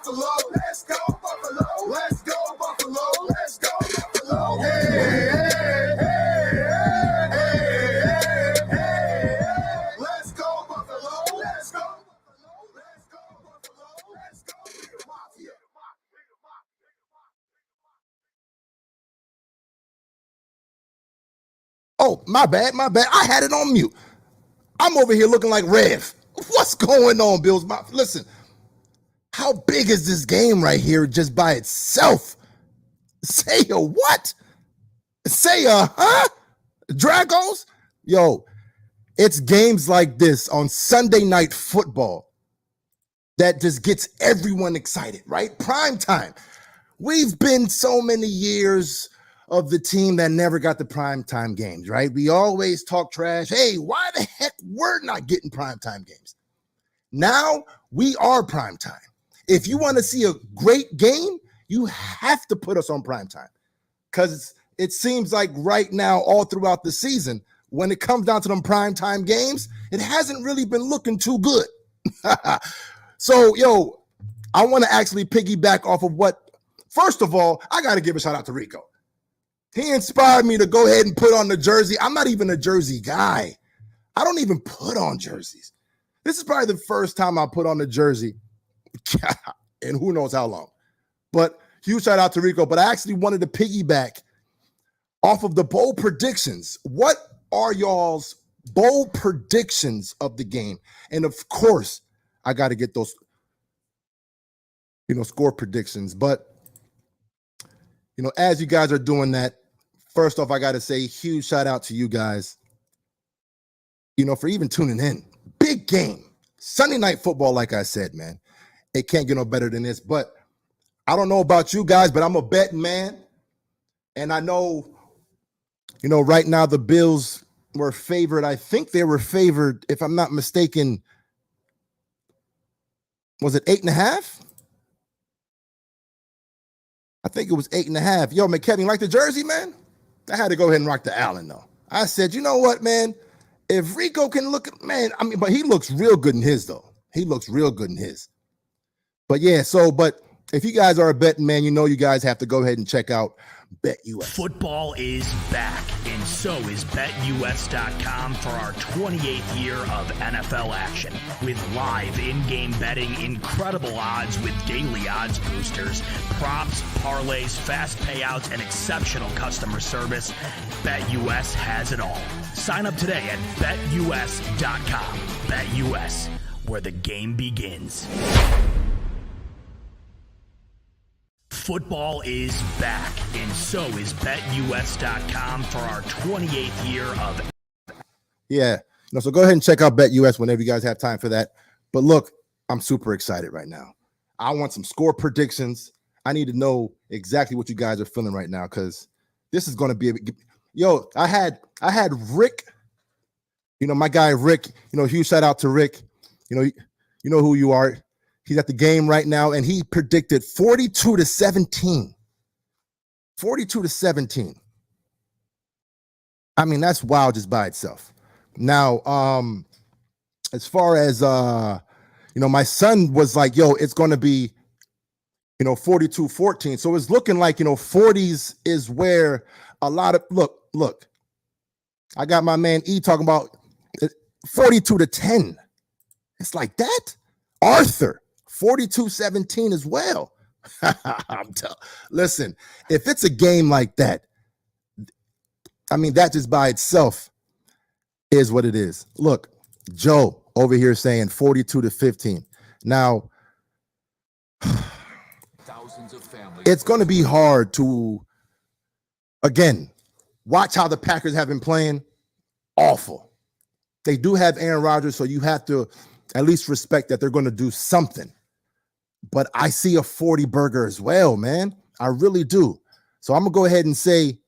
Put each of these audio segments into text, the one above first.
Buffalo. Let's go, Buffalo. Let's go, Buffalo. Let's go, Buffalo. Hey, hey, hey, hey, hey, hey. Let's go, Buffalo. Let's go, Buffalo. Let's go, Buffalo. Let's go, Mafia. Oh, my bad. I had it on mute. I'm over here looking like Rev. What's going on, Bills? Listen, how big is this game right here just by itself? Say a what? Say a huh? Dragos? Yo, it's games like this on Sunday Night Football that just gets everyone excited, right? Prime time. We've been so many years of the team that never got the primetime games, right? We always talk trash. Hey, why the heck we're not getting primetime games? Now we are primetime. If you want to see a great game, you have to put us on primetime, because it seems like right now, all throughout the season, when it comes down to them primetime games, it hasn't really been looking too good. So, yo, I want to actually piggyback off of what, first of all, I got to give a shout out to Rico. He inspired me to go ahead and put on the jersey. I'm not even a jersey guy. I don't even put on jerseys. This is probably the first time I put on the jersey in who knows how long. But huge shout out to Rico. But I actually wanted to piggyback off of the bold predictions. What are y'all's bold predictions of the game? And of course, I got to get those, score predictions. But, as you guys are doing that, first off, I got to say huge shout out to you guys, for even tuning in. Big game. Sunday Night Football, like I said, man. It can't get no better than this. But I don't know about you guys, but I'm a betting man. And I know, right now the Bills were favored. I think they were favored, if I'm not mistaken, was it 8.5? I think it was 8.5. Yo, man, Kevin, you like the jersey, man? I had to go ahead and rock the Allen, though. I said, you know what, man? If Rico can look, man, but he looks real good in his, though. He looks real good in his. But yeah, but if you guys are a betting man, you guys have to go ahead and check out BetUS. Football is back, and so is BetUS.com for our 28th year of NFL action. With live in-game betting, incredible odds with daily odds boosters, props, parlays, fast payouts, and exceptional customer service, BetUS has it all. Sign up today at BetUS.com. BetUS, where the game begins. Football is back, and so is BetUS.com for our 28th year of. Yeah, so go ahead and check out BetUS whenever you guys have time for that. But look, I'm super excited right now. I want some score predictions. I need to know exactly what you guys are feeling right now, because this is going to be yo. I had Rick, my guy Rick. Huge shout out to Rick. You know who you are. He's at the game right now, and he predicted 42-17. 42-17. I mean, that's wild just by itself. Now, as far as my son was like, yo, it's going to be, 42-14. So it's looking like, 40s is where a lot of look. I got my man E talking about 42-10. It's like that. Arthur. 42-17 as well. Listen, if it's a game like that, that just by itself is what it is. Look, Joe over here saying 42-15. Now, it's going to be hard to, again, watch how the Packers have been playing. Awful. They do have Aaron Rodgers, so you have to at least respect that they're going to do something. But I see a 40 burger as well, man. I really do. So I'm going to go ahead and say,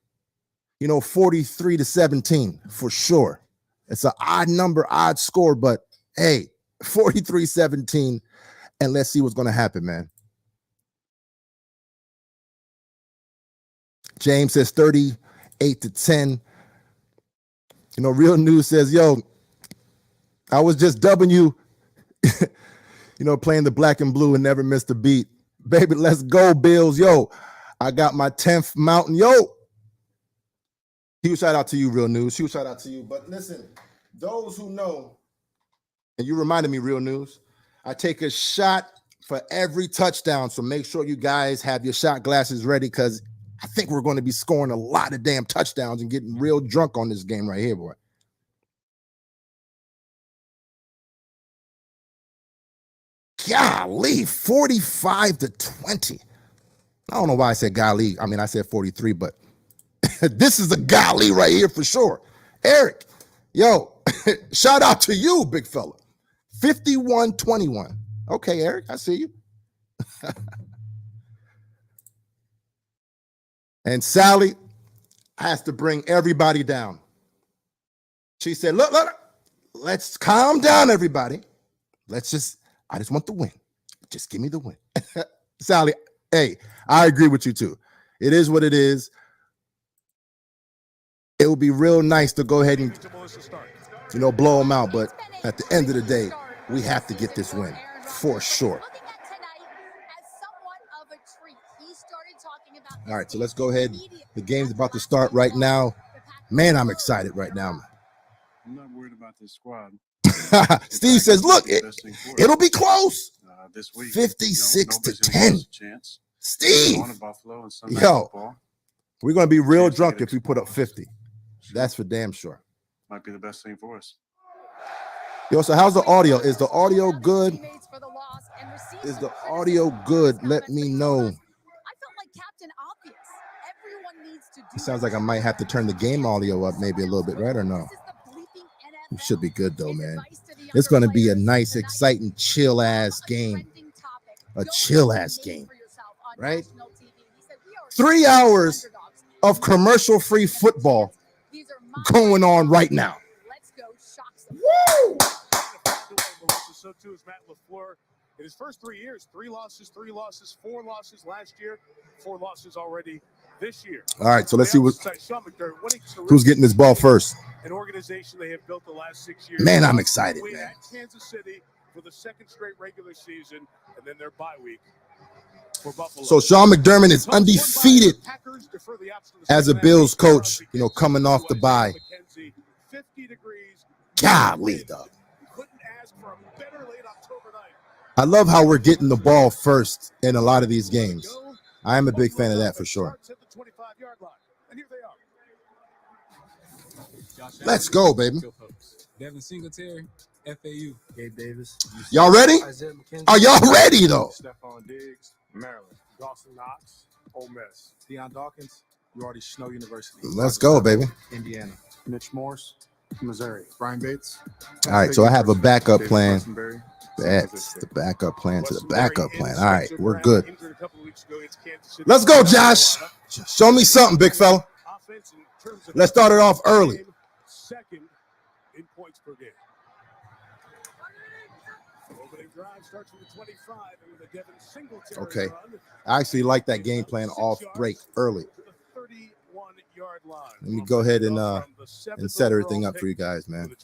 43-17 for sure. It's an odd number, odd score, but hey, 43-17, and let's see what's going to happen, man. James says 38-10. Real News says, yo, I was just dubbing you, playing the black and blue and never missed a beat. Baby, let's go, Bills. Yo, I got my 10th mountain. Yo. Huge shout out to you, Real News. Huge shout out to you. But listen, those who know, and you reminded me, Real News, I take a shot for every touchdown. So make sure you guys have your shot glasses ready because I think we're going to be scoring a lot of damn touchdowns and getting real drunk on this game right here, boy. Golly, 45-20. I don't know why I said golly. I mean, I said 43, but this is a golly right here for sure. Eric, yo, shout out to you, big fella. 51-21. Okay, Eric, I see you. And Sally has to bring everybody down. She said, look, let's calm down, everybody. I just want the win. Just give me the win. Sally, hey, I agree with you too. It is what it is. It would be real nice to go ahead and, blow them out. But at the end of the day, we have to get this win for sure. All right, so let's go ahead. The game's about to start right now. Man, I'm excited right now. I'm not worried about this squad. Steve says, look, it'll be close. This week, 56-10. Steve, yo, we're going to be real drunk if we put up 50. That's for damn sure. Might be the best thing for us. Yo, so how's the audio? Is the audio good? Is the audio good? Let me know. It sounds like I might have to turn the game audio up maybe a little bit, right, or no? It should be good, though, man. It's going to be a nice, exciting, chill-ass game. A chill-ass game, right? 3 hours of commercial-free football going on right now. Woo! So too is Matt LaFleur. In his first 3 years, 3 losses, 4 losses last year, 4 losses already this year. All right, so let's see who's getting this ball first. An organization they have built the last 6 years. Man, I'm excited, man. At Kansas City for the second straight regular season, and then their bye week for Buffalo. So Sean McDermott is undefeated as a Bills coach, coming off the bye. 50 degrees. Golly, dog. I love how we're getting the ball first in a lot of these games. I am a big fan of that for sure. Let's go, baby. Devin Singletary, FAU. Gabe Davis. Y'all ready? Are y'all ready, though? Stephon Diggs, Maryland. Dawson Knox, Ole Miss. Deion Dawkins, UArty Snow University. Let's go, baby. Indiana. Mitch Morse, Missouri. Brian Bates. All right, so I have a backup plan. That's the backup plan to the backup plan. All right, we're good. Let's go, Josh. Show me something, big fella. Let's start it off early. Second in points per game. Opening drive starts from the 25 and with a Devin Singletary. Okay. I actually like that game plan off break early. Let me go ahead and set everything up for you guys, man.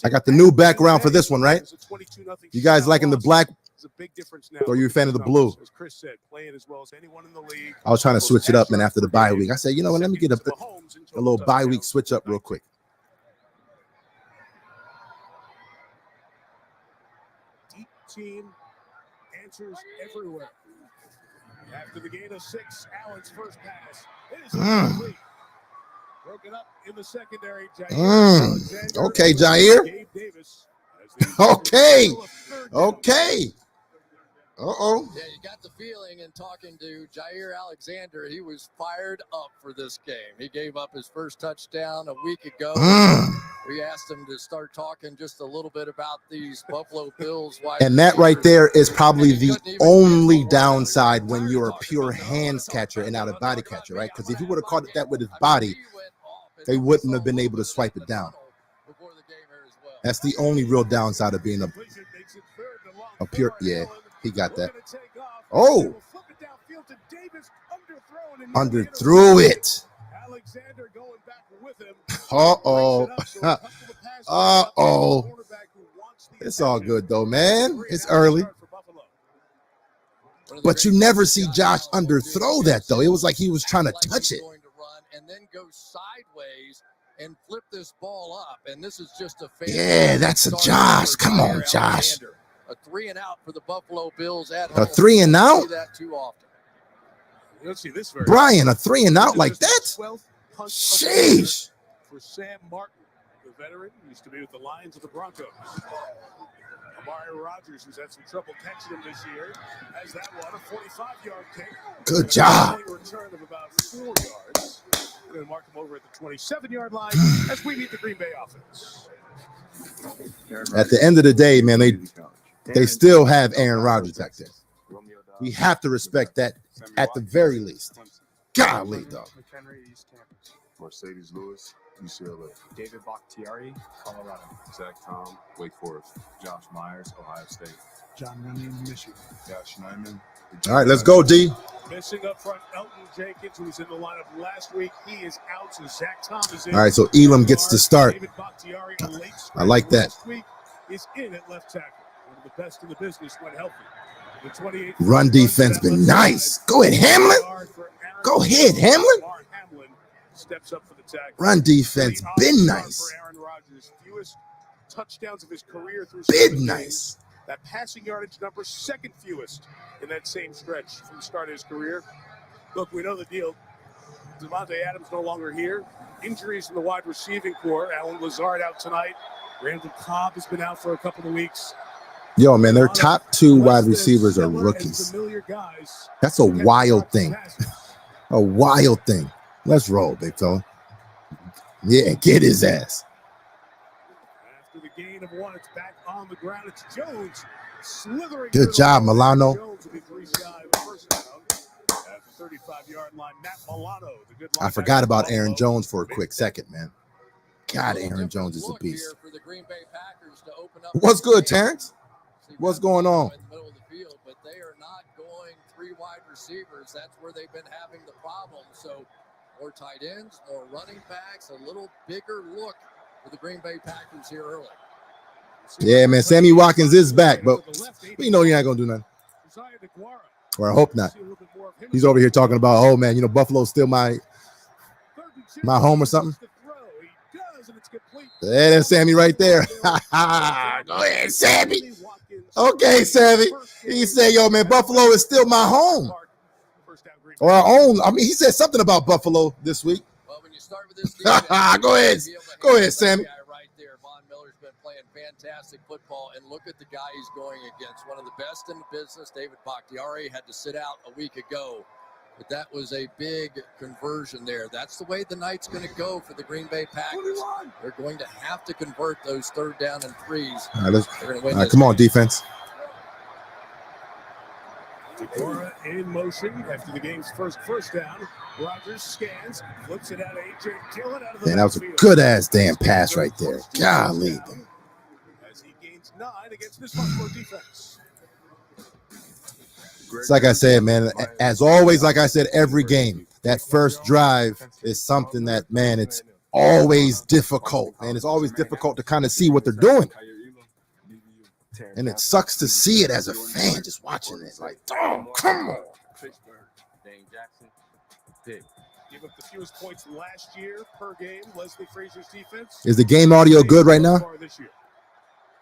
I got the new background for this one, right? You guys liking the black? Or are you a fan of the blue? I was trying to switch it up, man, after the bye week. I said, you know what? Let me get a little bye week switch up real quick. Deep team answers everywhere. After the gain of 6, Allen's first pass. It is incomplete. Broken up in the secondary. Okay, Jair. Okay. Uh-oh. Yeah, you got the feeling in talking to Jair Alexander, he was fired up for this game. He gave up his first touchdown a week ago. We asked him to start talking just a little bit about these Buffalo Bills. And that right there is probably the only downside when you're a pure hands catcher and not a body catcher, right? Because if he would have caught that with his body, they wouldn't have been able to swipe it down. That's the only real downside of being a pure, yeah. He got that. Oh, underthrew it. Uh-oh. Uh-oh. It's all good though, man. It's early. But you never see Josh underthrow that though. It was like he was trying to touch it. And then go sideways and flip this ball up. And this is just a Yeah, that's a Josh. Come on, Josh. A 3-and-out for the Buffalo Bills at A home. 3-and-out? See that too often. Let's see this very Brian, a 3-and-out like that? 12th punt Sheesh. for Sam Martin, the veteran, used to be with the Lions of the Broncos. Aaron Rodgers, who's had some trouble catching him this year, has that one, a 45-yard kick. Good job. A return of about 4 yards. We're going to mark him over at the 27-yard line as we meet the Green Bay offense. At the end of the day, man, they still have Aaron Rodgers back there. We have to respect that at the very least. Golly, dog. Mercedes Lewis, UCLA. David Bakhtiari, Colorado. Zach Tom, Wake Forest. Josh Myers, Ohio State. John Runyon, Michigan. Josh Nyman. All right, let's go, D. Missing up front, Elton Jenkins, who was in the lineup last week. He is out, so Zach Tom is in. All right, so Elam gets to start. David Bakhtiari, a late I like that. last week, is in at left tackle. One of the best in the business when healthy. The 28th Run defense been nice. Go ahead, Hamlin. Go ahead, Hamlin. Steps up for the tackle. Run defense been nice. For Aaron Rodgers, fewest touchdowns of his career through Been 7 nice. games. That passing yardage number, second fewest in that same stretch from the start of his career. Look, we know the deal. Devontae Adams no longer here. Injuries in the wide receiving core. Alan Lazard out tonight. Randall Cobb has been out for a couple of weeks. Yo, man, their top 2 wide receivers are rookies. That's a wild thing. A wild thing. Let's roll, big fella. Yeah, get his ass. After the gain of 1, it's back on the ground. It's Jones slithering. Good job, Milano. Jones will be 3 shy of the first down. At the 35-yard line, Matt Milano, the good I forgot about Aaron Jones for a quick second, man. God, Aaron Jones is a beast. What's good, Terrence? What's going on? In the middle of the field, but they are not going 3 wide receivers. That's where they've been having the problem. So more tight ends, more running backs, a little bigger look for the Green Bay Packers here early. Yeah, man, Sammy Watkins is back, but we know you're not going to do nothing. Or I hope not. He's over here talking about, oh, man, you know, Buffalo's still my home or something. Yeah, that's Sammy right there. Go ahead, Sammy. Okay, Sammy. He said, yo, man, Buffalo is still my home. Or our own. I mean, he said something about Buffalo this week. Well, when you start with this defense, Go ahead. Go ahead, Sammy. Right there. Von Miller's been playing fantastic football, and look at the guy he's going against. One of the best in the business. David Bakhtiari had to sit out a week ago, but that was a big conversion there. That's the way the night's going to go for the Green Bay Packers. They're going to have to convert those 3rd down and 3s. All right, come on, defense. Deguara in motion after the game's first down. Rodgers scans, flips it out A.J. Dillon out of the Man, that was a good-ass damn pass right there. Golly. As he gains 9 against this Buffalo defense. It's like I said, man, as always, like I said, every game, that first drive is something that, man, it's always difficult, man. It's always difficult to kind of see what they're doing. And it sucks to see it as a fan just watching it. Like, oh, come on. Give up the fewest points last year per game. Leslie Frazier's defense. Is the game audio good right now?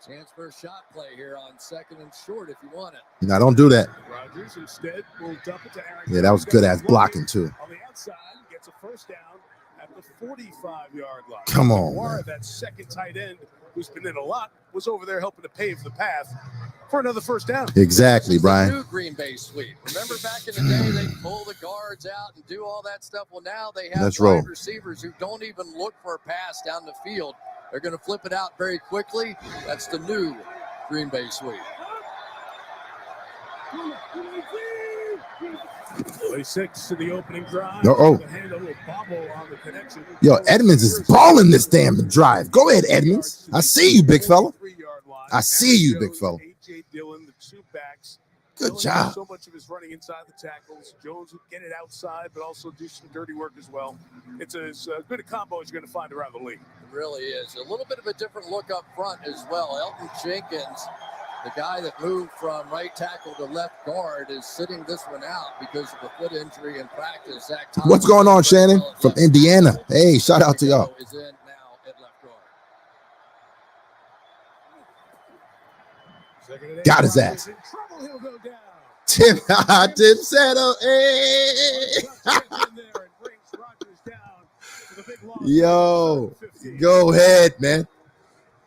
Chance for a shot play here on 2nd and short if you want it. No, don't do that. Rodgers instead will dump it to Aaron. Yeah, that was good-ass blocking, too. On the outside, gets a first down at the 45-yard line. Come on, man. That second tight end, who's been in a lot, was over there helping to pave the path for another first down. Exactly, Brian. New Green Bay sweep. Remember back in the day, they pull the guards out and do all that stuff. Well, now they have wide receivers who don't even look for a pass down the field. They're going to flip it out very quickly. That's the new Green Bay sweep. Play 6 to the opening drive. Yo, Edmonds is balling this damn drive. Go ahead, Edmonds. I see you, big fella. I see you, big fella. A.J. Dillon, the 2 backs, Good Miller job. does so much of his running inside the tackles. Jones would get it outside, but also do some dirty work as well. It's as good a combo as you're going to find around the league. It really is. A little bit of a different look up front as well. Elton Jenkins, the guy that moved from right tackle to left guard, is sitting this one out because of a foot injury in practice. Zach Thomas What's going on, did very Shannon? well at From left Indiana. tackle. Hey, shout out to y'all. Is in now at left guard. Second and 8. Got his Rodgers ass. in trouble. He'll go down. Tim Settle. Hey. Tucks gets in there and brings Rodgers down to the big loss. Yo, 15. go ahead, man.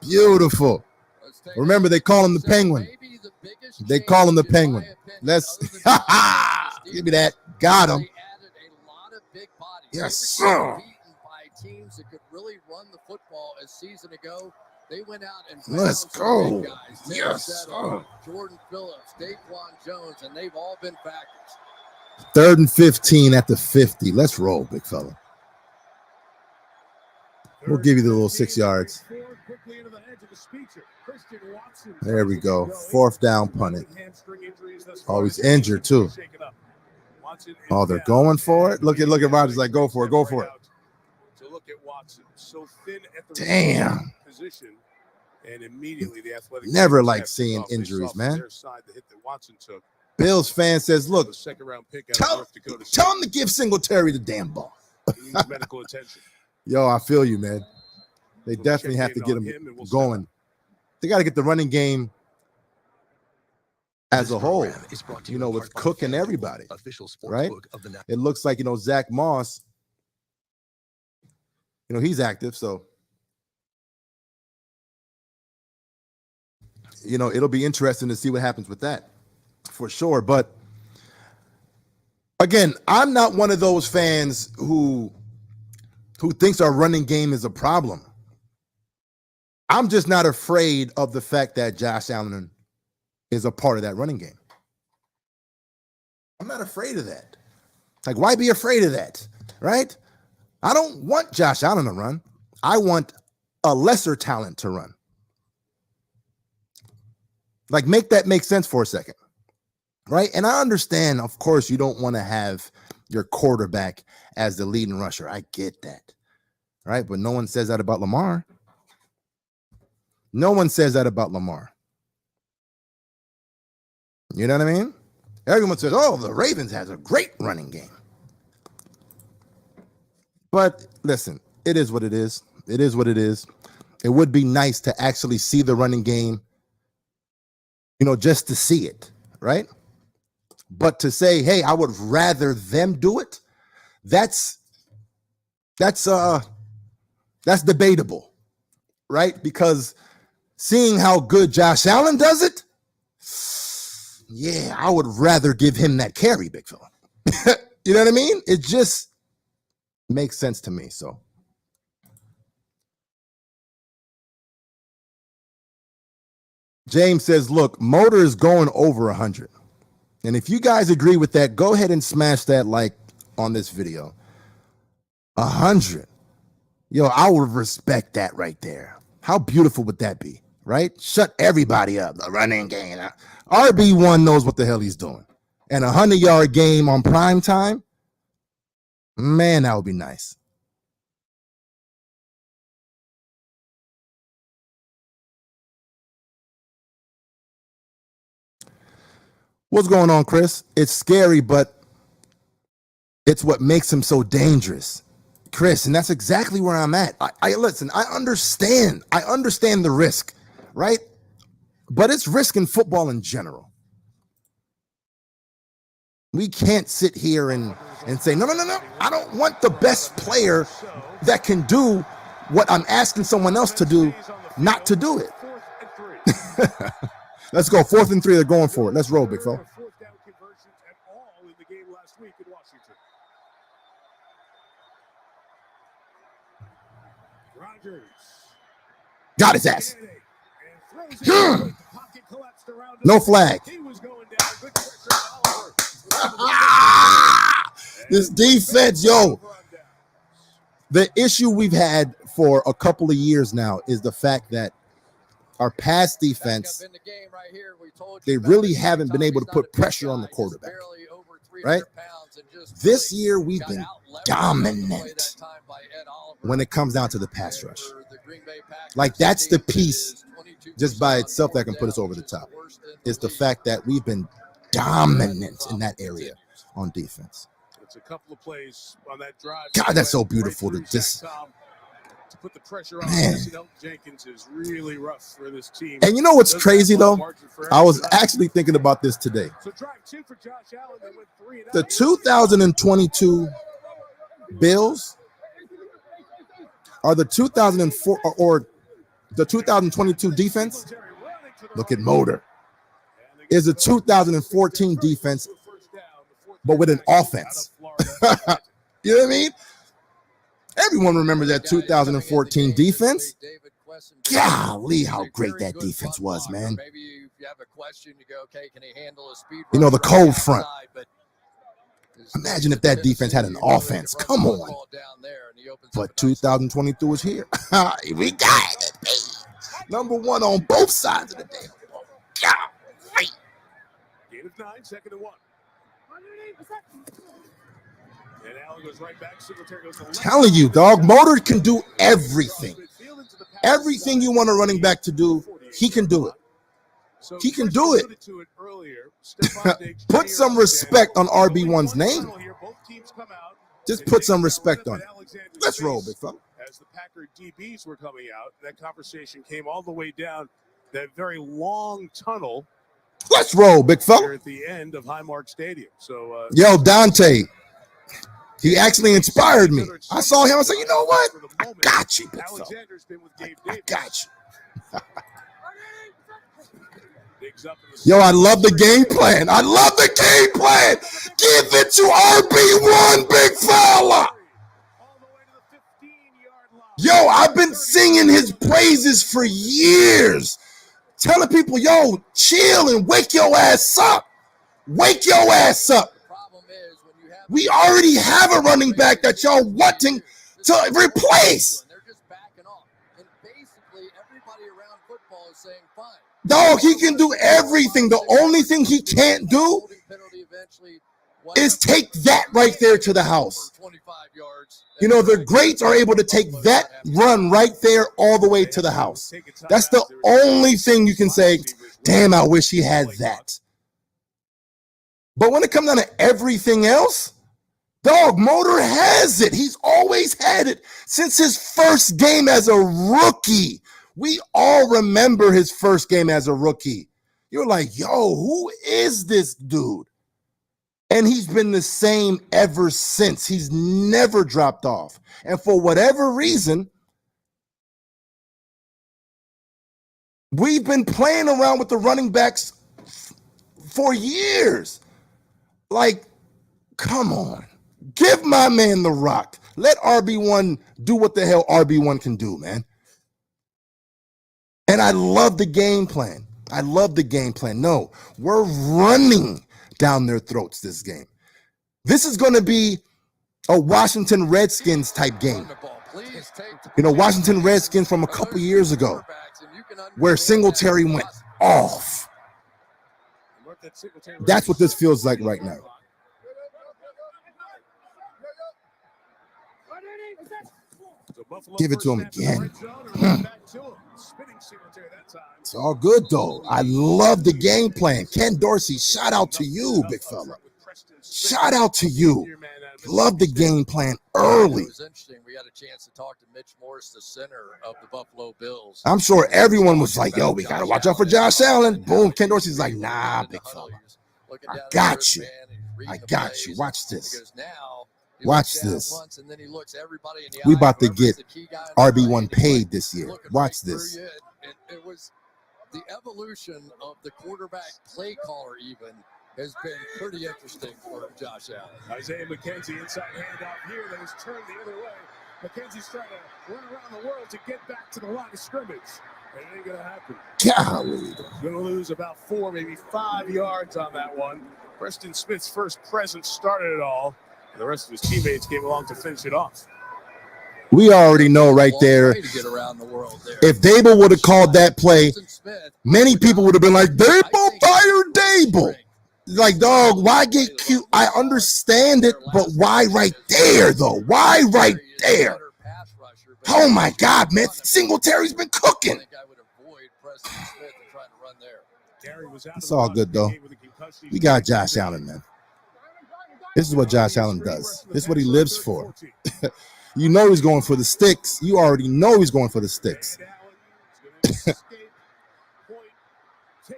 Beautiful. Let's take Remember, they call him the Penguin. maybe the biggest They call him the change, in my Penguin. opinion, Let's other than Josh give me that. Got him. They added a lot of big bodies. Yes, They were sir. getting beaten by teams that could really run the football a season ago. They went out and Let's found some big go. guys. Tim Yes, Settle, sir. Jordan Phillips, Daquan Jones, and they've all been factors. 3rd and 15 at the 50. Let's roll, big fella. We'll give you the little 6 yards. Quickly into the edge of the speecher. Christian Watson. There we go. 4th down, punt it. Oh, he's injured too. Oh, they're going for it. Look at Rodgers like, go for it, go for it. So look at Watson. So thin at the Damn. position, and immediately the athletic. Never like seeing injuries, man. Their side, the hit that Watson took. Bills fan says, look, The second round pick out of tell North Dakota tell him to give Singletary the damn ball. State. He needs medical attention. Yo, I feel you, man. They We'll definitely check have to in get on him him and we'll going. They got to get the running game as a whole, you know, with Cook and everybody, right? It looks like, you know, Zach Moss, you know, he's active. So, you know, it'll be interesting to see what happens with that for sure. But again, I'm not one of those fans who thinks our running game is a problem. I'm just not afraid of the fact that Josh Allen is a part of that running game. I'm not afraid of that. Like, why be afraid of that, right? I don't want Josh Allen to run. I want a lesser talent to run. Like, make that make sense for a second, right? And I understand, of course, you don't want to have your quarterback as the leading rusher. I get that, right? But no one says that about Lamar. No one says that about Lamar. You know what I mean? Everyone says, oh, the Ravens has a great running game. But listen, it is what it is. It is what it is. It would be nice to actually see the running game, you know, just to see it, right? But to say, hey, I would rather them do it, that's debatable, right? Because seeing how good Josh Allen does it, yeah, I would rather give him that carry, big fella. You know what I mean? It just makes sense to me. So James says, look, motor is going over 100. And if you guys agree with that, go ahead and smash that like on this video. 100. Yo, I would respect that right there. How beautiful would that be, right? Shut everybody up. The running game. RB1 knows what the hell he's doing. And 100-yard game on prime time, man, that would be nice. What's going on, Chris? It's scary, but it's what makes him so dangerous, Chris. And that's exactly where I'm at. I listen, I understand the risk, right? But it's risk in football in general. We can't sit here and say, no. I don't want the best player that can do what I'm asking someone else to do, not to do it. Let's go. 4th and 3. They're going for it. Let's roll, big fella. Fourth down conversions at all in the game last week in Washington. Rodgers. Got his ass. And throws it. The pocket collapsed around him. No flag. He was going down. Good pressure on Oliver. This defense, yo. The issue we've had for a couple of years now is the fact that our pass defense, they really haven't been able to put pressure on the quarterback, right? This year, we've been dominant when it comes down to the pass rush. Like, that's the piece just by itself that can put us over the top. It's the fact that we've been dominant in that area on defense. It's a couple of plays on that drive. God, that's so beautiful to just to put the pressure on. Jenkins is really rough for this team. And you know what's crazy though? I was actually thinking about this today. So drive 2 for Josh Allen. They went 3 and The 2022 Bills are the 2004 or the 2022 defense. Look at Motor. Is a 2014 defense, but with an offense. You know what I mean? Everyone remembers that 2014 defense. Golly, how great that defense was, man. You know, the cold front. Imagine if that defense had an offense. Come on. But 2022 is here. We got it. Number one on both sides of the damn ball. Golly. Gain of 9, 2nd and 1. And Allen goes right back. Singletary goes to left. Telling you, dog, Motor can do everything. Everything you want a running back to do, he can do it. He can do it. Put some respect on RB1's name. Just put some respect on it. Let's roll, big fella. As the Packer DBs were coming out, that conversation came all the way down that very long tunnel. Let's roll, big fella. Here at the end of Highmark Stadium. So, yo, Dante, he actually inspired me. I saw him. I said, you know what? I got you, big fella. I got you. Yo, I love the game plan. I love the game plan. Give it to RB1, big fella. Yo, I've been singing his praises for years. Telling people, yo, chill and wake your ass up. Wake your ass up. We already have a running back that y'all wanting to replace. Dog, he can do everything. The only thing he can't do is take that right there to the house. You know, the greats are able to take that run right there all the way to the house. That's the only thing you can say, damn, I wish he had that. But when it comes down to everything else, dog, Motor has it. He's always had it since his first game as a rookie. We all remember his first game as a rookie. You're like, yo, who is this dude? And he's been the same ever since. He's never dropped off. And for whatever reason, we've been playing around with the running backs for years. Like, come on. Give my man the rock. Let RB1 do what the hell RB1 can do, man. And I love the game plan. I love the game plan. No, we're running down their throats this game. This is going to be a Washington Redskins type game. You know, Washington Redskins from a couple years ago where Singletary went off. That's what this feels like right now. Give it to him again. It's all good, though. I love the game plan. Ken Dorsey, shout out to you, big fella. Shout out to you. Love the game plan early. It was interesting. We had a chance to talk to Mitch Morse, the center of the Buffalo Bills. I'm sure everyone was like, yo, we got to watch out for Josh Allen. Boom. Ken Dorsey's like, nah, big fella. I got you. I got you. Watch this. Watch this. We about to get RB1 paid this year. Watch this. It was the evolution of the quarterback play caller even has been pretty interesting for Josh Allen. Isaiah McKenzie inside handoff here that was turned the other way. McKenzie's trying to run around the world to get back to the line of scrimmage. It ain't going to happen. Golly. Going to lose about 4, maybe 5 yards on that one. Preston Smith's first presence started it all. And the rest of his teammates came along to finish it off. We already know right there. If Dable would have called that play, many people would have been like, Dable, fire Dable. Like, dog, why get cute? I understand it, but why right there, though? Why right there? Oh, my God, man. Singletary's been cooking. It's all good, though. We got Josh Allen, man. This is what Josh Allen does. This is what he lives for. You know he's going for the sticks. You already know he's going for the sticks.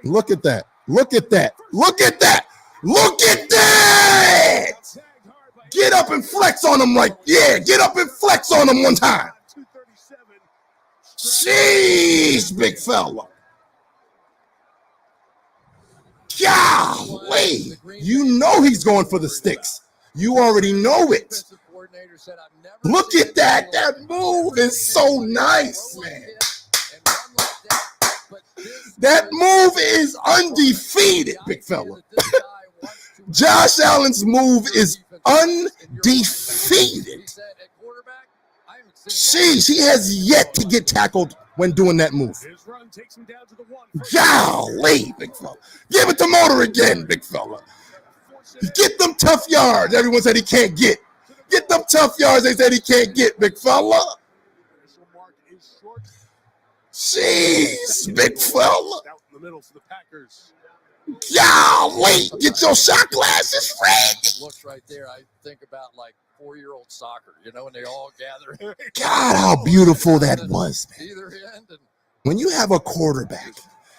Look at that. Look at that. Look at that. Look at that. Get up and flex on him right. Yeah, get up and flex on him one time. Jeez, big fella. Golly. You know he's going for the sticks. You already know it. Look at that. That move is so nice, man. That move is undefeated, big fella. Josh Allen's move is undefeated. Sheesh, he has yet to get tackled when doing that move. Golly, big fella. Give it to Motor again, big fella. Get them tough yards. Everyone said he can't get. Get them tough yards they said he can't get, big fella. Jeez, big fella. Golly, get your shot glasses ready. Looks right there. I think about like 4-year-old soccer, you know, when they all gather. God, how beautiful that was, man. When you have a quarterback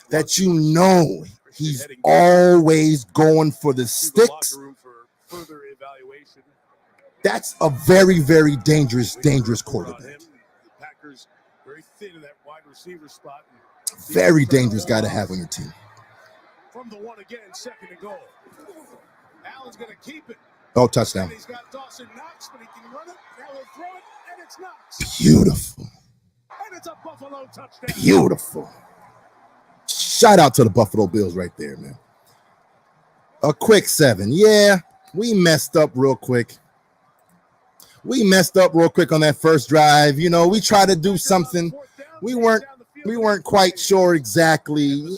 that you know he's always going for the sticks, that's a very, very dangerous quarterback. Very dangerous guy to have on your team. From the one again, second and goal. Allen's going to keep it. Oh, touchdown. He's got Dawson Knox, but he can run it. Now he'll throw it, and it's Knox. Beautiful. And it's a Buffalo touchdown. Beautiful. Shout out to the Buffalo Bills right there, man. A quick 7. Yeah, we messed up real quick. We messed up real quick on that first drive. You know, we tried to do something. We weren't quite sure exactly.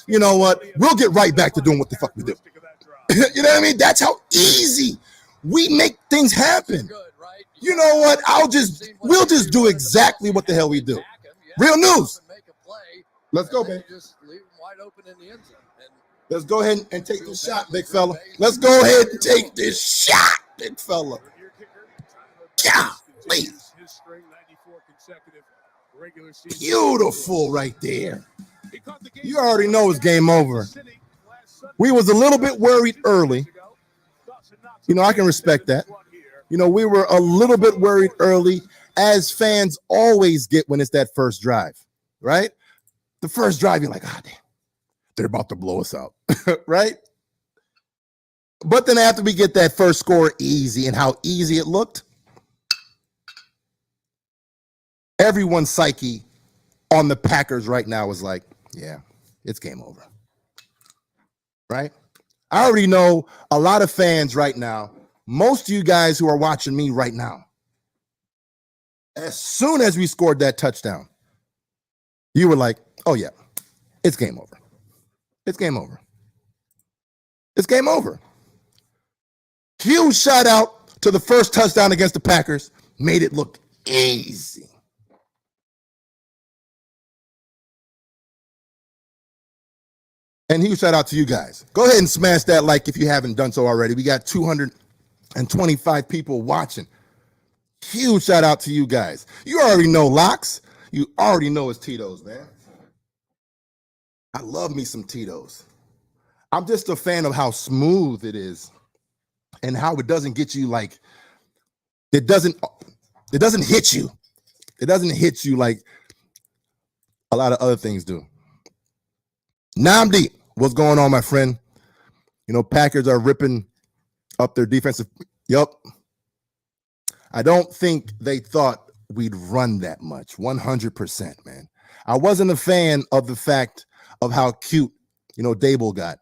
You know what? We'll get right back to doing what the fuck we do. You know what I mean? That's how easy we make things happen. You know what? We'll just do exactly what the hell we do. Real news. Let's go, man. Let's go ahead and take this shot, big fella. Let's go ahead and take this shot, big fella. Golly. Beautiful right there. You already know it's game over. We was a little bit worried early. You know, I can respect that. You know, we were a little bit worried early, as fans always get when it's that first drive, right? The first drive, you're like, ah, damn, they're about to blow us out, right? But then after we get that first score easy and how easy it looked, everyone's psyche on the Packers right now is like, yeah, it's game over, right? I already know a lot of fans right now, most of you guys who are watching me right now, as soon as we scored that touchdown, you were like, oh, yeah, it's game over. It's game over. It's game over. Huge shout out to the first touchdown against the Packers. Made it look easy. And huge shout out to you guys. Go ahead and smash that like if you haven't done so already. We got 225 people watching. Huge shout out to you guys. You already know Locks. You already know it's Tito's, man. I love me some Tito's. I'm just a fan of how smooth it is and how it doesn't get you like, it doesn't hit you. It doesn't hit you like a lot of other things do. Namdi, what's going on, my friend? You know, Packers are ripping up their defensive. Yup. I don't think they thought we'd run that much. 100%, man. I wasn't a fan of the fact of how cute, you know, Dable got.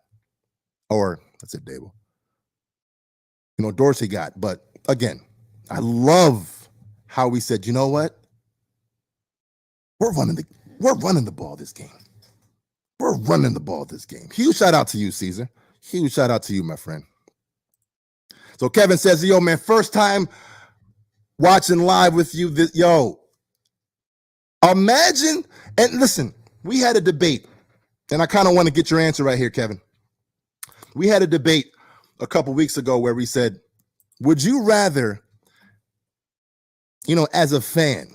Or, that's it, Dable. You know, Dorsey got. But, again, I love how we said, you know what? We're running the ball this game. We're running the ball this game. Huge shout out to you, Caesar. Huge shout out to you, my friend. So Kevin says, yo, man, first time watching live with you. Imagine, and listen, we had a debate, and I kind of want to get your answer right here, Kevin. We had a debate a couple weeks ago where we said, would you rather, as a fan,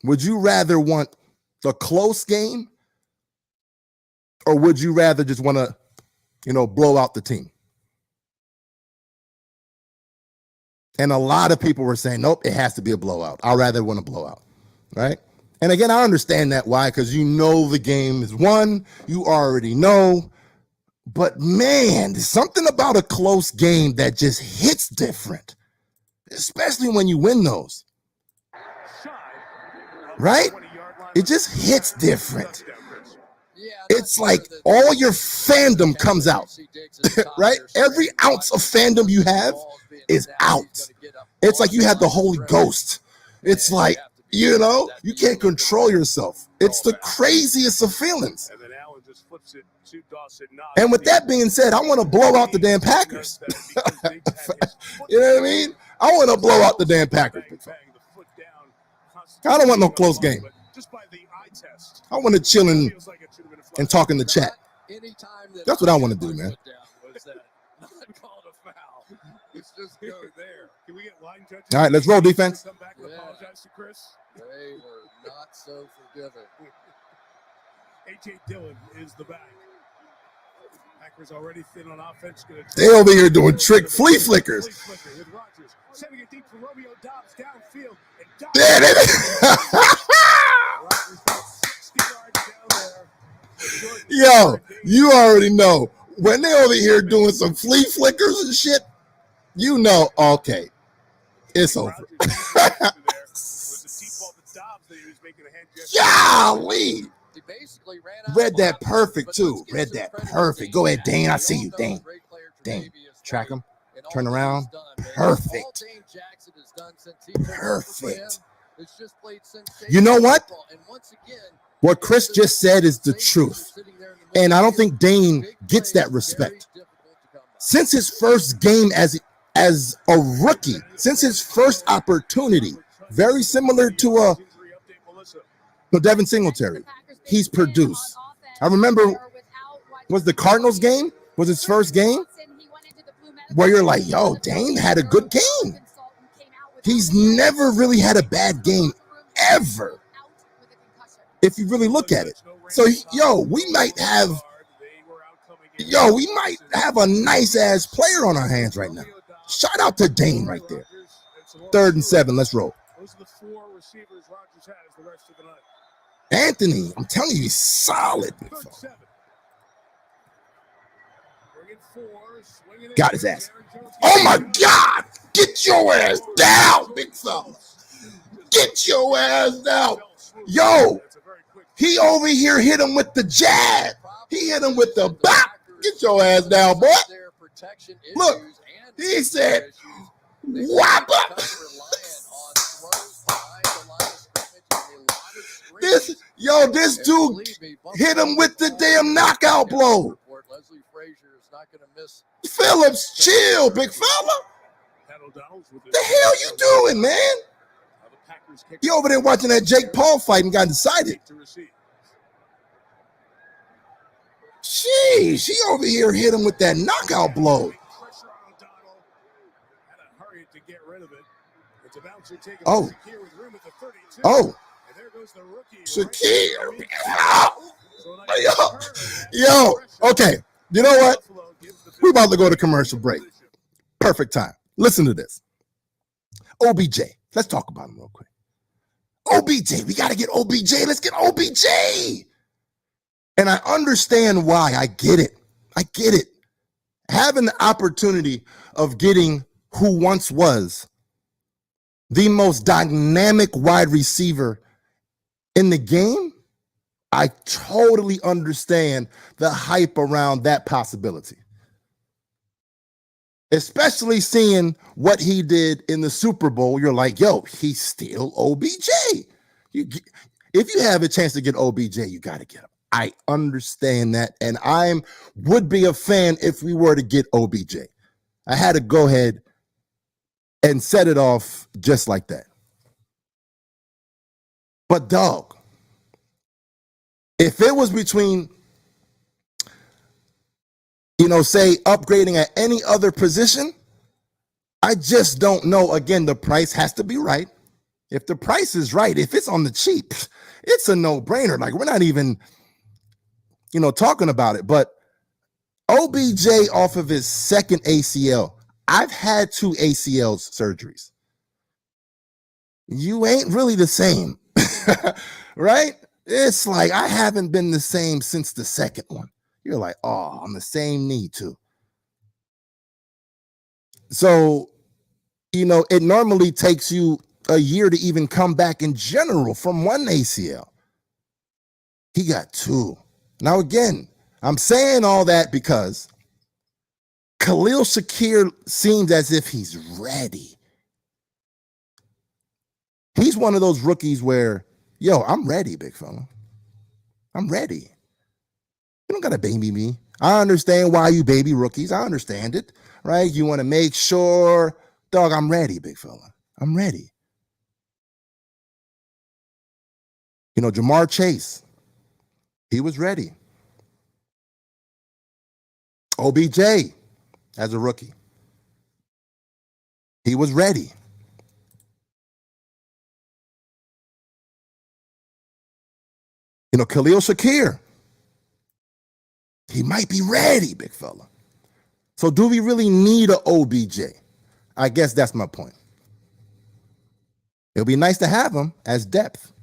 would you rather want a close game, or would you rather just want to, blow out the team? And a lot of people were saying, nope, it has to be a blowout. I'd rather want a blowout, right? And again, I understand that. Why? Because the game is won. You already know. But man, there's something about a close game that just hits different, especially when you win those, right? It just hits different. It's like all your fandom comes out, right? Every ounce of fandom you have is out. It's like you have the Holy Ghost. It's like, you can't control yourself. It's the craziest of feelings. And with that being said, I want to blow out the damn Packers. You know what I mean? I want to blow out the damn Packers. I don't want no close game. I want to chill and talk in the chat. That's what I want to do, man. All right, let's roll, defense. They were not so forgiving. A.J. Dillon is the back. Packers already thin on offense. They over here doing flea flickers. With Rodgers sending it deep for Romeo Dobbs downfield. Yeah, Rodgers got 60 yards down there. Yo, you already know. When they over here doing some flea flickers and shit, okay, it's over. Golly. Read that perfect, too. Read that perfect. Go ahead, Dane. I see you, Dane. Dane, track him. Turn around. Perfect. Perfect. You know what? What Chris just said is the truth. And I don't think Dane gets that respect. Since his first game as a rookie, since his first opportunity, very similar to Devin Singletary, he's produced. I remember, was the Cardinals game? Was his first game? Where you're like, yo, Dane had a good game. He's never really had a bad game, ever, if you really look at it. So, we might have a nice-ass player on our hands right now. Shout out to Dane right there. 3rd and 7, let's roll. Those are the 4 receivers Rodgers has the rest of the night. Anthony, I'm telling you, he's solid. Got his ass. Oh, my God. Get your ass down, big fella. Get your ass down. Yo, he over here hit him with the jab. He hit him with the bop. Get your ass down, boy. Look, he said, whop up. This dude hit him with the damn knockout blow. Phillips, chill, big fella. The hell you doing, man? You over there watching that Jake Paul fight and got decided. Sheesh, he over here hit him with that knockout blow. Oh. Shakir. Yo, okay. You know what? We're about to go to commercial break. Perfect time. Listen to this. OBJ. Let's talk about him real quick. OBJ. We got to get OBJ. Let's get OBJ. And I understand why. I get it. Having the opportunity of getting who once was the most dynamic wide receiver in the game, I totally understand the hype around that possibility. Especially seeing what he did in the Super Bowl. You're like, yo, he's still OBJ. If you have a chance to get OBJ, you got to get him. I understand that, and would be a fan if we were to get OBJ. I had to go ahead and set it off just like that. But dog, if it was between, say upgrading at any other position, I just don't know. Again, the price has to be right. If the price is right, if it's on the cheap, it's a no-brainer. Like, we're not even, talking about it. But OBJ off of his second ACL, I've had 2 ACL surgeries. You ain't really the same, right? It's like I haven't been the same since the second one. You're like, oh, on the same knee too. So, it normally takes you a year to even come back in general from one ACL. He got 2. Now, again, I'm saying all that because Khalil Shakir seems as if he's ready. He's one of those rookies where, yo, I'm ready, big fella. I'm ready. You don't got to baby me. I understand why you baby rookies. I understand it, right? You want to make sure, dog, I'm ready, big fella. I'm ready. Jamar Chase, he was ready. OBJ as a rookie, he was ready. Khalil Shakir, he might be ready, big fella. So do we really need an OBJ? I guess that's my point. It'll be nice to have him as depth.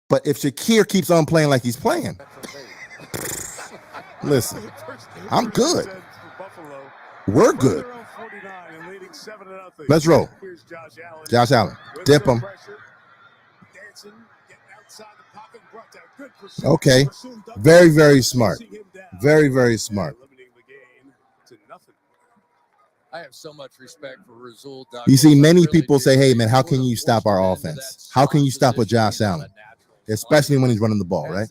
But if Shakir keeps on playing like he's playing, listen, I'm good. We're good. Let's roll. Josh Allen. Dip him. Okay. Very, very smart. Very, very smart. I have so much respect for Rasul. You see, many people say, hey, man, how can you stop our offense? How can you stop a Josh Allen? Especially when he's running the ball, right?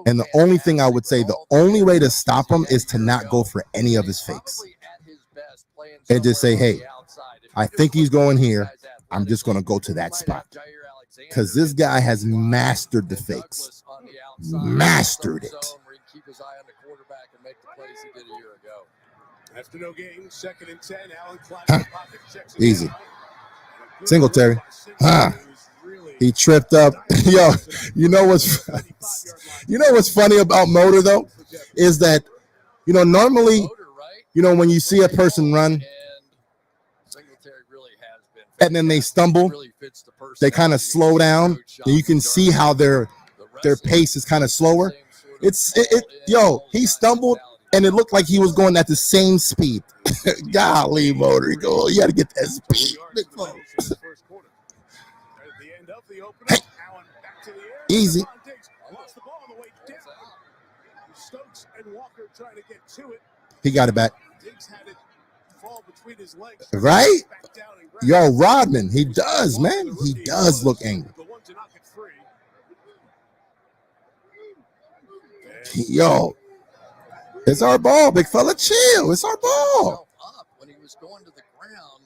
And the only thing I would say, the only way to stop him is to not go for any of his fakes. And just say, hey, I think he's going here. I'm just going to go to that spot. Because this guy has mastered the fakes. Mastered it. After no game, 2nd and 10, Allen climbs the pocket, checks it Easy. down. Singletary. He tripped up. Yo, you know what's funny about Motor though? Is that, normally, when you see a person run and then they stumble, they kind of slow down, and you can see how their pace is kind of slower. He stumbled and it looked like he was going at the same speed. Golly, Motor, you got to get that speed. Hey. Easy. He got it back. Right? Yo, Rodman, he does, man. He does look angry. Yo, it's our ball, big fella. Chill. It's our ball. When he was going to the ground.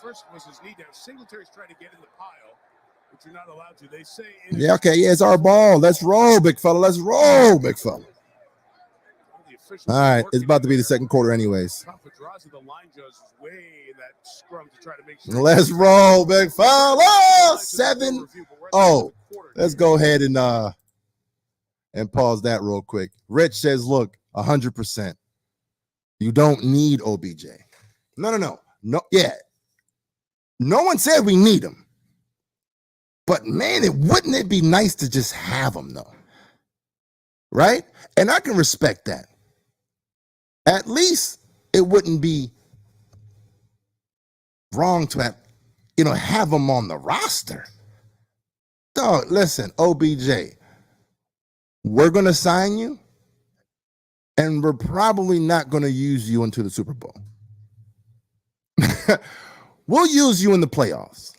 First was his knee down. Singletary's trying to get in the pile, but you're not allowed to. They say. Yeah, okay. Yeah, it's our ball. Let's roll, big fella. Let's roll, big fella. All right, it's about to be the second quarter, anyways. Let's roll, big fella. 7-0. Let's go ahead and pause that real quick. Rich says, look, 100%. You don't need OBJ. No. Yeah. No one said we need him. But, man, wouldn't it be nice to just have him, though? Right? And I can respect that. At least it wouldn't be wrong to have him on the roster. Dog, listen, OBJ, we're going to sign you And we're probably not going to use you into the Super Bowl. We'll use you in the playoffs.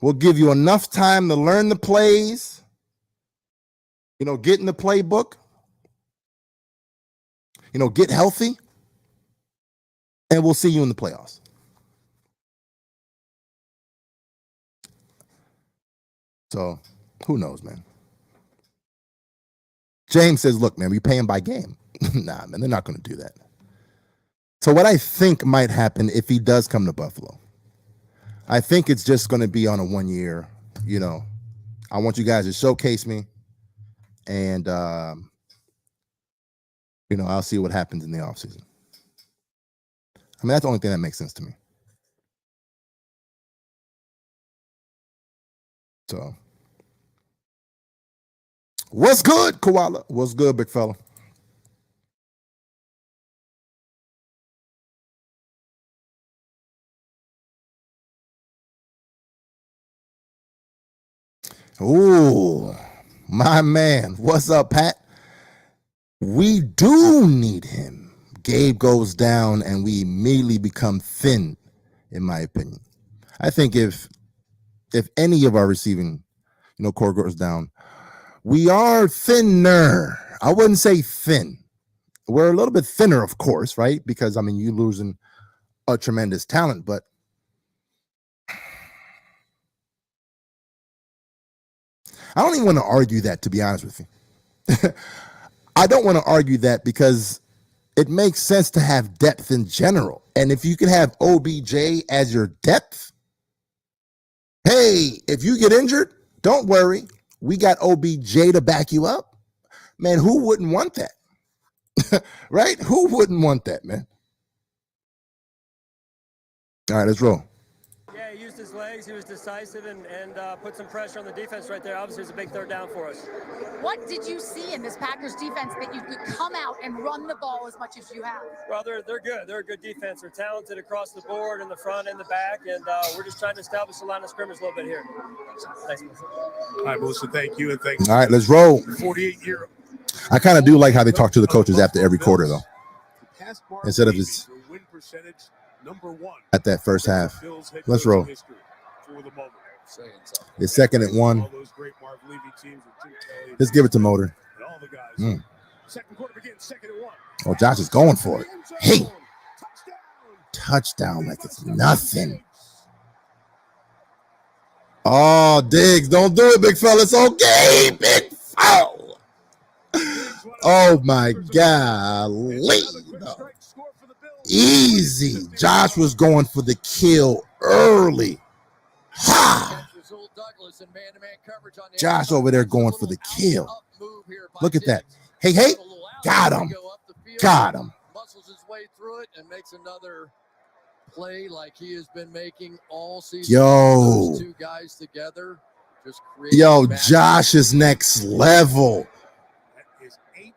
We'll give you enough time to learn the plays, get in the playbook, get healthy, and we'll see you in the playoffs. So, who knows, man? James says, look, man, we pay him by game. Nah, man, they're not going to do that. So what I think might happen if he does come to Buffalo, I think it's just going to be on a 1 year, I want you guys to showcase me, and, I'll see what happens in the offseason. I mean, that's the only thing that makes sense to me. So, what's good, Koala? What's good, big fella? Ooh, my man. What's up, Pat? We do need him. Gabe goes down and we immediately become thin, in my opinion. I think if any of our receiving, core goes down, we are thinner. I wouldn't say thin. We're a little bit thinner, of course, right? Because, you're losing a tremendous talent, but I don't even want to argue that, to be honest with you. I don't want to argue that because it makes sense to have depth in general. And if you can have OBJ as your depth, hey, if you get injured, don't worry. We got OBJ to back you up. Man, who wouldn't want that? Right? Who wouldn't want that, man? All right, let's roll. Yeah, he used his legs. He was decisive and put some pressure on the defense right there. Obviously, it was a big third down for us. What did you see in this Packers defense that you could come out and run the ball as much as you have? Well, they're good. They're a good defense. They're talented across the board in the front and the back, and we're just trying to establish the line of scrimmage a little bit here. Thanks, Melissa. All right, Melissa, thank you. And thanks. All right, let's roll. 48-year. I kind of do like how they talk to the coaches after every quarter, though, instead of just win percentage number one at that first half. Let's roll. It's 2nd and 1. Let's give it to Motor. Second quarter begins, 2nd and 1. Oh, Josh is going for it. Hey, touchdown like it's nothing. Oh, Diggs, don't do it, big fella. It's okay, big foul. Oh, my golly. No. Easy. Josh was going for the kill early. Ha! Josh over there going for the kill. Look at that. Hey. Got him. Muscles his way through it and makes another play like he has been making all season. Yo. Those two guys together just Josh is next level.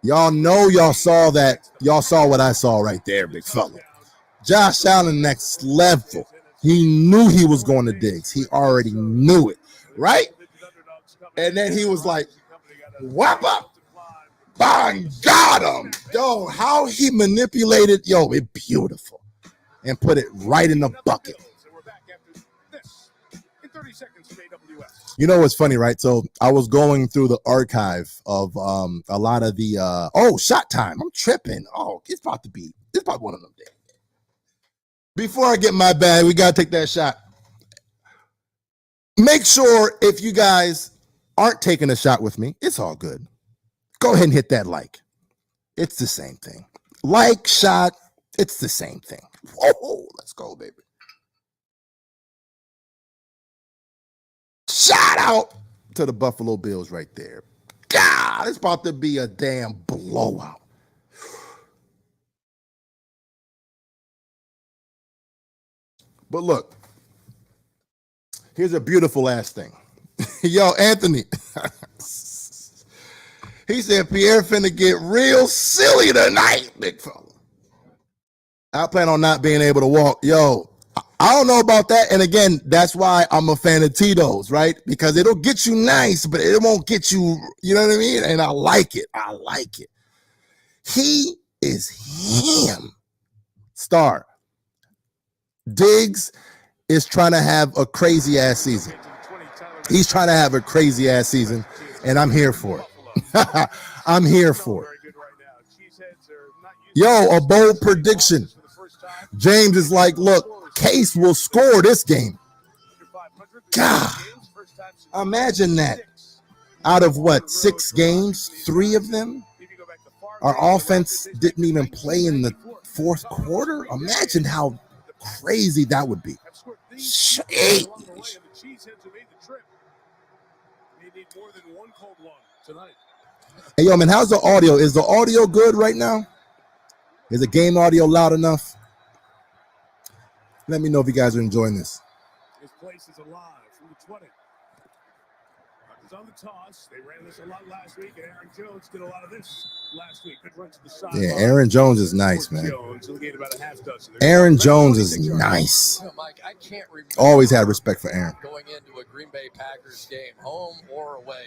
Y'all know y'all saw that. Y'all saw what I saw right there, big fella. Josh Allen next level. He knew he was going to Diggs. He already knew it, right? And then he was like, whap up. Bang, got him. Yo, how he manipulated. Yo, it's beautiful. And put it right in the bucket. You know what's funny, right? So I was going through the archive of a lot of the shot time. I'm tripping. Oh, it's about one of them days. Before I get my bag, we gotta take that shot. Make sure if you guys aren't taking a shot with me, it's all good. Go ahead and hit that like. It's the same thing. Like, shot, it's the same thing. Whoa, let's go, baby. Shout out to the Buffalo Bills right there. God, it's about to be a damn blowout. But look, here's a beautiful ass thing. Yo, Anthony. He said Pierre finna get real silly tonight, big fella. I plan on not being able to walk. Yo, I don't know about that. And again, that's why I'm a fan of Tito's, right? Because it'll get you nice, but it won't get you, you know what I mean? And I like it. He is him. Star. Diggs is trying to have a crazy ass season. He's trying to have a crazy ass season, and I'm here for it. I'm here for it. Yo, a bold prediction. James is like, look, Case will score this game. God, imagine that. Out of what, 6 games, 3 of them, our offense didn't even play in the 4th quarter. Imagine how crazy that would be. Hey, yo, man, how's the audio? Is the audio good right now? Is the game audio loud enough? Let me know if you guys are enjoying this. His place is alive from the 20. He's on the toss. They ran this a lot last week, and Aaron Jones did a lot of this last week. Good run to the side. Yeah, Aaron Jones is nice, man. Aaron Jones is nice. Mike, I can't remember always had respect for Aaron. Going into a Green Bay Packers game, home or away,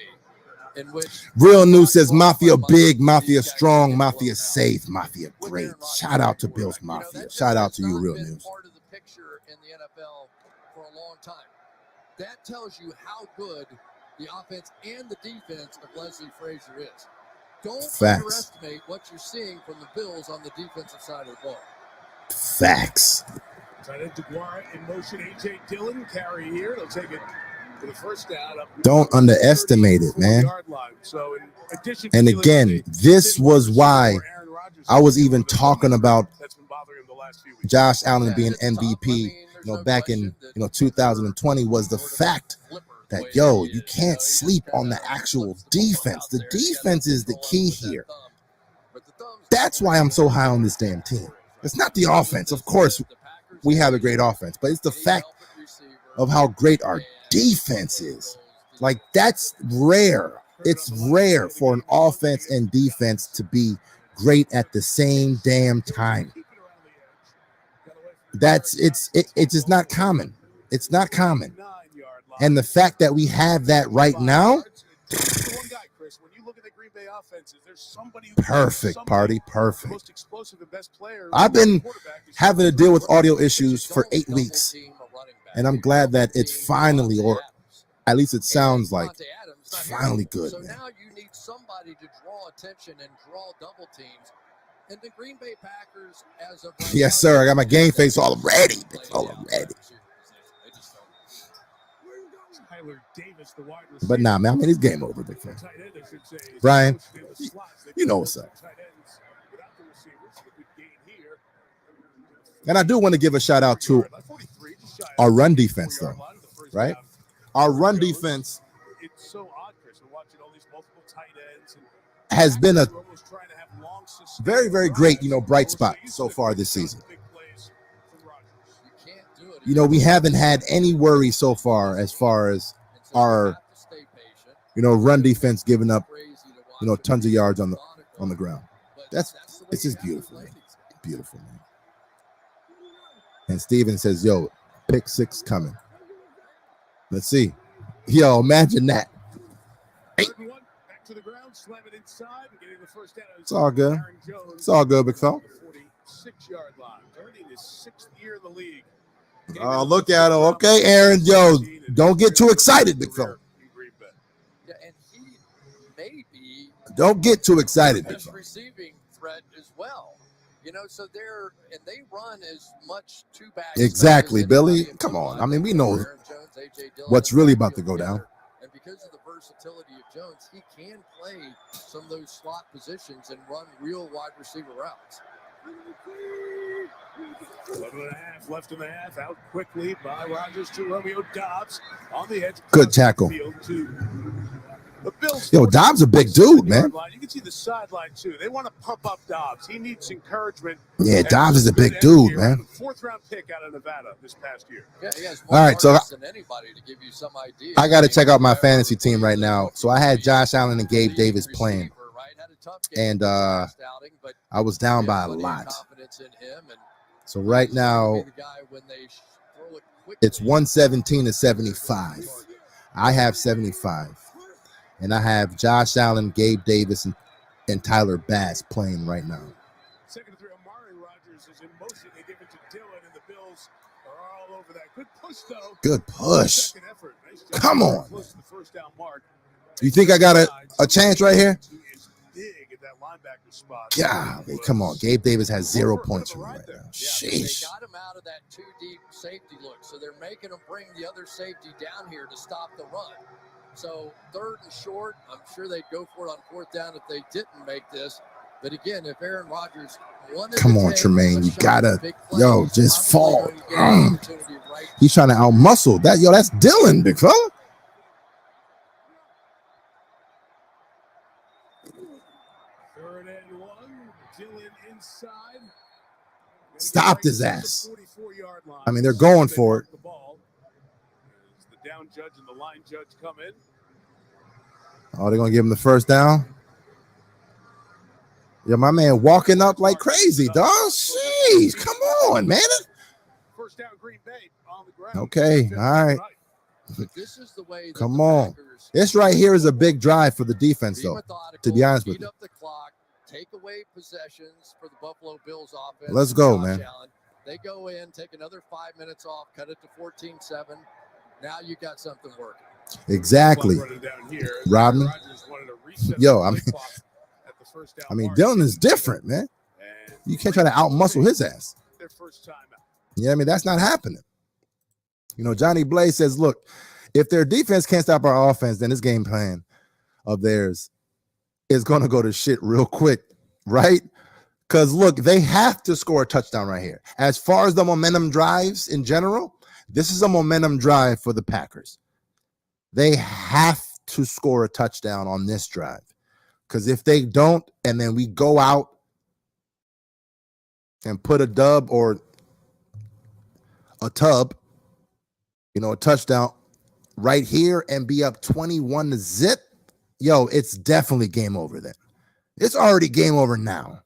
in which Real News says Mafia big, Mafia strong, Mafia safe, Mafia great. Shout out to Bills Mafia. Shout out to you, Real News. Part of the picture in the NFL for a long time. That tells you how good the offense and the defense of Leslie Frazier is. Don't underestimate what you're seeing from the Bills on the defensive side of the ball. Facts. Tight end DeGuara in motion. A.J. Dillon carry here. They'll take it for the first down. Don't underestimate it, man. So and again, this was why I was even talking about Josh Allen being MVP, back in 2020, was the fact that, yo, you can't sleep on the actual defense. The defense is the key here. That's why I'm so high on this damn team. It's not the offense. Of course, we have a great offense, but it's the fact of how great our defense is. Like, that's rare. It's rare for an offense and defense to be great at the same damn time. It's just not common. It's not common. And the fact that we have that right now, perfect, party, perfect. I've been having to deal with audio issues for 8 weeks, and I'm glad that it's finally, or at least it sounds like it's finally good. So now you need somebody to draw attention and draw double teams. And the Green Bay Packers, as of yes, sir. I got my game face already. Already. But nah, man, I mean, it's game over, big fan. Brian, you know what's up. And I do want to give a shout out to our run defense, though, right? Our run defense has been a very, very great, bright spot so far this season. We haven't had any worry so far as our, run defense giving up, tons of yards on the ground. It's just beautiful, man. Beautiful, man. And Steven says, yo, pick 6 coming. Let's see. Yo, imagine that. Hey. It's all good. It's all good, big fella. 46-yard line. Earning his 6th year in the league. Oh, look at him. Okay, Aaron, yo, don't get too excited, big fella. Yeah, and he may be. Don't get too excited, big fella. Receiving threat as well. So they run as much two-back. Exactly, Billy. Come on. I mean, we know what's really about to go down. And because of the versatility of Jones, he can play some of those slot positions and run real wide receiver routes. 11.5 left in the half. Out quickly by Rodgers to Romeo Doubs on the edge. Good tackle. Yo, Dobbs a big dude, man. You can see the sideline too. They want to pump up Dobbs. He needs encouragement. Yeah, Dobbs is a big dude, man. 4th round pick out of Nevada this past year. Yeah, he has more all right, so than anybody to give you some idea. I got to check out my fantasy team right now. So I had Josh Allen and Gabe Davis playing, and I was down by a lot. So right now, it's 117 to 75. I have 75. And I have Josh Allen, Gabe Davis, and Tyler Bass playing right now. over that. Good push, though. Good push. Second effort. Nice job. Come on. Close to the first down mark. You think I got a chance right here? Is big at that linebacker spot. Golly, come on. Gabe Davis has 0 points for me right now. They Sheesh. got him out of that too deep safety look, so they're making him bring the other safety down here to stop the run. So 3rd and short, I'm sure they'd go for it on 4th down if they didn't make this. But again, if Aaron Rodgers wanted Come to on, take Tremaine. a You shot gotta, at big play, yo, he's just probably fall. going to get an opportunity right. He's trying to outmuscle that. Yo, that's Dylan, big fella. Third and 1. Dylan inside. Stopped his ass. 44-yard line. I mean, they're going for it. The ball. As the down judge and the line judge come in. Oh, they're going to give him the first down? Yeah, my man walking up like crazy, dog. Jeez, come on, man. First down, Green Bay on the ground. Okay, all right. This is the way that Come the on. Packers This right here is a big drive for the defense, be though, methodical, to be honest with speed you. up the clock, take away possessions for the Buffalo Bills offense. Let's and go, Josh man. Allen. They go in, take another 5 minutes off, cut it to 14-7. Now you got something working. Exactly. Rodman. Yo, I mean, Dylan is different, man. You can't try to outmuscle his ass. Their first time out. Yeah, I mean, that's not happening. You know, Johnny Blaze says, look, if their defense can't stop our offense, then this game plan of theirs is going to go to shit real quick, right? Because, look, they have to score a touchdown right here. As far as the momentum drives in general, this is a momentum drive for the Packers. They have to score a touchdown on this drive. Because if they don't, and then we go out and put a dub or a tub, you know, a touchdown right here and be up 21-0, yo, it's definitely game over then. It's already game over now.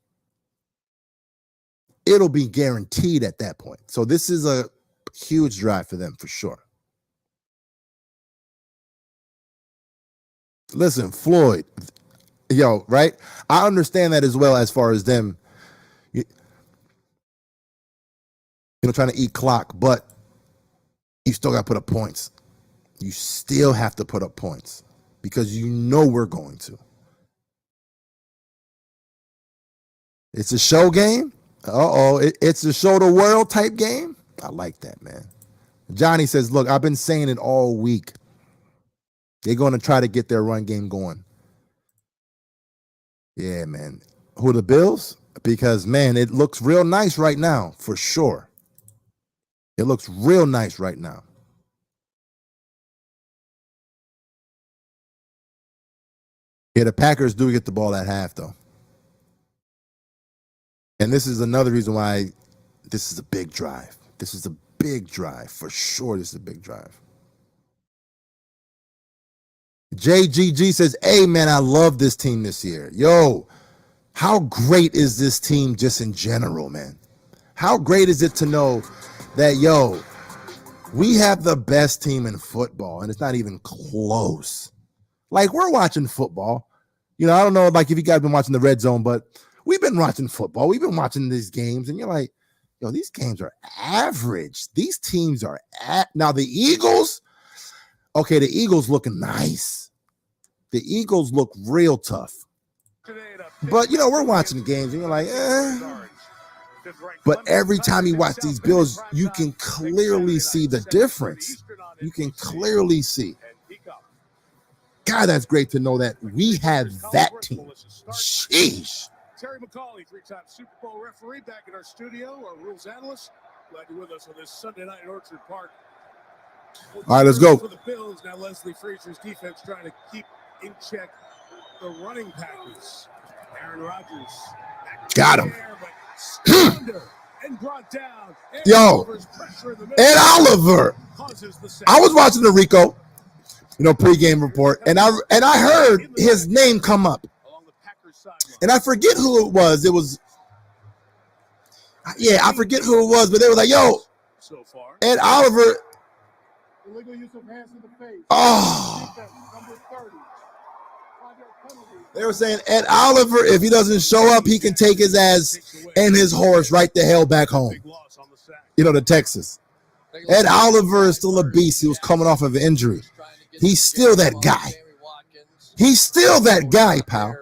It'll be guaranteed at that point. So this is a huge drive for them for sure. Listen, Floyd, yo, right? I understand that as well as far as them, you know, trying to eat clock, but you still got to put up points. You still have to put up points because you know we're going to. It's a show game. It's a show the world type game. I like that, man. Johnny says, look, I've been saying it all week. They're going to try to get their run game going. Yeah, man. Who, the Bills? Because, man, it looks real nice right now, for sure. It looks real nice right now. Yeah, the Packers do get the ball at half, though. And this is another reason why this is a big drive. This is a big drive. For sure, this is a big drive. JGG says, hey, man, I love this team this year. Yo, how great is this team just in general, man? How great is it to know that, yo, we have the best team in football, and it's not even close. Like, we're watching football. You know, I don't know, like, if you guys been watching the Red Zone, but we've been watching football. We've been watching these games, and you're like, yo, these games are average. These teams are now the Eagles. Okay, the Eagles looking nice. The Eagles look real tough. But, you know, we're watching games, and you're like, But every time you watch these Bills, you can clearly see the difference. You can clearly see. God, that's great to know that we have that team. Sheesh. Terry McCauley, three-time Super Bowl referee, back in our studio, our rules analyst. Glad you're with us on this Sunday night in Orchard Park. All right, let's go. For the Bills, now Leslie Frazier's defense trying to keep in check the running Packers. Aaron Rodgers. Got him. And brought down. Yo, Ed Oliver. I was watching the Rico, you know, pregame report, and I heard his name come up. And I forget who it was. It was, yeah, I forget who it was, but they were like, yo, Ed Oliver. Illegal use of hands in the face. Oh. Number 30. They were saying Ed Oliver, if he doesn't show up, he can take his ass and his horse right the hell back home. You know, to Texas. Ed Oliver is still a beast. He was coming off of an injury. He's still that guy. He's still that guy, pal.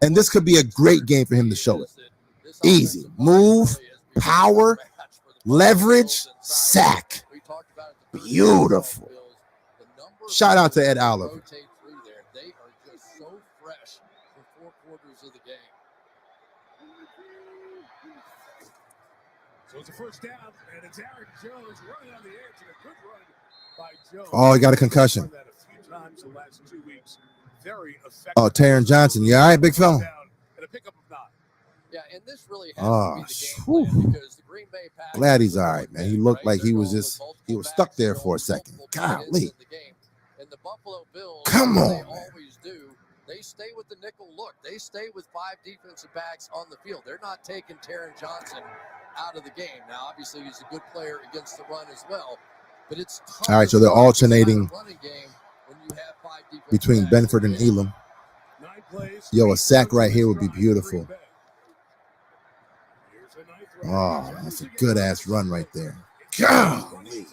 And this could be a great game for him to show it. Easy. Move, power, leverage, sack. Beautiful. Shout out to Ed Oliver. They are just so fresh for 4 quarters of the game. So it's a first down, and it's Aaron Jones running on the edge, and a good run by Jones. Oh, he got a concussion. Done that a few times the last 2 weeks. Very effective. Oh, Taron Johnson. You all right, big fella? And a pickup of 9. Yeah, and this really has to be the game plan because the Green Bay Packers. Glad he's all right, man. He looked like he was stuck there for a second. Golly. And the Buffalo Bills, come on, they always do. They stay with the nickel look. They stay with 5 defensive backs on the field. They're not taking Taron Johnson out of the game. Now, obviously, he's a good player against the run as well. But it's tough. All right, so they're alternating between backs. Benford and Elam. Yo, a sack right here would be beautiful. Oh, that's a good-ass run right there. Golly.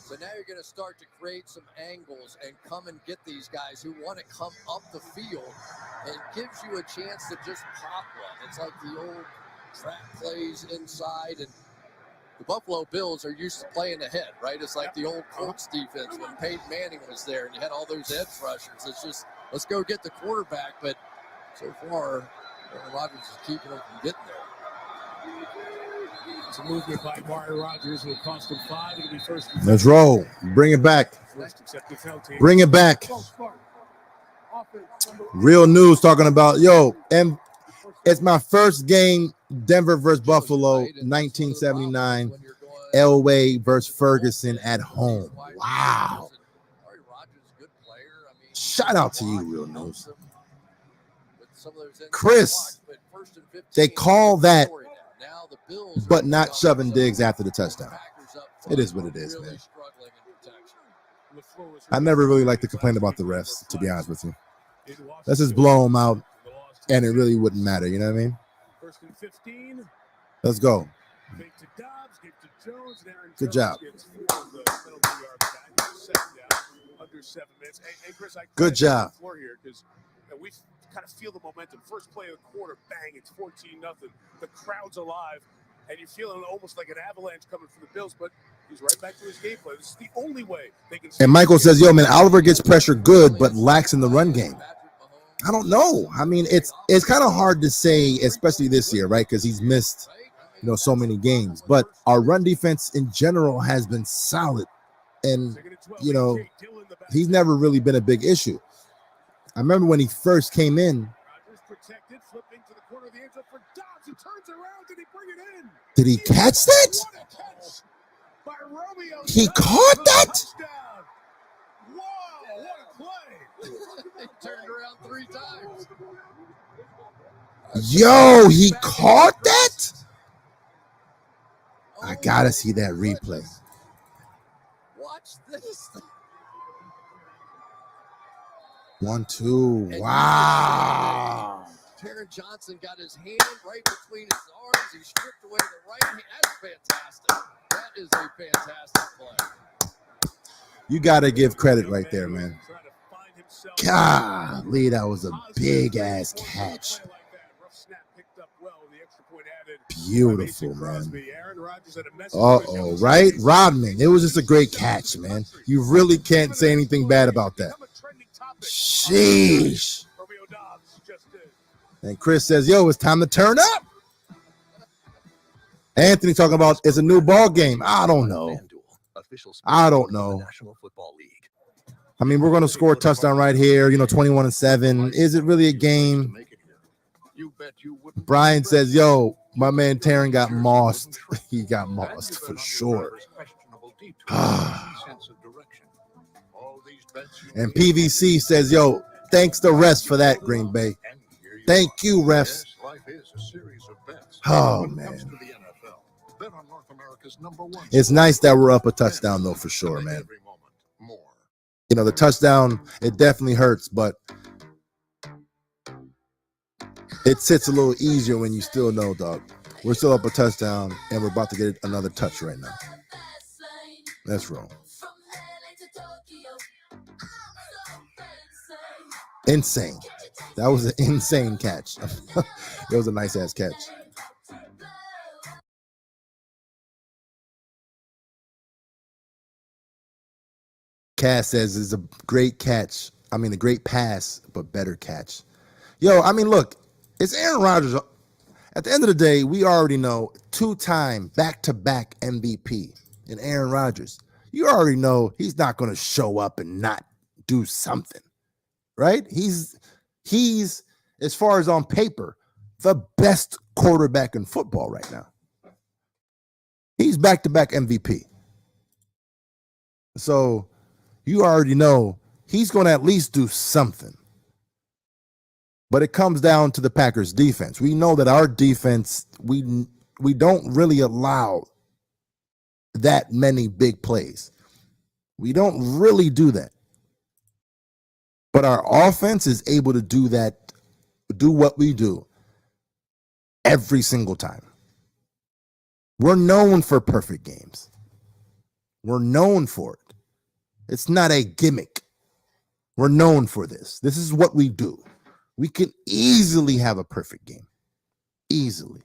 So now you're going to start to create some angles and come and get these guys who want to come up the field and gives you a chance to just pop one. It's like the old trap plays inside, and the Buffalo Bills are used to playing ahead, right? It's like the old Colts defense when Peyton Manning was there and you had all those edge rushers. It's just, let's go get the quarterback. But so far, Aaron Rodgers is keeping them from getting there. It's a movement by Aaron Rodgers. It'll cost him 5. It'll be first. Let's roll. Bring it back. Bring it back. Real news talking about, yo, and it's my first game, Denver versus Buffalo, 1979, Elway versus Ferguson at home. Wow. Shout out to you, Real News. Chris, they call that but not shoving Diggs after the touchdown. It is what it is, man. I never really like to complain about the refs, to be honest with you. Let's just blow them out, and it really wouldn't matter. You know what I mean? Let's go. Good job. Good job. We kind of feel the momentum. First play of the quarter, bang, it's 14-0. The crowd's alive, and you're feeling almost like an avalanche coming from the Bills, but he's right back to his game plan. This is the only way they can. And Michael says, yo, man, Oliver gets pressure good, but lacks in the run game. I don't know. I mean, it's kind of hard to say, especially this year, right? Because he's missed, so many games. But our run defense in general has been solid. And, he's never really been a big issue. I remember when he first came in. Did he catch that? He caught that? Whoa, what a play. He turned around 3 times. Yo, he caught that? I gotta see that replay. Watch this. 1, 2. Wow. Taron Johnson got his hand right between his arms. He stripped away the right hand. That's fantastic. That is a fantastic play. You got to give credit right there, man. Golly, that was a big-ass catch. Beautiful, man. Uh-oh, right? Rodman. It was just a great catch, man. You really can't say anything bad about that. Sheesh. And Chris says, yo, it's time to turn up. Anthony talking about it's a new ball game. I don't know. I mean, we're going to score a touchdown right here, 21-7. Is it really a game? Brian says, yo, my man Taron got mossed. He got mossed for sure. And PVC says, yo, thanks to refs for that, Green Bay. Thank you, refs. Oh, man. It's nice that we're up a touchdown, though, for sure, man. The touchdown, it definitely hurts, but It sits a little easier when you still know, dog. We're still up a touchdown, and we're about to get another touch right now. That's wrong. Insane. That was an insane catch. It was a nice-ass catch. Cass says it's a great catch. I mean, a great pass, but better catch. Yo, I mean, look, it's Aaron Rodgers. At the end of the day, we already know two-time back-to-back MVP in Aaron Rodgers. You already know he's not going to show up and not do something, right? He's, as far as on paper, the best quarterback in football right now. He's back-to-back MVP. So you already know he's going to at least do something. But it comes down to the Packers defense. We know that our defense, we don't really allow that many big plays. We don't really do that. But our offense is able to do that, do what we do every single time. We're known for perfect games. We're known for it. It's not a gimmick. We're known for this. This is what we do. We can easily have a perfect game. Easily.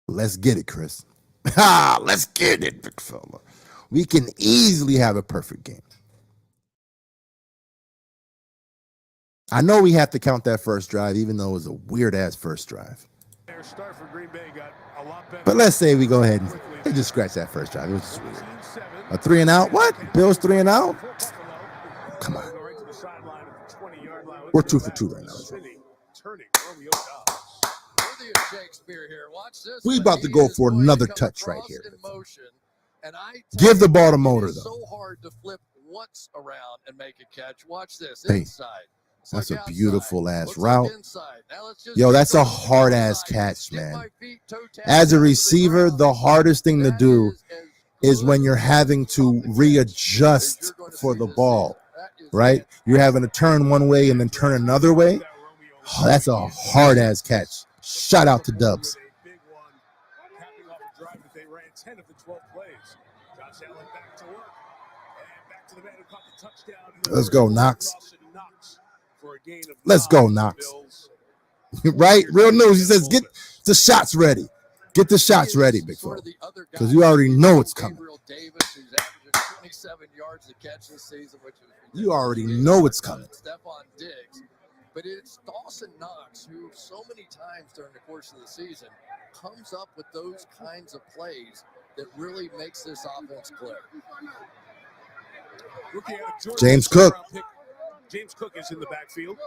Let's get it, Chris. Let's get it, big fella. We can easily have a perfect game. I know we have to count that first drive, even though it was a weird-ass first drive. But let's say we go ahead and just scratch that first drive. It was just weird. A 3-and-out? What? Bills 3-and-out? Come on. We're 2 for 2 right now. We about to go for another touch right here. Give the ball to Motor, though. So hard to flip once around and make a catch. Watch this. Hey, that's a beautiful ass route. Yo, that's a hard ass catch, man. As a receiver, the hardest thing to do is when you're having to readjust for the ball, right? You're having to turn one way and then turn another way. Oh, that's a hard ass catch. Shout out to Dubs. Let's go, Knox. Let's go, Knox. Right? Real news. He says, get the shots ready. Get the shots ready, big fella. Because you already know it's coming. You already know it's coming. But it's Dawson Knox who so many times during the course of the season comes up with those kinds of plays that really makes this offense click. James Cook. James Cook is in the backfield.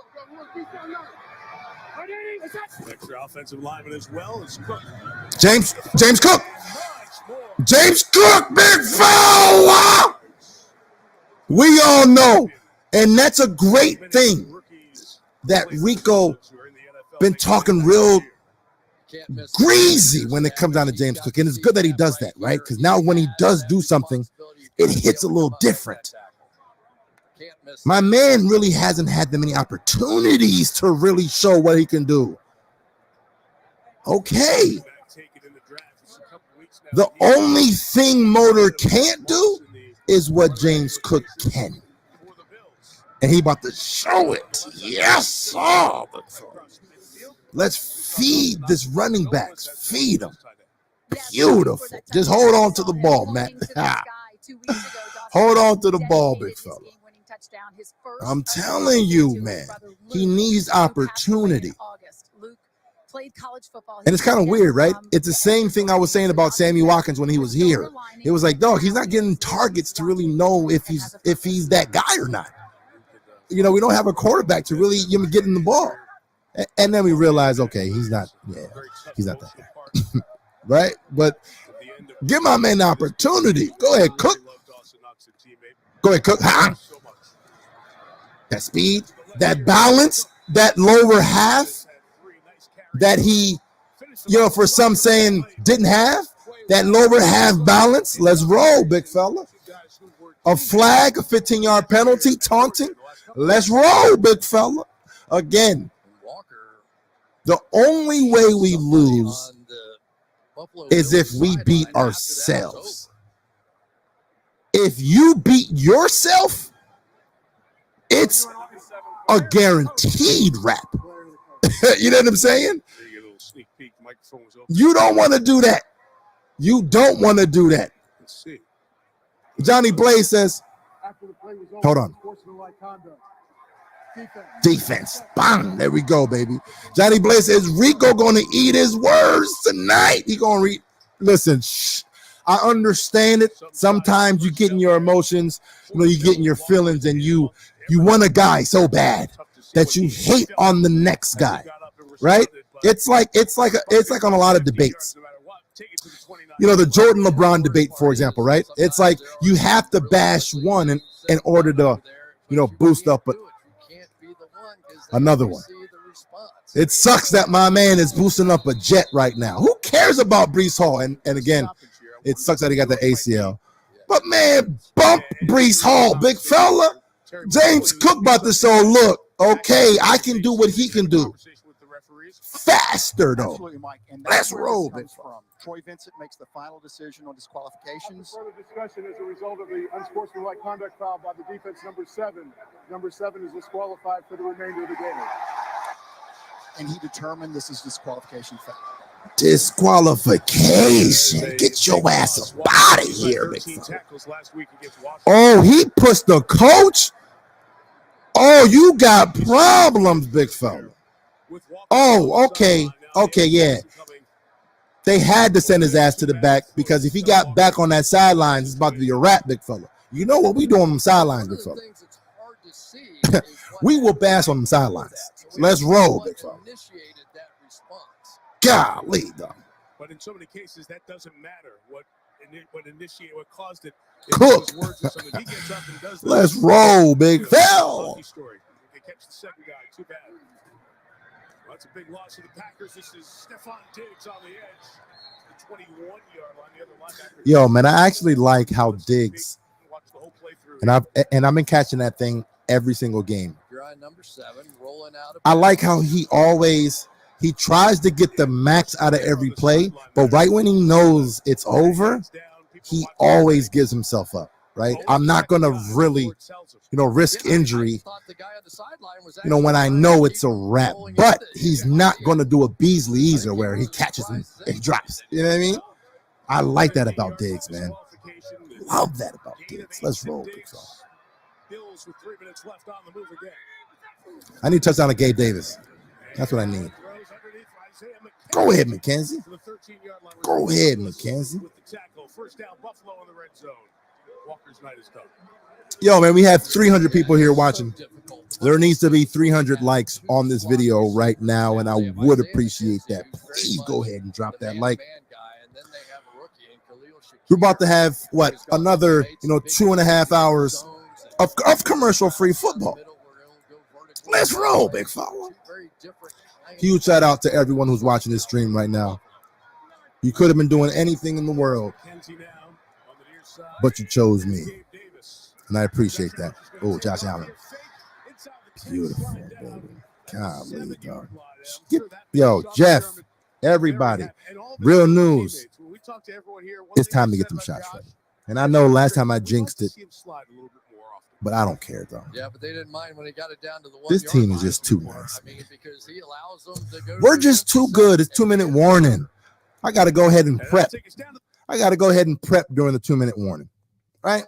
Extra offensive lineman as well as Cook. James Cook. James Cook, big fella. We all know, and that's a great thing that Rico been talking real greasy when it comes down to James Cook, and it's good that he does that, right? Because now when he does do something, it hits a little different. My man really hasn't had that many opportunities to really show what he can do. Okay. The only thing Motor can't do is what James Cook can. And he about to show it. Yes, sir. Let's feed this running backs. Feed them. Beautiful. Just hold on to the ball, Matt. Hold on to the ball, big fella. I'm telling you, man, he needs opportunity. And it's kind of weird, right? It's the same thing I was saying about Sammy Watkins when he was here. It was like, dog, he's not getting targets to really know if he's that guy or not. You know, we don't have a quarterback to really get in the ball. And then we realize, okay, he's not that guy. Right? But give my man the opportunity. Go ahead, Cook. Go ahead, Cook. Ha! That speed, that balance, that lower half that he, for some saying didn't have, that lower half balance. Let's roll, big fella. A flag, a 15-yard penalty, taunting. Let's roll, big fella. Again, the only way we lose is if we beat ourselves. If you beat yourself, it's a guaranteed wrap. You know what I'm saying? You don't want to do that. You don't want to do that. Johnny Blaze says, hold on. Defense. Bang. There we go, baby. Johnny Blaze says, Rico going to eat his words tonight. He going to read. Listen, I understand it. Sometimes you get in your emotions, you get in your feelings, and you want a guy so bad that you hate on the next guy, right? It's like on a lot of debates. The Jordan LeBron debate, for example, right? It's like you have to bash one in order to, boost up another one. It sucks that my man is boosting up a jet right now. Who cares about Breece Hall? And again, it sucks that he got the ACL. But man, bump Breece Hall, big fella. James Cook about to show, look, okay, I can do what he can do. Faster, though. Absolutely, Mike. And Let's that's where roll, this big comes from. Troy Vincent makes the final decision on disqualifications. Further discussion as a result of the unsportsmanlike conduct foul by the defense number 7. Number 7 is disqualified for the remainder of the game. And he determined this is disqualification foul. Disqualification. Get your ass up out of here, big fella. Oh, he pushed the coach? Oh, you got problems, big fella. Oh, okay. Okay, yeah. They had to send his ass to the back because if he got back on that sidelines, it's about to be a wrap, big fella. You know what we doing on them sidelines, big fella. We will bash on them sidelines. Let's roll, big fella. Golly, though. But in so many cases, that doesn't matter. What caused it. Cook. Let's roll, big fella. They catch the second guy. Too bad. That's a big loss to the Packers. This is Stephon Diggs on the edge. The 21-yard line. The other linebacker. Yo, man, I actually like how Diggs, and I've been catching that thing every single game. I like how he tries to get the max out of every play, but right when he knows it's over, he always gives himself up. Right? I'm not gonna really, risk injury, when I know it's a wrap. But he's not gonna do a Beasley either, where he catches him and drops. You know what I mean? I like that about Diggs, man. Love that about Diggs. Let's roll, big fella. I need a touchdown to Gabe Davis. That's what I need. Go ahead, McKenzie. Go ahead, McKenzie. Yo, man, we have 300 people here watching. There needs to be 300 likes on this video right now, and I would appreciate that. Please go ahead and drop that like. We're about to have, another, 2.5 hours of commercial-free football. Let's roll, big fella. Huge shout out to everyone who's watching this stream right now. You could have been doing anything in the world, but you chose me, and I appreciate that. Oh, Josh Allen. Beautiful, baby. Golly, dog. Yo, Jeff, everybody, real news. It's time to get them shots ready. And I know last time I jinxed it, but I don't care, though. Yeah, but they didn't mind when he got it down to the 1 This yard team line. is just too nice. I mean, because he allows them to go. We're just too good. It's 2-minute warning. I got to go ahead and prep. During the 2-minute warning, right?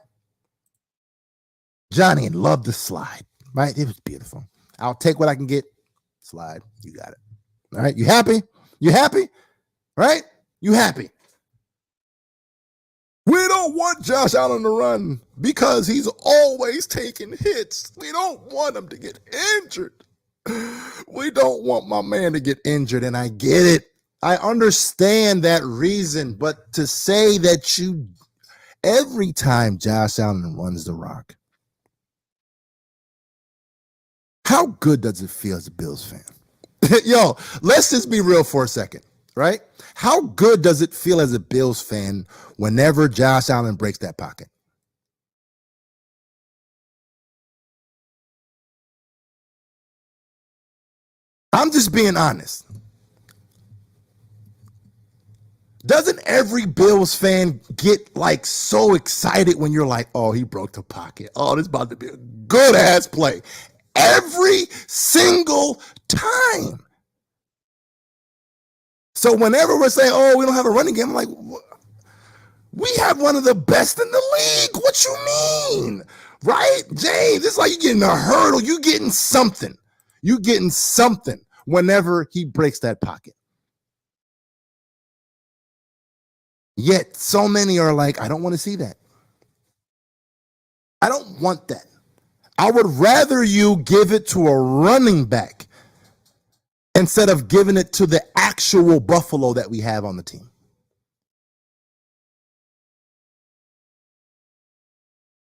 Johnny loved the slide, right? It was beautiful. I'll take what I can get. Slide. You got it. All right. You happy? You happy? Right? You happy? We don't want Josh Allen to run because he's always taking hits. We don't want him to get injured. We don't want my man to get injured, and I get it. I understand that reason, but to say that every time Josh Allen runs the rock, how good does it feel as a Bills fan? Yo, let's just be real for a second, right? How good does it feel as a Bills fan whenever Josh Allen breaks that pocket? I'm just being honest. Doesn't every Bills fan get like so excited when you're like, oh, he broke the pocket. Oh, this is about to be a good ass play. Every single time. So whenever we're saying, oh, we don't have a running game, I'm like, we have one of the best in the league. What you mean? Right? James, it's like you getting a hurdle. You getting something. You getting something whenever he breaks that pocket. Yet so many are like, I don't want to see that. I don't want that. I would rather you give it to a running back instead of giving it to the actual Buffalo that we have on the team.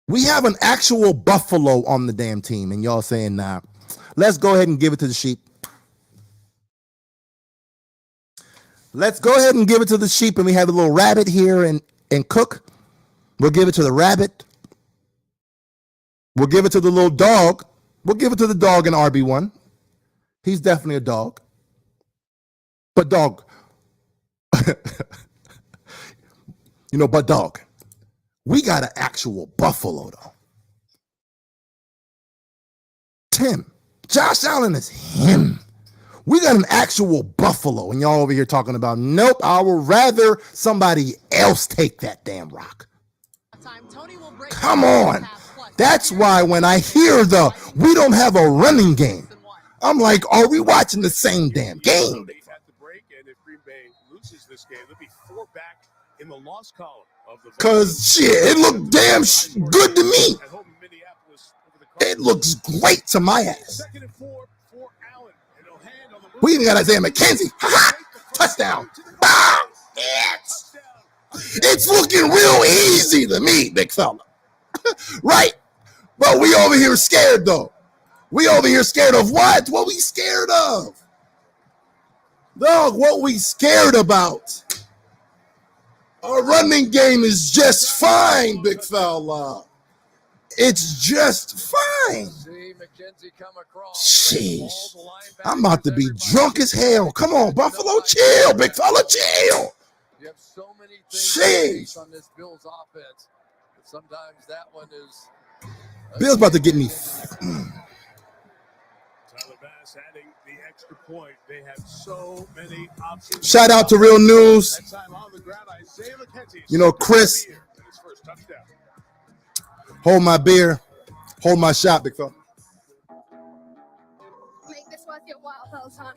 We have an actual Buffalo on the damn team, and y'all saying, nah, let's go ahead and give it to the sheep. Let's go ahead and give it to the sheep, and we have a little rabbit here and Cook. We'll give it to the rabbit. We'll give it to the little dog. We'll give it to the dog in RB1. He's definitely a dog. But dog. But dog. We got an actual Buffalo, though. Tim. Josh Allen is him. We got an actual Buffalo, and y'all over here talking about, nope, I would rather somebody else take that damn rock. Come on. That's why when I hear we don't have a running game, I'm like, are we watching the same damn game? If Green Bay loses this game, they'll be 4 back in the loss column of the. Because shit, it looked damn good to me. It looks great to my ass. We even got Isaiah McKenzie. Touchdown. It's looking real easy to me, big fella. Right? But we over here scared, though. We over here scared of what? What we scared of? Dog, what we scared about? Our running game is just fine, big fella. It's just fine. Sheesh. I'm about to be drunk as hell. Come on, Buffalo, chill, big fella, chill. You have so many things Sheesh. on this Bills offense. But sometimes that one is. Bill's about to get me. Tyler Bass adding the extra point. They have so many options. Shout out to Real News. Chris. Hold my beer. Hold my shot, big fella.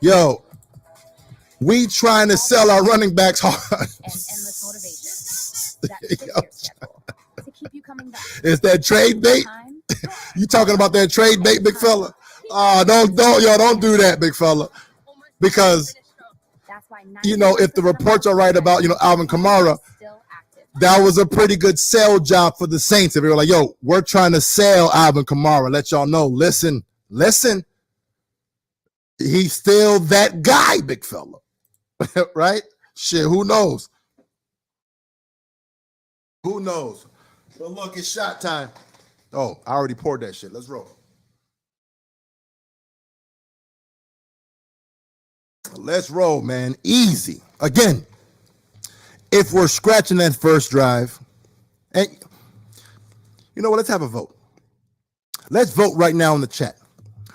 Yo, we trying to sell our running backs hard. And endless motivation. That's to keep you coming back. Is that trade bait? You talking about that trade bait, big fella? Don't do that, big fella. Because if the reports are right about Alvin Kamara, that was a pretty good sell job for the Saints. If they were like, yo, we're trying to sell Alvin Kamara, let y'all know, listen, he's still that guy, big fella. Right? Shit, who knows? Who knows? But look, it's shot time. Oh, I already poured that shit. Let's roll. Let's roll, man. Easy. Again, if we're scratching that first drive, and you know what? Let's have a vote. Let's vote right now in the chat.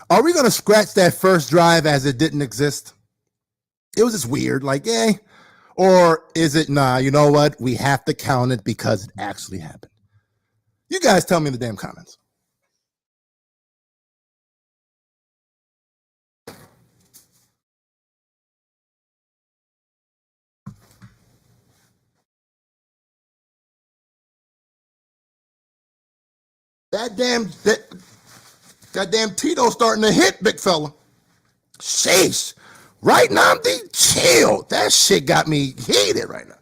Are we going to scratch that first drive as it didn't exist? It was just weird, like, eh. Or is it, nah, you know what? We have to count it because it actually happened. You guys tell me in the damn comments. That damn Tito starting to hit, big fella. Sheesh. Right now, chill. That shit got me heated right now.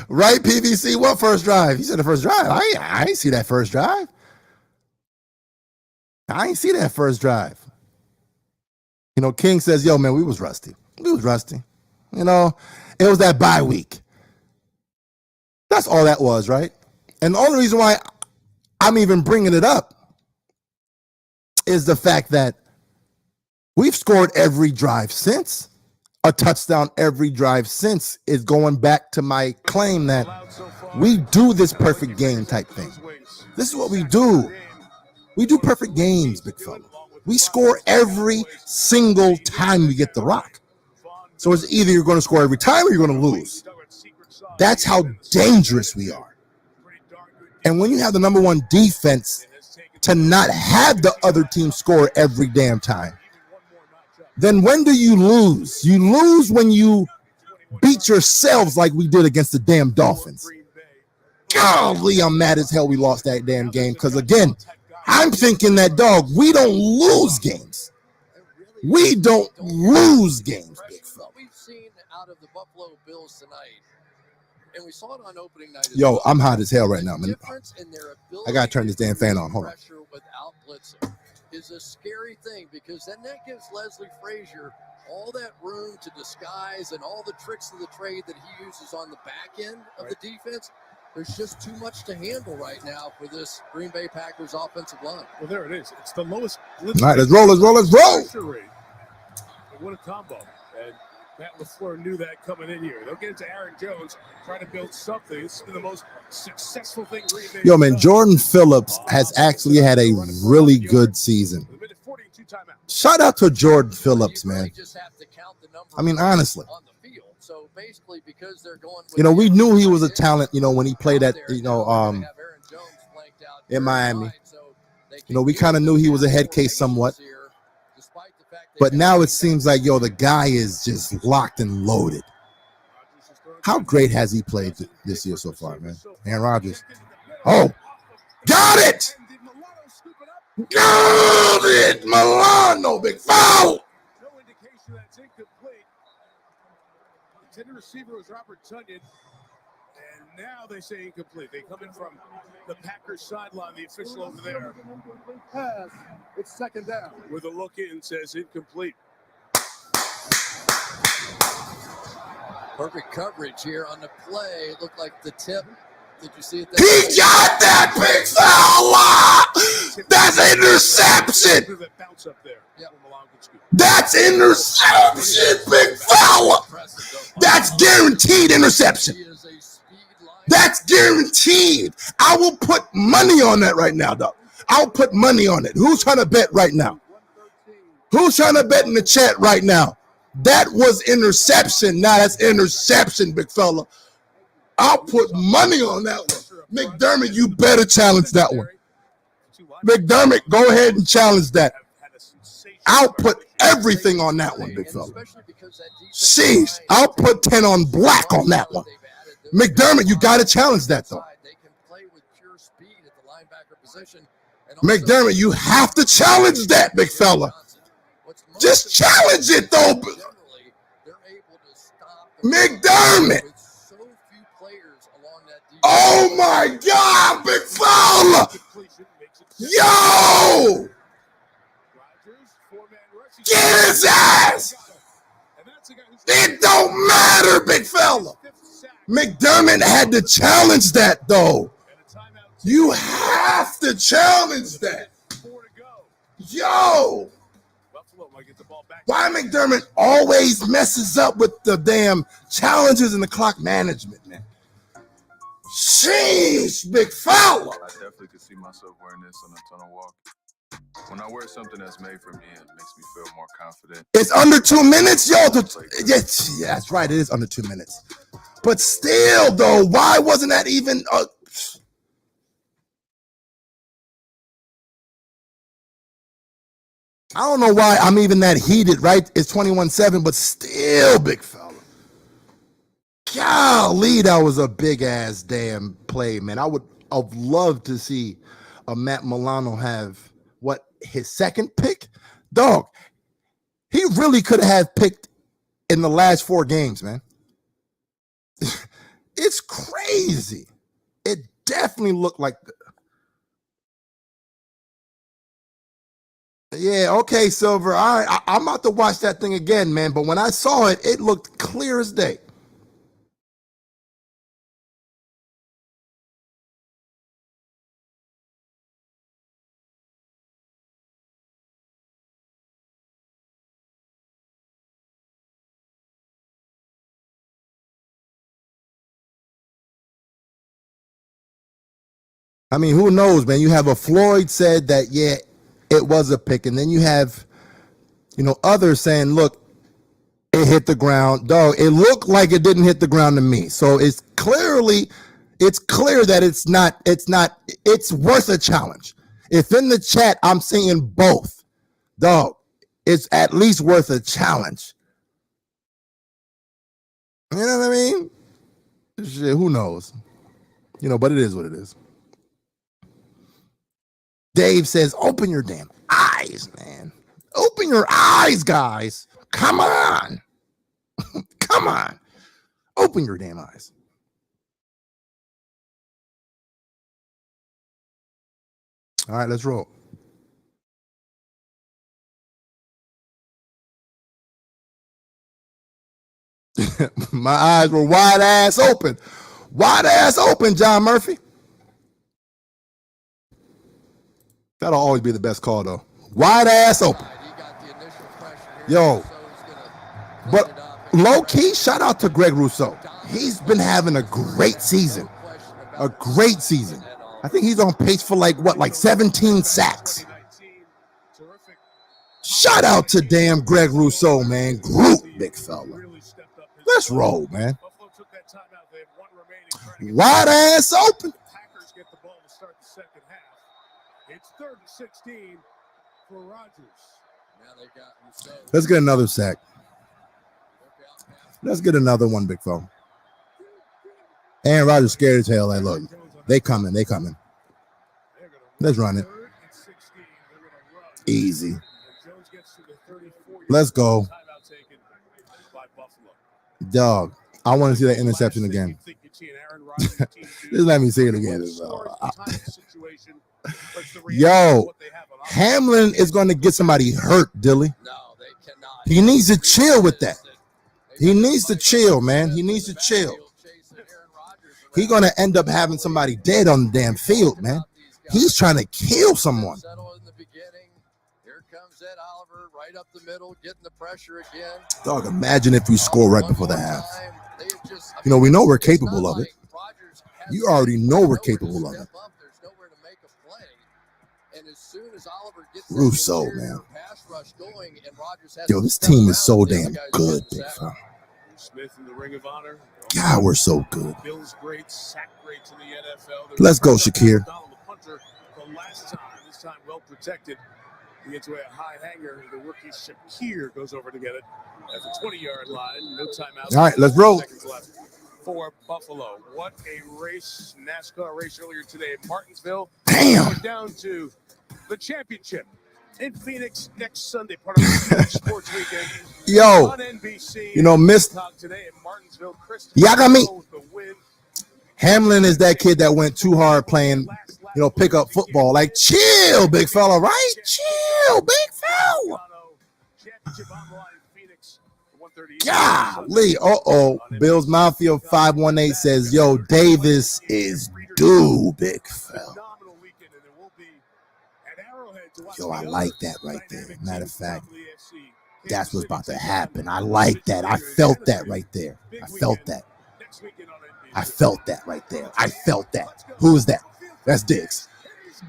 Right, PVC? What first drive? You said the first drive. I ain't see that first drive. I ain't see that first drive. King says, yo, man, we was rusty. We was rusty. It was that bye week. That's all that was, right? And the only reason why I'm even bringing it up is the fact that we've scored every drive since. A touchdown every drive since is going back to my claim that we do this perfect game type thing. This is what we do. We do perfect games, big fella. We score every single time we get the rock. So it's either you're going to score every time or you're going to lose. That's how dangerous we are. And when you have the number one defense to not have the other team score every damn time, then when do you lose? You lose when you beat yourselves like we did against the damn Dolphins. Golly, I'm mad as hell we lost that damn game because, again, I'm thinking that, dog, we don't lose games. We don't lose games, big fella. What we've seen out of the Buffalo Bills tonight, and we saw it on opening night. Yo, I'm hot as hell right now, man. I got to turn this damn fan on. Hold on. Without blitzing is a scary thing because then that gives Leslie Frazier all that room to disguise and all the tricks of the trade that he uses on the back end of the defense. There's just too much to handle right now for this Green Bay Packers offensive line. Well, there it is. It's the lowest. All right, let's roll. What a combo. And Matt LaFleur knew that coming in here. They'll get it to Aaron Jones, trying to build something. This is the most successful thing Green Bay. Yo, man, Jordan Phillips has actually had a really good season. Shout out to Jordan Phillips, man. I mean, honestly. So basically, because they're going, you know, we knew he was a talent, you know, when he played at, you know, in Miami. You know, we kind of knew he was a head case somewhat. But now it seems like, yo, the guy is just locked and loaded. How great has he played this year so far, man? Aaron Rodgers. Oh, got it! Got it! Milano, big foul! No indication that's incomplete. The intended receiver was Robert Tunyon. And now they say incomplete. They come in from the Packers sideline, the official over there. Pass. It's second down. With a look in, says incomplete. Perfect coverage here on the play. It looked like the tip. Did you see it? He got that big foul! That's interception! That's interception, big foul! That's guaranteed interception. That's guaranteed. I will put money on that right now, dog. I'll put money on it. Who's trying to bet right now? Who's trying to bet in the chat right now? That was interception. Nah, that's interception, big fella. I'll put money on that one. McDermott, you better challenge that one. McDermott, go ahead and challenge that. I'll put everything on that one, big fella. Sheesh, I'll put 10 on black on that one. McDermott, you got to challenge that, though. McDermott, you have to challenge that, big fella. Just challenge it, though. McDermott. Oh, my God, big fella. Yo. Get his ass. It don't matter, big fella. McDermott had to challenge that, though. You have to challenge that. Yo. Why McDermott always messes up with the damn challenges and the clock management, man? Sheesh, big foul. I definitely could see myself wearing this on a tunnel walk. When I wear something that's made for me, it makes me feel more confident. It's under 2 minutes, yo. Yes, that's right. It is under 2 minutes. But still, though, why wasn't that even... I don't know why I'm even that heated, right? It's 21-7, but still, big fella. Golly, that was a big-ass damn play, man. I would have loved to see Matt Milano have, his second pick? Dog, he really could have picked in the last 4 games, man. It's crazy. It definitely looked like... Yeah, okay, Silver. All right, I'm about to watch that thing again, man. But when I saw it, it looked clear as day. I mean, who knows, man? You have a Floyd said that, yeah, it was a pick. And then you have, others saying, look, it hit the ground. Dog, it looked like it didn't hit the ground to me. So it's clear that it's worth a challenge. If in the chat I'm seeing both, dog, it's at least worth a challenge. You know what I mean? Shit, who knows? But it is what it is. Dave says, open your damn eyes, man. Open your eyes, guys. Come on. Come on. Open your damn eyes. All right, let's roll. My eyes were wide ass open. Wide ass open, John Murphy. That'll always be the best call, though. Wide ass open. Yo. But low key, shout out to Greg Rousseau. He's been having a great season. A great season. I think he's on pace for like 17 sacks. Shout out to damn Greg Rousseau, man. Group, big fella. Let's roll, man. Wide ass open. Packers get the ball to start the second half. It's 3rd and 16 for Rodgers. Let's get another sack. Let's get another one, big fella. Aaron Rodgers scared as hell. Like, look, they coming. Let's run it. Easy. Let's go. Dog, I want to see that interception again. Just let me see it again. Yo, Hamlin is going to get somebody hurt, Dilly. He needs to chill with that. He needs to chill, man. He needs to chill. He's going to end up having somebody dead on the damn field, man. He's trying to kill someone. Up the middle, getting the pressure again. Dog, imagine if we score right before the half. We know we're capable of it. You already know we're capable of it. Rousseau, man. Yo, this team is so damn good, big fella. God, we're so good. Let's go, Shakir. This time well protected. He gets away a high hanger. The rookie Shakir goes over to get it at the 20-yard line. No timeout. All right, let's roll. For Buffalo. What a race. NASCAR race earlier today in Martinsville. Damn. We're down to the championship in Phoenix next Sunday. Part of the sports weekend. Yo, on NBC. Miss Yagami. Hamlin is that kid that went too hard playing, pick up football. Like, chill, big fella, right? Chill, big fella. Golly. Bills Mafia 518 says, yo, Davis is due, big fella. Yo, I like that right there. Matter of fact, that's what's about to happen. I like that. I felt that right there. I felt that right there. I felt that. Who's that? That's Diggs.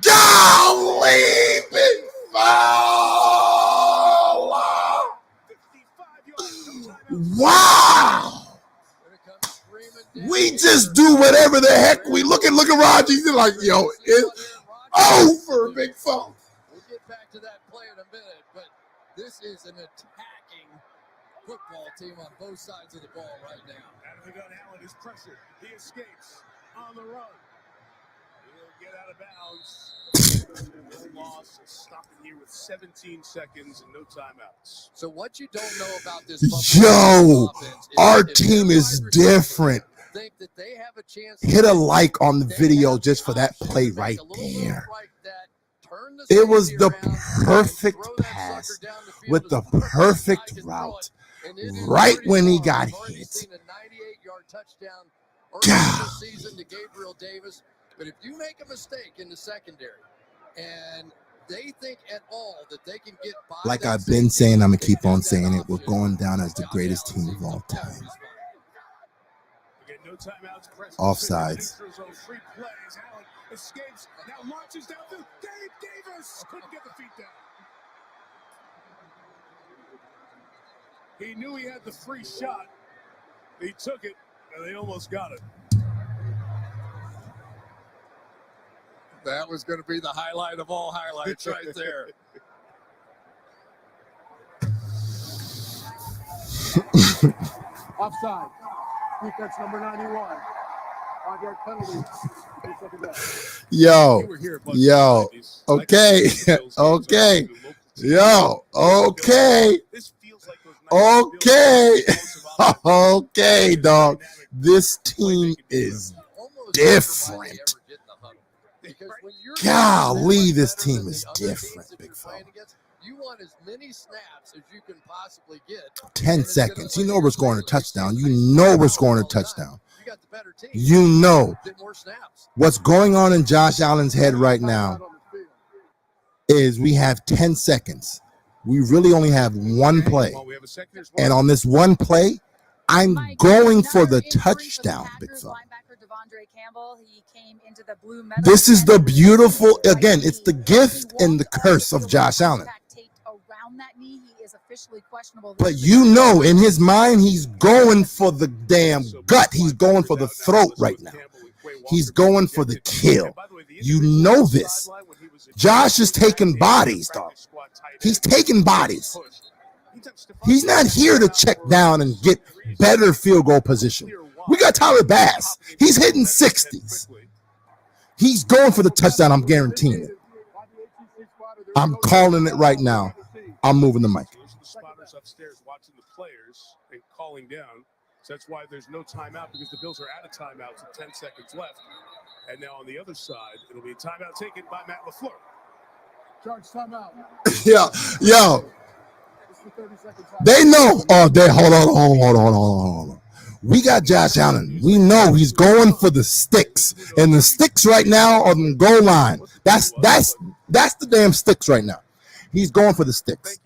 Golly, big fella. Wow. We just do whatever the heck we look at Rodgers. He's like, yo, it's over, big fella. We'll get back to that play in a minute, but this is an attacking football team on both sides of the ball right now. Out of the gun, Allen is pressured. He escapes on the run. He'll get out of bounds. No loss. Stopping here with 17 seconds and no timeouts. So what you don't know about this our team is different. Think that they have a chance. Hit a like on the video just for that play right there. It was the perfect pass with the perfect route. Right when he got hit. God. But if you make a mistake in the secondary and they think at all that they can get by, like I've been saying, I'm going to keep on saying it, we're going down as the greatest team of all time. Offsides. Escapes. Now launches down to Dave Davis. Couldn't get the feet down. He knew he had the free shot. He took it, and they almost got it. That was going to be the highlight of all highlights right there. Offside. Defense number 91. 5-yard penalty. Yo. Okay. Okay. Yo. Okay. Okay. Okay, dog. This team is different. Golly, this team is different, big fella. You want as many snaps as you can possibly get. 10 seconds. You know we're scoring a touchdown. You know we're scoring a touchdown. You know what's going on in Josh Allen's head right now is we have 10 seconds. We really only have one play. And on this one play, I'm going for the touchdown, big fella. This is the beautiful, again, it's the gift and the curse of Josh Allen. But you know, in his mind, he's going for the damn gut. He's going for the throat right now. He's going for the kill. You know this. Josh is taking bodies, dog. He's taking bodies. He's not here to check down and get better field goal position. We got Tyler Bass. He's hitting 60s. He's going for the touchdown. I'm guaranteeing it. I'm calling it right now. I'm moving the mic. The spotters upstairs watching the players and calling down. So that's why there's no timeout, because the Bills are out of timeouts with 10 seconds left. And now on the other side, it'll be a timeout taken by Matt LaFleur. Charge timeout. Yo. They know. Oh, hold on. We got Josh Allen. We know he's going for the sticks, and the sticks right now are the goal line. That's the damn sticks right now. He's going for the sticks.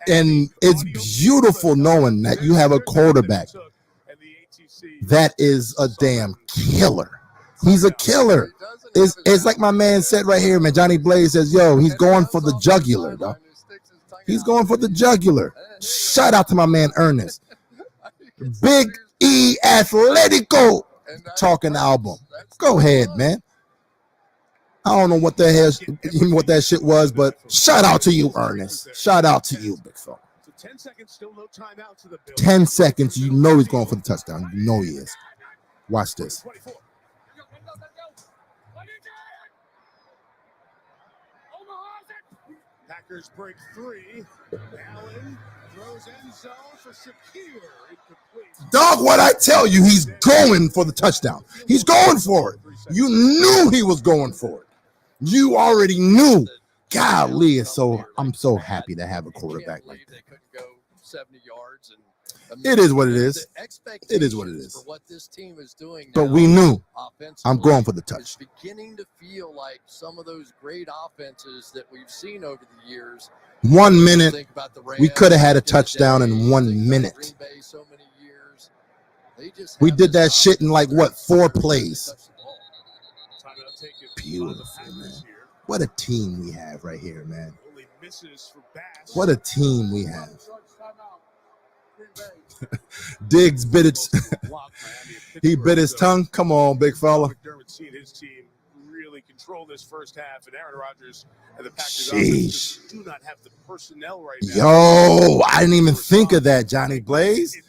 And it's beautiful knowing that you have a quarterback that is a damn killer. He's a killer. It's like my man said right here, man. Johnny Blaze says, yo, he's going for the jugular, dog. He's going for the jugular. Shout out to my man Ernest. Big E Atletico talking album. Go ahead, man. I don't know what the hell, what that shit was, but shout out to you, Ernest. Shout out to you, big fella. 10 seconds, still no timeout to the Bills. 10 seconds, you know he's going for the touchdown. You know he is. Watch this. Packers break 3. Allen throws end zone for Shakir. Incomplete. Dog, what I tell you, he's going for the touchdown. He's going for it. You knew he was going for it. You already knew. Golly, I'm so happy to have a quarterback like that. 70 yards and it is what it is. It is what it is. For what this team is doing but now, we knew. I'm going for the touch. It's beginning to feel like some of those great offenses that we've seen over the years. 1 minute, we could have had a touchdown in 1 minute. We did that shit in like, what, 4 plays? Beautiful, man. What a team we have right here, man. What a team we have. Diggs bit it. He bit his tongue. Come on, big fella. McDermott's seen his team really control this first half, and Aaron Rodgers and the Packers do not have the personnel right now. Yo, I didn't even think of that, Johnny Blaze.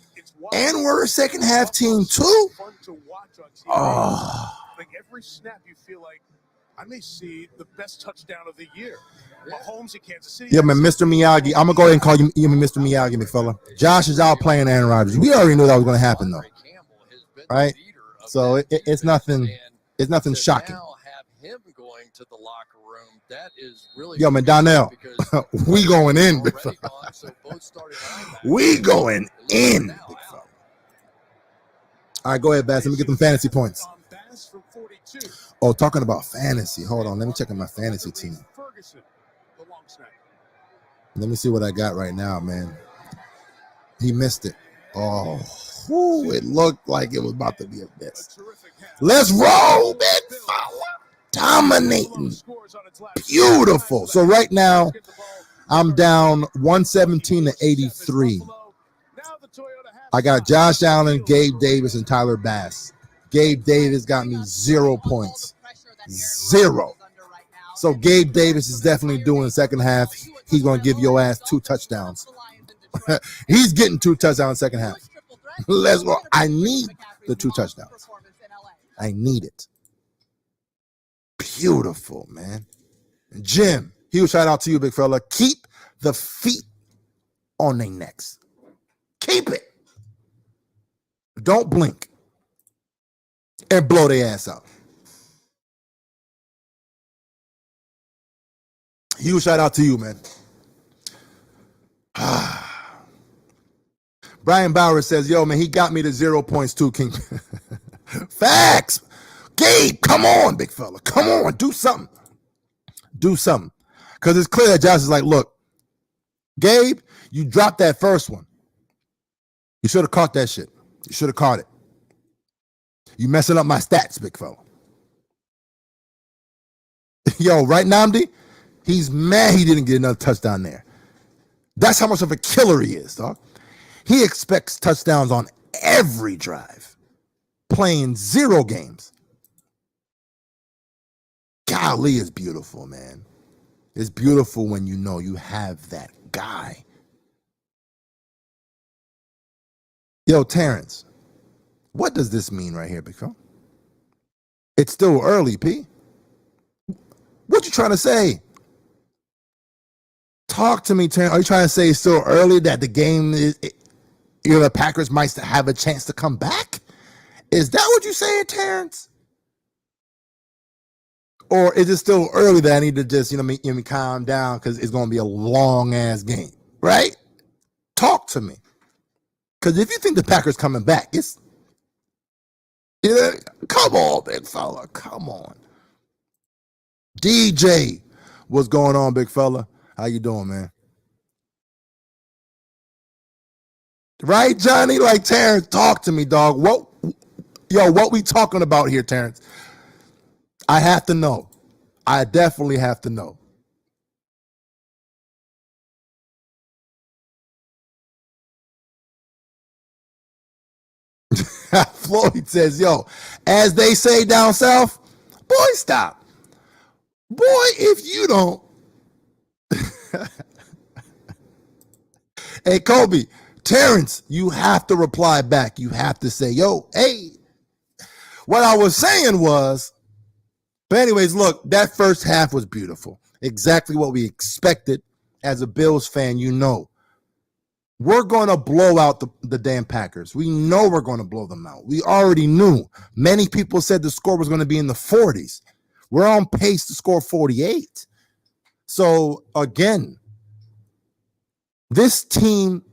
And we're a second half team too. Oh, like every snap, you feel like I may see the best touchdown of the year. Mahomes in Kansas City. Yeah, man, Mr. Miyagi. I'm gonna go ahead and call you Mr. Miyagi, big fella. Josh is out playing Aaron Rodgers. We already knew that was gonna happen, though, right? So it's nothing. It's nothing shocking. Him going to the locker room. That is really yo, man, Donnell. We going in, big fella. We going in, big fella. All right, go ahead, Bass. Let me get them fantasy points. Oh, talking about fantasy. Hold on. Let me check on my fantasy team. Let me see what I got right now, man. He missed it. Oh, whew, it looked like it was about to be a miss. Let's roll, big fella. Dominating. Beautiful. So right now, I'm down 117 to 83. I got Josh Allen, Gabe Davis, and Tyler Bass. Gabe Davis got me 0 points. 0. So Gabe Davis is definitely doing the second half. He's going to give your ass 2 touchdowns. He's getting 2 touchdowns in the second half. Let's go. I need the 2 touchdowns. I need it. Beautiful, man. Jim, huge shout out to you, big fella. Keep the feet on their necks. Keep it. Don't blink and blow their ass out. Huge shout out to you, man. Brian Bauer says, yo, man, he got me to 0 points too, King. Facts. Gabe, come on, big fella. Come on, do something. Do something. Because it's clear that Josh is like, look, Gabe, you dropped that first one. You should have caught that shit. You should have caught it. You messing up my stats, big fella. Yo, right, Namdi? He's mad he didn't get another touchdown there. That's how much of a killer he is, dog. He expects touchdowns on every drive, playing 0 games. Golly, is beautiful, man. It's beautiful when you know you have that guy. Yo, Terrence, what does this mean right here, big fella? It's still early, P. What you trying to say? Talk to me, Terrence. Are you trying to say it's still early that the game is, the Packers might have a chance to come back? Is that what you're saying, Terrence? Or is it still early that I need to just, calm down because it's going to be a long-ass game, right? Talk to me. Because if you think the Packers coming back, it's, come on, big fella. Come on. DJ, what's going on, big fella? How you doing, man? Right, Johnny? Like, Terrence, talk to me, dog. What we talking about here, Terrence? I have to know. I definitely have to know. Floyd says, yo, as they say down south, boy, stop. Boy, if you don't. Hey, Kobe, Terrence, you have to reply back. You have to say, yo, hey. What I was saying was, but anyways, look, that first half was beautiful. Exactly what we expected as a Bills fan, We're going to blow out the damn Packers. We know we're going to blow them out. We already knew. Many people said the score was going to be in the 40s. We're on pace to score 48. So, again, this team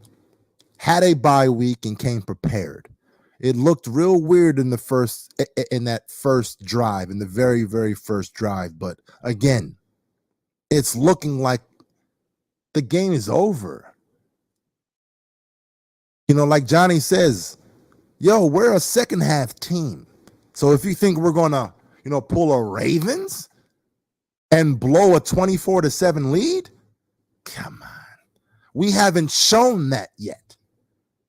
had a bye week and came prepared. It looked real weird in that first drive, in the very, very first drive. But again, it's looking like the game is over. Like Johnny says, yo, we're a second half team. So if you think we're going to, pull a Ravens and blow a 24-7 lead, come on. We haven't shown that yet,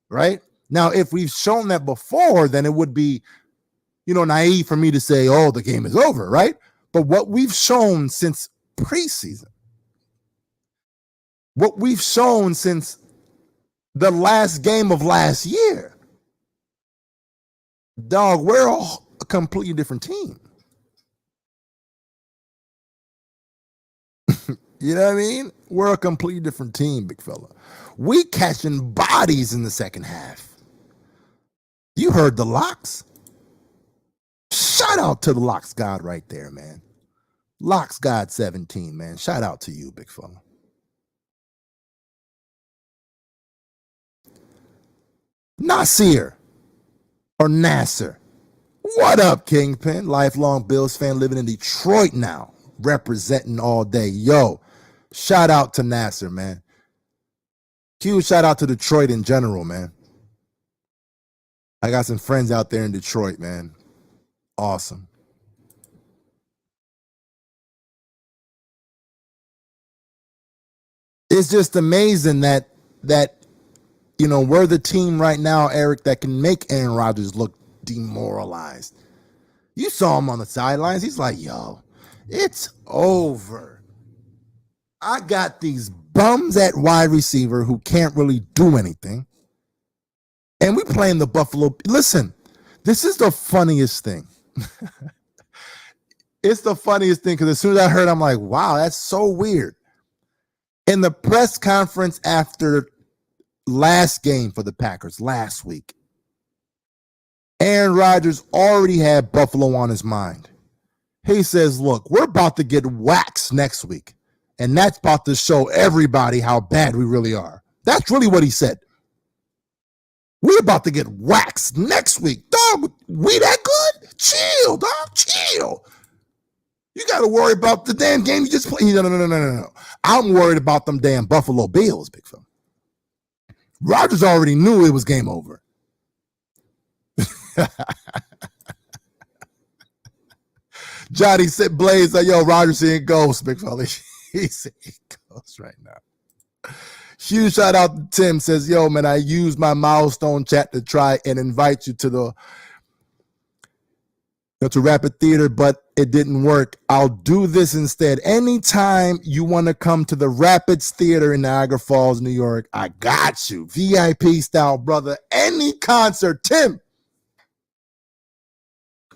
right? Now, if we've shown that before, then it would be, naive for me to say, oh, the game is over, right? But what we've shown since preseason, what we've shown since the last game of last year, dog, we're a completely different team. You know what I mean? We're a completely different team, big fella. We catching bodies in the second half. You heard the locks. Shout out to the locks god right there, man. Locks god 17, man. Shout out to you, big fella. Nasir or Nasser. What up, Kingpin? Lifelong Bills fan living in Detroit now. Representing all day. Yo, shout out to Nasser, man. Huge shout out to Detroit in general, man. I got some friends out there in Detroit, man. Awesome. It's just amazing that we're the team right now, Eric, that can make Aaron Rodgers look demoralized. You saw him on the sidelines. He's like, yo, it's over. I got these bums at wide receiver who can't really do anything. And we playing the Buffalo. Listen, this is the funniest thing. It's the funniest thing because as soon as I heard, I'm like, wow, that's so weird. In the press conference after last game for the Packers last week, Aaron Rodgers already had Buffalo on his mind. He says, look, we're about to get waxed next week, and that's about to show everybody how bad we really are. That's really what he said. We're about to get waxed next week. Dog, we that good? Chill, dog, chill. You got to worry about the damn game you just played. No. I'm worried about them damn Buffalo Bills, big fella. Rodgers already knew it was game over. Johnny said, Blaze, like, yo, Rodgers seeing ghosts, big fella. He's seeing ghosts right now. Huge shout out to Tim. Says, yo, man, I used my milestone chat to try and invite you to Rapid Theater, but it didn't work. I'll do this instead. Anytime you want to come to the Rapids Theater in Niagara Falls, New York, I got you. VIP style, brother. Any concert, Tim.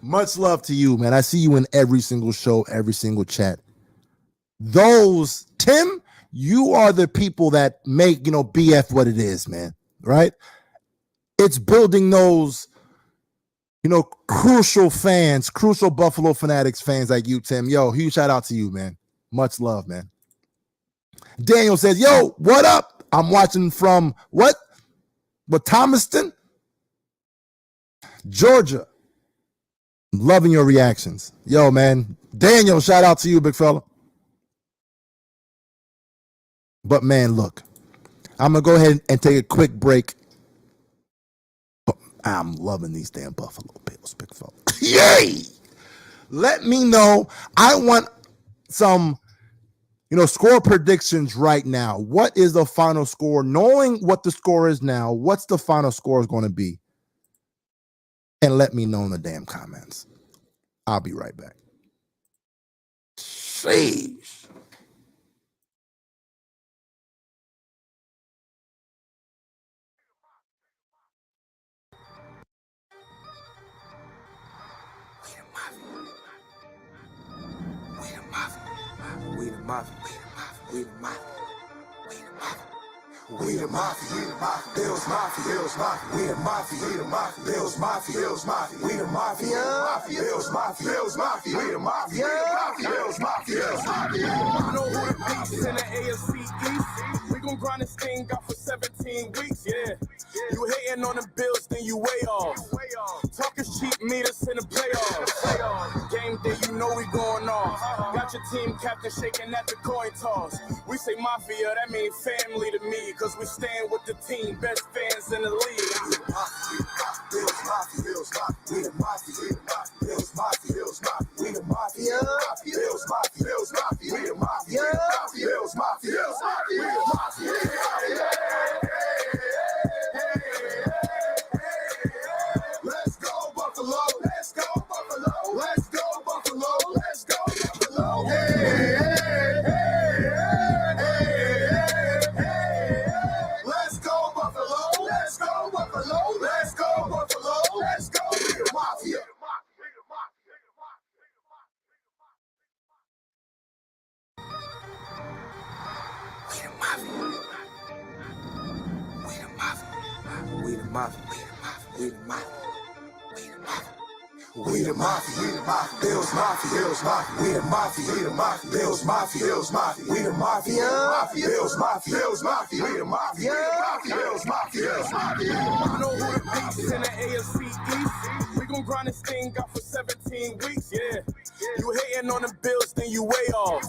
Much love to you, man. I see you in every single show, every single chat. Tim, you are the people that make, BF what it is, man, right? It's building those, crucial fans, crucial Buffalo Fanatics fans like you, Tim. Yo, huge shout out to you, man. Much love, man. Daniel says, yo, what up? I'm watching from what? Thomaston? Georgia. Loving your reactions. Yo, man. Daniel, shout out to you, big fella. But, man, look. I'm going to go ahead and take a quick break. I'm loving these damn Buffalo Bills, big fella. Yay! Let me know. I want some, score predictions right now. What is the final score? Knowing what the score is now, what's the final score is going to be? And let me know in the damn comments. I'll be right back. Sheesh. We the mafia, Bills mafia, Bills mafia. We the mafia, Bills mafia, Bills mafia. We the mafia, Bills mafia, Bills mafia. We the mafia, Bills mafia, Bills mafia. You know who the beats in the AFC East? We gon' grind this thing out for 17 weeks, yeah. You hating on the Bills, then you way off. Talking cheap, meet us in the playoffs. Game day, you know we going off. Got your team captain shaking at the coin toss. We say mafia, that mean family to me. Cause we stand with the team, best fans in the league. Bills mafia, Bills mafia. We the mafia, Bills mafia, Bills mafia. We the mafia, Bills mafia, Bills mafia. We the mafia, Bills mafia, Bills mafia. We the mafia. Let's go Buffalo, let's go Buffalo, let's go Buffalo, let's go Buffalo. Let's go Buffalo, let's go Buffalo, let's go Buffalo, let's go. We the mafia. We the mafia, we the mafia, we the mafia, Bills mafia, Bills mafia. We the mafia, Bills mafia, Bills mafia. We the mafia, Bills mafia, Bills mafia. We the mafia, Bills mafia, Bills mafia. You know who the beats in the AFC East? We gon' grind this thing out for 17 weeks, yeah. You hating on the Bills, then you way off.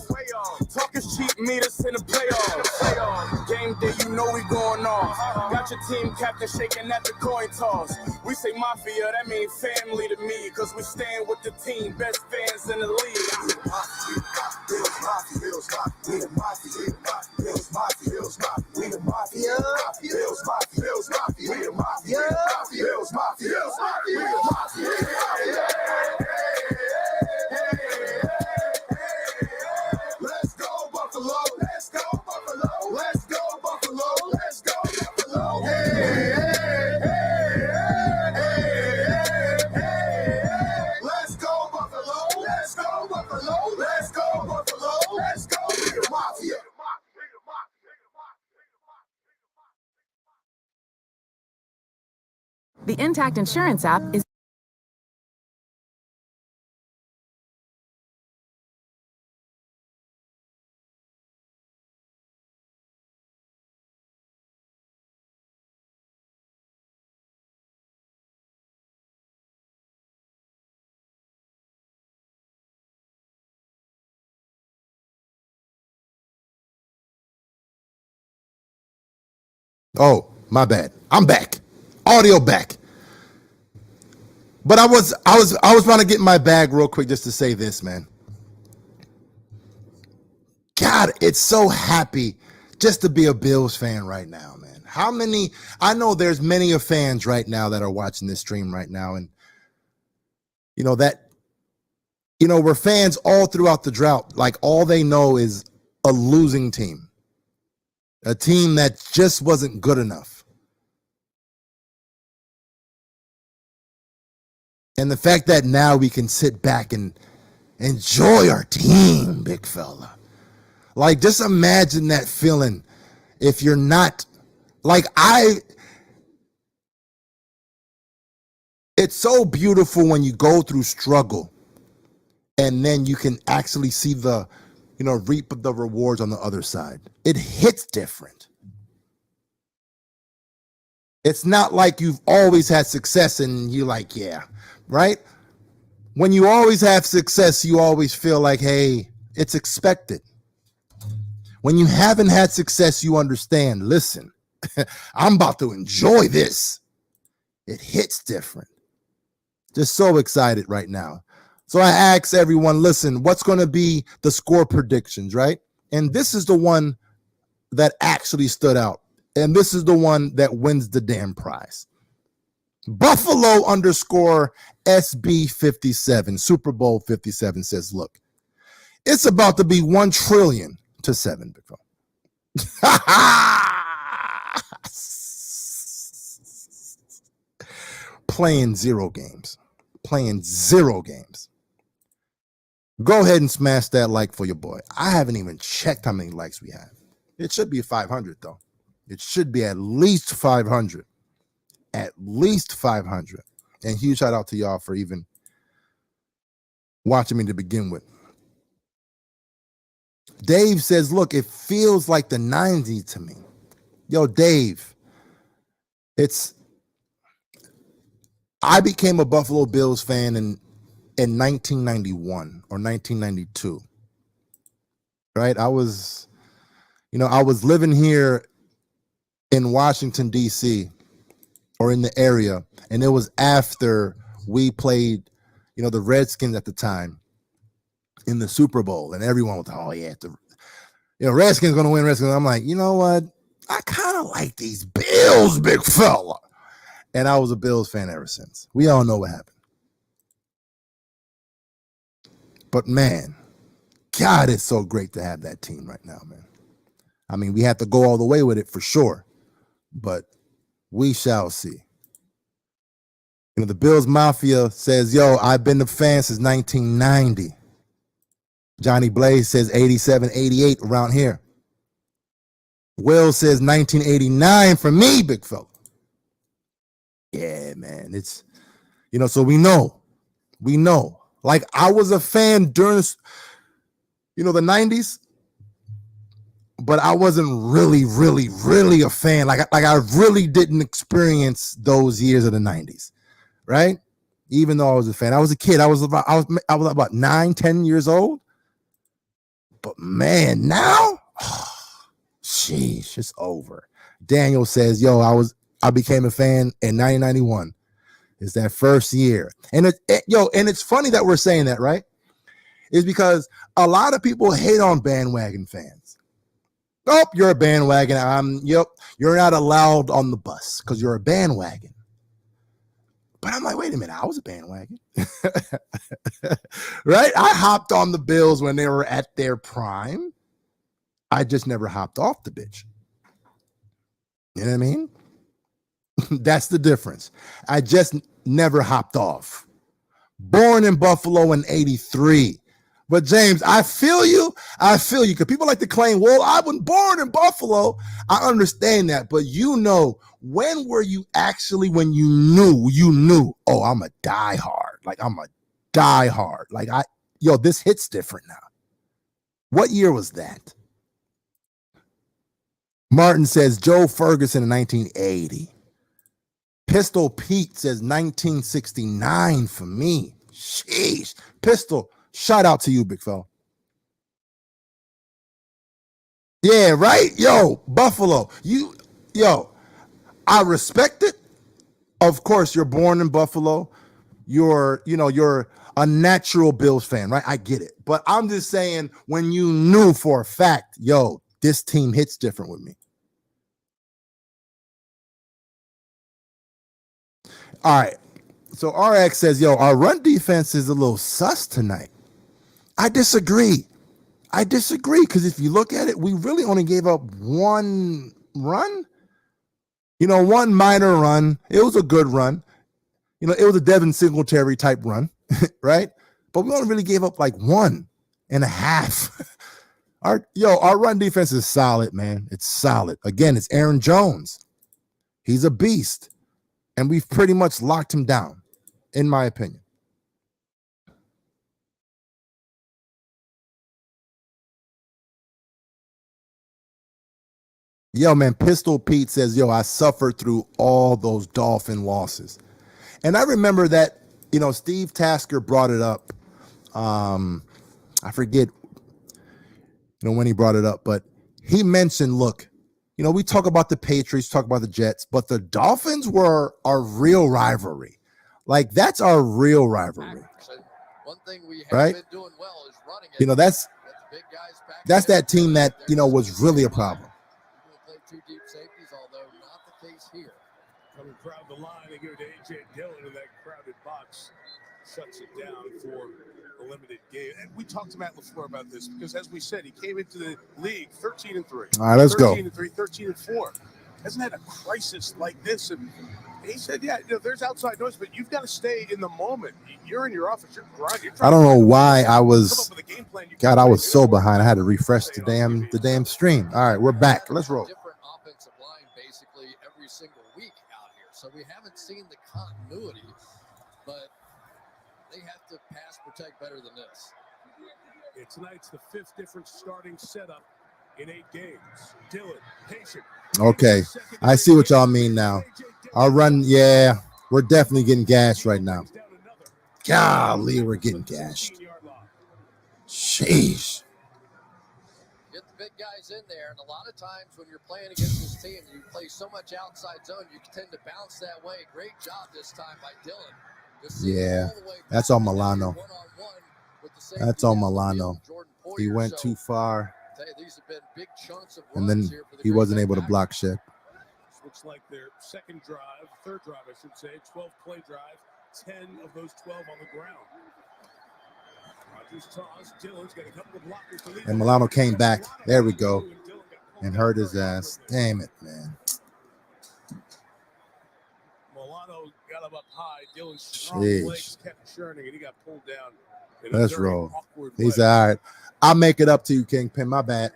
Talking cheap, meet us in the playoffs. Game day, you know we going off. Got your team captain shaking at the coin toss. We say mafia, that means family to me, cause we stand with the team, best fans in the league. Let's go Buffalo, let's go Buffalo, let's go Buffalo, let's go Buffalo. Hey, hey, hey, hey, hey, hey. Let's go Buffalo, let's go Buffalo, let's go Buffalo, let's go Big Mafia. The Intact Insurance app is Oh, my bad. I'm back. Audio back. But I was trying to get in my bag real quick just to say this, man. God, it's so happy just to be a Bills fan right now, man. How many? I know there's many of fans right now that are watching this stream right now, and we're fans all throughout the drought. Like, all they know is a losing team, a team that just wasn't good enough. And the fact that now we can sit back and enjoy our team, big fella. Like, just imagine that feeling if you're not, like, it's so beautiful when you go through struggle and then you can actually see the, reap the rewards on the other side. It hits different. It's not like you've always had success and you're like, yeah, right? When you always have success, you always feel like, hey, it's expected. When you haven't had success, you understand, listen, I'm about to enjoy this. It hits different. Just so excited right now. So I ask everyone, listen, what's going to be the score predictions, right? And this is the one that actually stood out. And this is the one that wins the damn prize. Buffalo _ SB57, Super Bowl 57 says, look, it's about to be 1 trillion to 7. Playing zero games. Go ahead and smash that like for your boy. I haven't even checked how many likes we have. It should be 500 though. It should be at least 500. At least 500. And huge shout out to y'all for even watching me to begin with. Dave says, look, it feels like the 90s to me. Yo, Dave, I became a Buffalo Bills fan in 1991 or 1992. Right? I was living here in Washington, D.C., or in the area, and it was after we played, the Redskins at the time in the Super Bowl, and everyone was, oh yeah, Redskins gonna win. Redskins. I'm like, you know what? I kind of like these Bills, big fella, and I was a Bills fan ever since. We all know what happened, but man, God, it's so great to have that team right now, man. I mean, we have to go all the way with it for sure, but we shall see. The Bills Mafia says, yo, I've been a fan since 1990. Johnny Blaze says 87, 88 around here. Will says 1989 for me, big fella. Yeah, man. It's, so we know. Like, I was a fan during, the 90s, but I wasn't really, really, really a fan. Like I really didn't experience those years of the 90s, right? Even though I was a fan, I was a kid. I was about 9, 10 years old. But man, now, sheesh, it's over. Daniel says, yo, I became a fan in 1991. It's that first year. And and it's funny that we're saying that, right? It's because a lot of people hate on bandwagon fans. Oh, you're a bandwagon. You're not allowed on the bus because you're a bandwagon. But I'm like, wait a minute, I was a bandwagon. Right? I hopped on the Bills when they were at their prime. I just never hopped off the bitch. You know what I mean? That's the difference. I just never hopped off. Born in Buffalo in 83. But James, I feel you. Because people like to claim, well, I was born in Buffalo. I understand that. But when were you actually, when you knew, oh, I'm a diehard. Like, I'm a diehard. Like, this hits different now. What year was that? Martin says Joe Ferguson in 1980. Pistol Pete says 1969 for me. Sheesh. Pistol, shout out to you, big fella. Yeah, right? Yo, Buffalo. I respect it. Of course, you're born in Buffalo. You're a natural Bills fan, right? I get it. But I'm just saying, when you knew for a fact, this team hits different with me. All right. So RX says, our run defense is a little sus tonight. I disagree. Because if you look at it, we really only gave up one run. One minor run. It was a good run. It was a Devin Singletary type run, right? But we only really gave up like 1.5. Our run defense is solid, man. It's solid. Again, it's Aaron Jones. He's a beast. And we've pretty much locked him down, in my opinion. Man, Pistol Pete says, I suffered through all those Dolphin losses. And I remember that, Steve Tasker brought it up. I forget, when he brought it up, but he mentioned, look, we talk about the Patriots, talk about the Jets, but the Dolphins were our real rivalry. Like, that's our real rivalry. One thing we have right? been doing well is running it. That's that team that, was really a problem. Play two deep safeties, although not the case here. Coming crowd the line, they go to A.J. Dillon in that crowded box. Shuts it down for a limited game. And we talked to Matt LaFleur about this because, as we said, he came into the league 13-3. All right, let's go. 13-3, 13-4. Hasn't had a crisis like this. And he said, there's outside noise, but you've got to stay in the moment. You're in your office. You're grinding. I don't know why I was so behind. I had to refresh the damn stream. All right, we're back. Let's roll. Different offensive line basically every single week out here. So we haven't seen the continuity, but they have to pass protect better than this. Yeah, tonight's the 5th different starting setup in 8 games. Dillon, patient. Okay, I see what y'all mean now. Our run, we're definitely getting gashed right now. Golly, we're getting gashed. Sheesh. Get the big guys in there, and a lot of times when you're playing against this team, you play so much outside zone, you tend to bounce that way. Great job this time by Dillon. Yeah, that's on Milano. That's on Milano. He went too far, and then he wasn't able to block shit. Looks like their third drive, I should say, 12-play drive, 10 of those 12 on the ground. Rodgers toss, Dillon's got a couple of blockers to lead. And Milano came back. There we go. And hurt his ass. Damn it, man. Milano got him up high. Dillon's strong legs kept churning, and he got pulled down. Let's roll. He's all right. I'll make it up to you, Kingpin. My bad.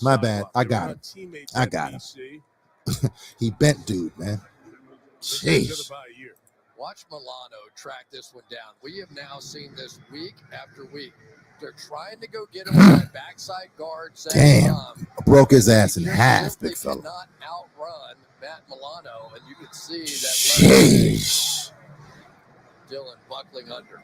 My bad. I got him. I got him. He bent dude, man. Jeez. Watch Milano track this one down. We have now seen this week after week. They're trying to go get him on that backside guard. Damn. Broke his ass in half, big fella. Cannot outrun Matt Milano, and you can see that. Jeez. Dillon buckling under.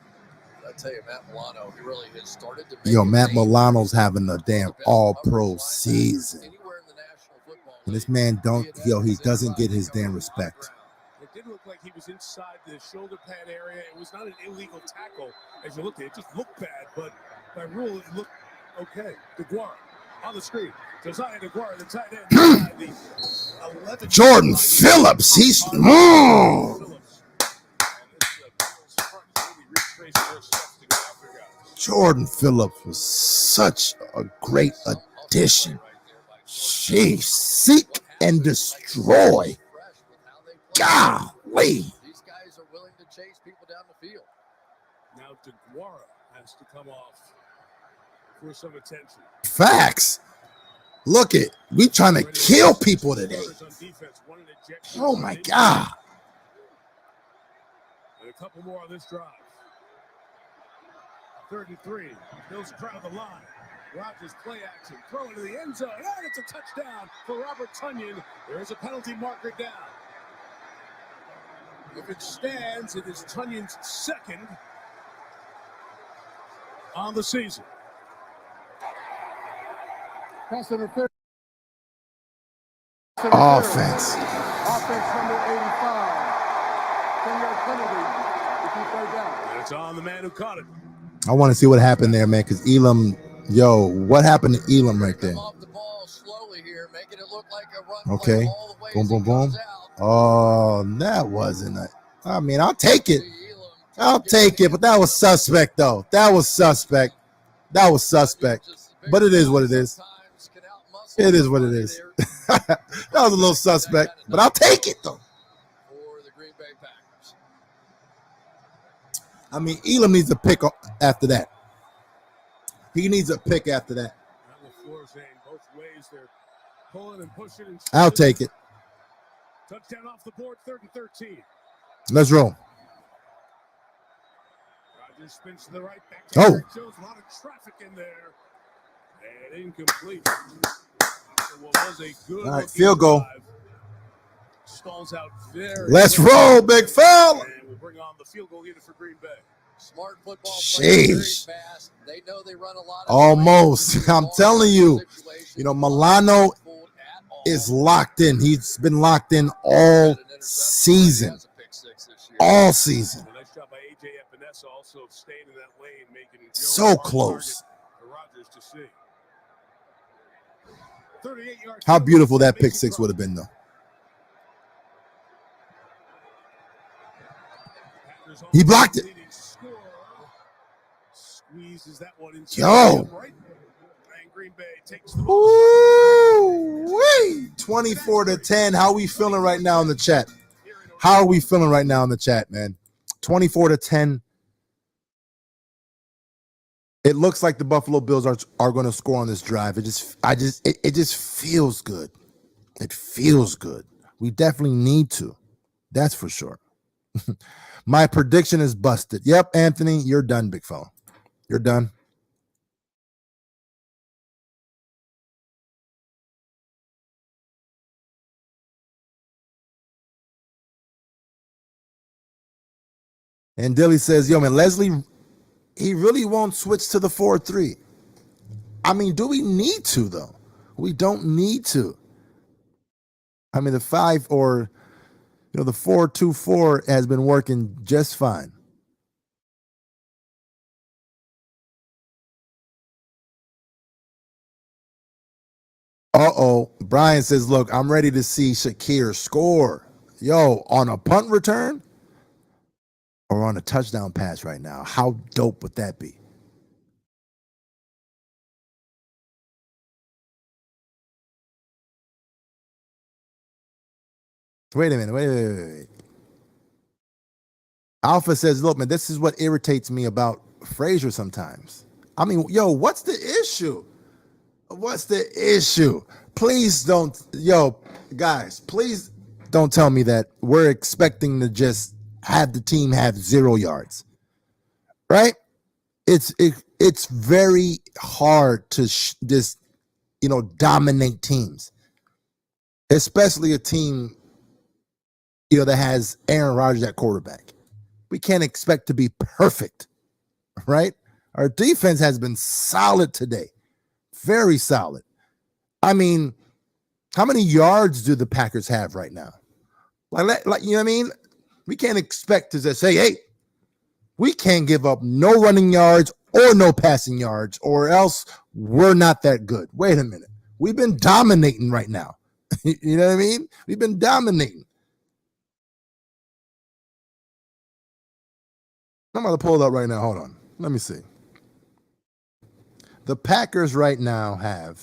I tell you, Matt Milano, he really has started to. Matt Milano's having a damn all-pro season. Anywhere in the National Football And this man he doesn't get his damn respect. It did look like he was inside the shoulder pad area. It was not an illegal tackle as you looked at it. It just looked bad, but by rule, it looked okay. DeGuara on the screen. Josiah DeGuara, the tight end. The 11th Jordan Phillips, he's Jordan Phillips was such a great addition. Jeez, seek and destroy. Golly. These guys are willing to chase people down the field. Now DeGuara has to come off for some attention. Facts. Look it, we trying to kill people today. Oh my God. And a couple more on this drive. 3rd and 3. Bills crowd the line. Rodgers play action, throw into the end zone, and it's a touchdown for Robert Tonyan. There is a penalty marker down. If it stands, it is Tunyan's second on the season. Pass interference. Offense. Offense number 85. 10-yard penalty to keep third down. And it's on the man who caught it. I want to see what happened there, man, because Elam, what happened to Elam right there? Off the ball slowly here, making it look like a run Okay. Boom, boom, boom. Oh, that wasn't it. I mean, I'll take it. I'll take it, but that was suspect, though. That was suspect. But it is what it is. It is what it is. That was a little suspect, but I'll take it, though. For the Green Bay Packers. I mean, Elam needs a pick after that. He needs a pick after that. Both ways they're pulling and pushing and I'll take it. Touchdown off the board, 3rd and 13. Let's roll. Rodgers spins to the right back. Oh. A lot of traffic in there. And incomplete. What was a good All right, field goal. drive. Stalls out very Let's quickly. roll, big fella. And we'll bring on the field goal unit for Green Bay. Smart football Sheesh. very fast. They know they run a lot of Almost. I'm telling you, Milano is locked in. He's been locked in all season. All season. A nice job by AJ Epinesa, also staying in that lane, making it So close. for Rodgers to see. 38-yard How beautiful that pick six would have been, though. He blocked it. Squeezes that one in. Yo. And Green Bay takes the Ooh-wee. 24-10. How are we feeling right now in the chat? How are we feeling right now in the chat, man? 24-10. It looks like the Buffalo Bills are going to score on this drive. It just feels good. It feels good. We definitely need to. That's for sure. My prediction is busted. Yep, Anthony, you're done, big fella. You're done. And Dilly says, yo, man, Leslie, he really won't switch to the 4-3. I mean, do we need to, though? We don't need to. I mean, the 5 or, the 4-2-4 has been working just fine. Uh-oh. Brian says, look, I'm ready to see Shakir score. Yo, on a punt return or on a touchdown pass right now? How dope would that be? Wait a minute. Wait. Alpha says, look, man, this is what irritates me about Frazier sometimes. I mean, yo, what's the issue? What's the issue? Please don't, guys, please don't tell me that we're expecting to just have the team have 0 yards, right? It's very hard to just, dominate teams, especially a team, that has Aaron Rodgers at quarterback. We can't expect to be perfect, right? Our defense has been solid today. Very solid. I mean, How many yards do the Packers have right now? Like you know what I mean? We can't expect to just say, hey, we can't give up no running yards or no passing yards, or else we're not that good. Wait a minute. We've been dominating right now. You know what I mean? We've been dominating. I'm going to pull it up right now. Hold on. Let me see. The Packers right now have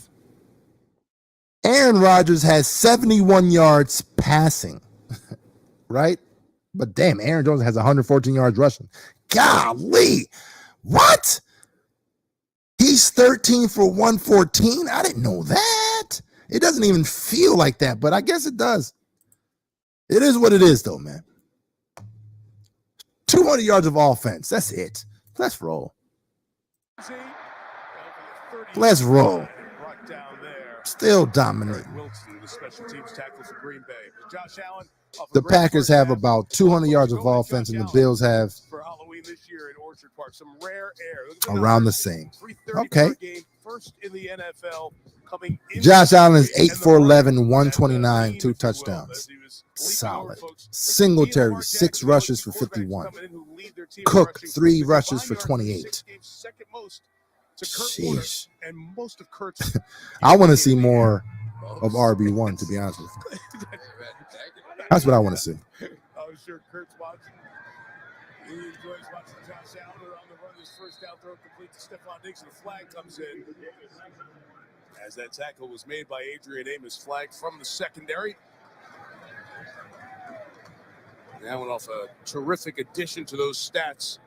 Aaron Rodgers has 71 yards passing, right? But damn, Aaron Jones has 114 yards rushing. Golly. What? He's 13 for 114? I didn't know that. It doesn't even feel like that, but I guess it does. It is what it is, though, man. 200 yards of offense. That's it. Let's roll. Let's roll. Still dominant. The Packers have about 200 yards of offense, and the Bills have around the same. Okay. Josh Allen is 8 for 11, 129, 2 touchdowns. Solid. Singletary, 6 rushes for 51. Cook, 3 rushes for 28. Sheesh. I want to see more of RB1, to be honest with you. That's what I want to see. I'm sure Kurt's watching. He enjoys watching Josh Allen on the run. His first down throw complete to Stephon Diggs, and the flag comes in. As that tackle was made by Adrian Amos, flag from the secondary. That went off a terrific addition to those stats.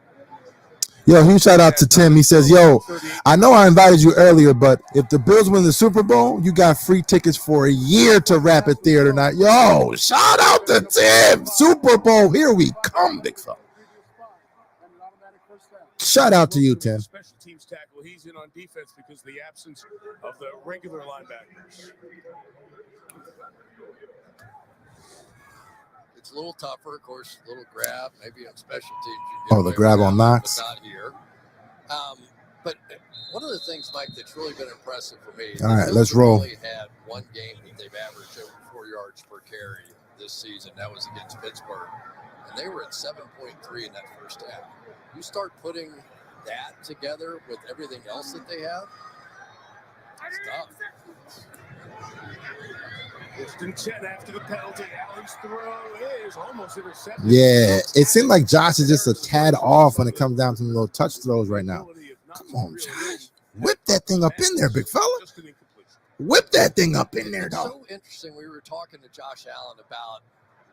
Yo, huge shout out to Tim. He says, yo, I know I invited you earlier, but if the Bills win the Super Bowl, you got free tickets for a year to Rapid Theater night. Yo, shout out to Tim. Super Bowl, here we come, big fella. Shout out to you, Tim. Special teams tackle. He's in on defense because of the absence of the regular linebackers. It's a little tougher, of course, a little grab, maybe on special teams. Oh, the grab on Knox. But not here. But one of the things, Mike, that's really been impressive for me. All right, let's roll. They only had one game that they've averaged over 4 yards per carry this season. That was against Pittsburgh. And they were at 7.3 in that first half. You start putting that together with everything else that they have, it's tough. It's 10 after the penalty. Allen's throw is almost intercepted. Yeah, it seemed like Josh is just a tad off when it comes down to the little touch throws right now. Come on, Josh. Whip that thing up in there, big fella. Whip that thing up in there, It's dog. so interesting. We were talking to Josh Allen about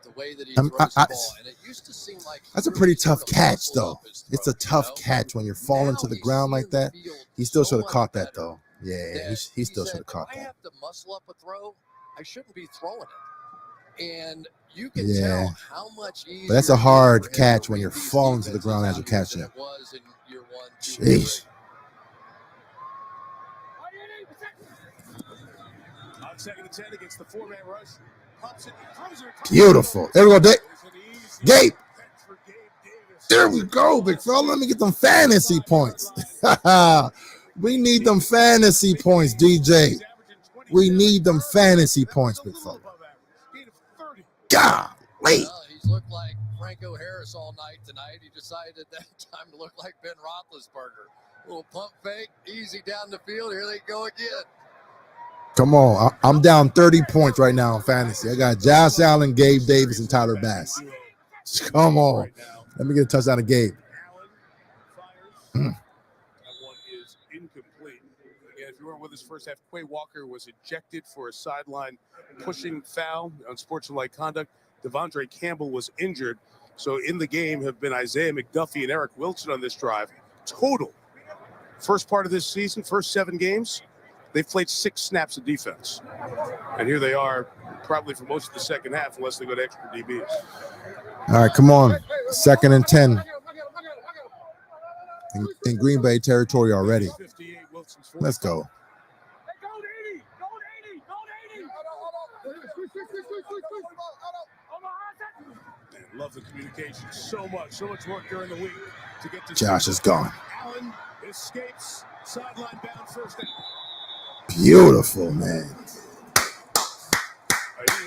the way that he throws the ball, and it used to seem like That's a pretty tough catch, though. It's a tough catch when you're falling to the ground like that. He still should have caught that, though. Yeah, he still should have caught I that. have to muscle up a throw. I shouldn't be throwing it. And you can Yeah. tell how much easier. But that's a hard catch when you're falling to the ground as you're catching it. It was in year 1, 2, Jeez. On 2nd and 10 against the 4-man rush. Pops it, throws it. Beautiful. There we go, Dick. Gabe. There we go, big fella. Let me get them fantasy points. We need them fantasy points, DJ. We need them fantasy points, big fella. Golly. Well, he's looked like Franco Harris all night tonight. He decided at that time to look like Ben Roethlisberger. Little pump fake, easy down the field. Here they go again. Come on. I'm down 30 points right now in fantasy. I got Josh Allen, Gabe Davis, and Tyler Bass. Come on. Let me get a touchdown to Gabe. That one is incomplete. Again, if you weren't with us first half, Quay Walker was ejected for a sideline pushing foul, unsportsmanlike conduct. Devondre Campbell was injured. So in the game have been Isaiah McDuffie and Eric Wilson on this drive. Total. First part of this season, first 7 games, they've played 6 snaps of defense. And here they are probably for most of the second half unless they go to extra DBs. All right, come on. 2nd and 10. In Green Bay territory already. Let's go. Love the communication so much work during the week to get to Josh is gone. Allen escapes sideline bound first down. Beautiful, man.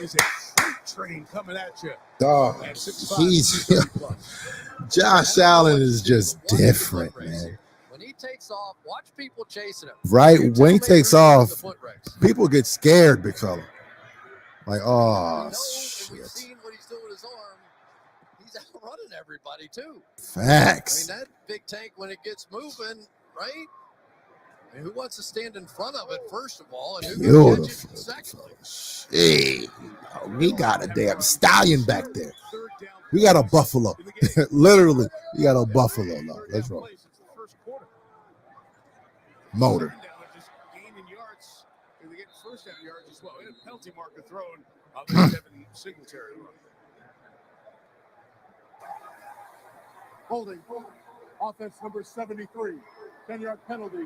is a freight train coming at you. Dog, At 6'5", he's 230 plus. Josh Allen is just different, man. When he takes off, watch people chasing him. Right when he Make takes sure you do the off, foot race. people get scared, big fella. Like, We oh know, and we've shit. seen what he's doing with his arm. He's outrunning everybody too. Facts. I mean, that big tank, when it gets moving, right? I mean, who wants to stand in front of it, first of all, and who can catch it secondly? Hey, we got a damn stallion back there. We got a buffalo. Literally, we got a buffalo. No, that's wrong. Motor. Just gaining yards, and they get first down yards as well. And a penalty marker thrown on the Devin Singletary. Holding. Offense number 73. 10-yard penalty.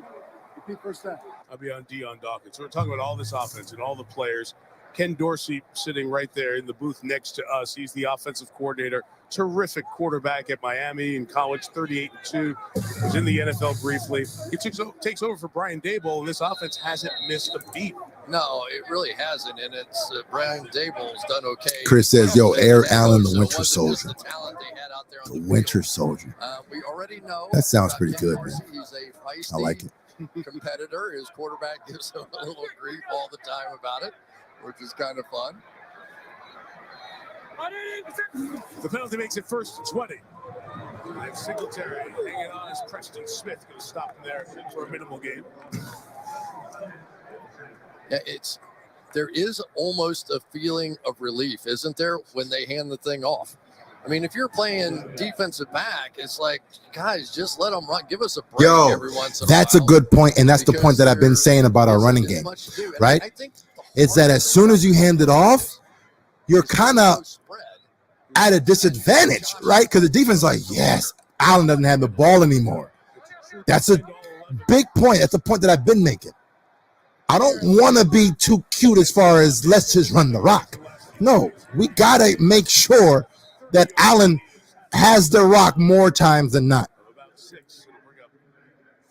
Repeat first down. I'll be on Deion Dawkins. So we're talking about all this offense and all the players. Ken Dorsey sitting right there in the booth next to us. He's the offensive coordinator. Terrific quarterback at Miami in college, 38-2. Was in the NFL briefly. He takes over for Brian Daboll, and this offense hasn't missed a beat. No, it really hasn't, and it's Brian Daboll's done okay. Chris says, "Yo, Aaron Allen, the So it Winter wasn't just Soldier." the talent they had out there on The the Winter field. Soldier. We already know That sounds about pretty Ken good, Dorsey. man. He's a feisty I like it. competitor. His quarterback gives him a little grief all the time about it, which is kind of fun. The penalty makes it first and 20. And Singletary hanging on as Preston Smith going to stop him there for a minimal gain. Yeah, there is almost a feeling of relief, isn't there, when they hand the thing off? I mean, if you're playing defensive back, it's like, guys, just let them run. Give us a break Yo, every once in a that's a while. good point, and that's the point that I've been saying about our Isn't running as game, much to do. And right? I think It's that as soon as you hand it off, you're kind of at a disadvantage, right? Because the defense is like, yes, Allen doesn't have the ball anymore. That's a big point. That's a point that I've been making. I don't want to be too cute as far as let's just run the rock. No, we got to make sure that Allen has the rock more times than not. About 6. It'll bring up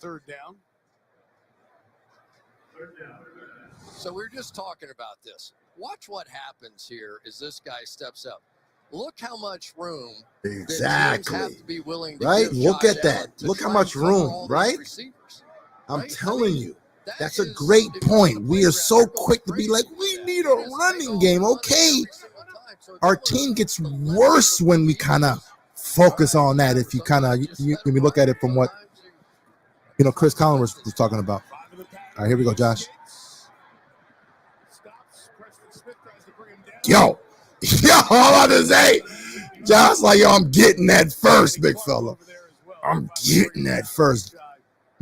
third down. So we're just talking about this. Watch what happens here as this guy steps up. Look how much room that teams Exactly. have to be willing to Right? give Look Josh at that. Allen to Look how try much and cover room, all these right? receivers, I'm right? telling I mean, you. that That's a is- great if you're on point. the We are so playground, quick to be like, we need a running game. Okay. Our team gets worse when we kind of focus on that. If you kind of, when we look at it from what, Chris Collins was talking about. All right, here we go, Josh. Yo, I'm about to say, Josh, like, yo, I'm getting that first, big fella. I'm getting that first.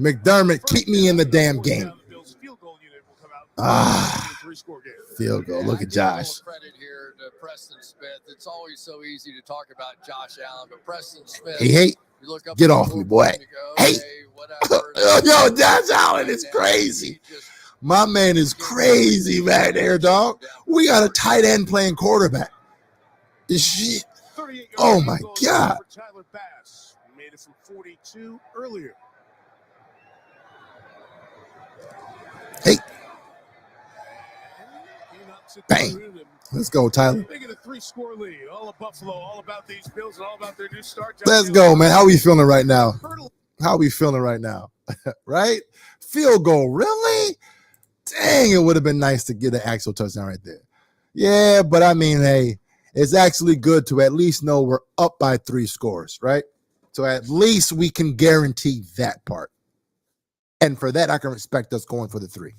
McDermott, keep me in the damn game. Field goal. Look at Josh. Credit here to Preston Smith. It's always so easy to talk about Josh Allen, but Preston Smith. Hey, you look up get at off the me, scoreboard boy. and you go, Hey. okay, whatever. Yo, Josh Allen is crazy. My man is crazy back there, dog. We got a tight end playing quarterback. This shit. Oh, my God. Tyler Bass made it from 42 earlier. Hey. Bang. Let's go, Tyler. They get a 3-score lead. All of Buffalo, all about these Bills, and all about their new start. Let's go, man. How we feeling right now? How we feeling right now? Right? Field goal. Really? Dang, it would have been nice to get an actual touchdown right there. Yeah, but I mean, hey, it's actually good to at least know we're up by 3 scores, right? So at least we can guarantee that part. And for that, I can respect us going for the 3,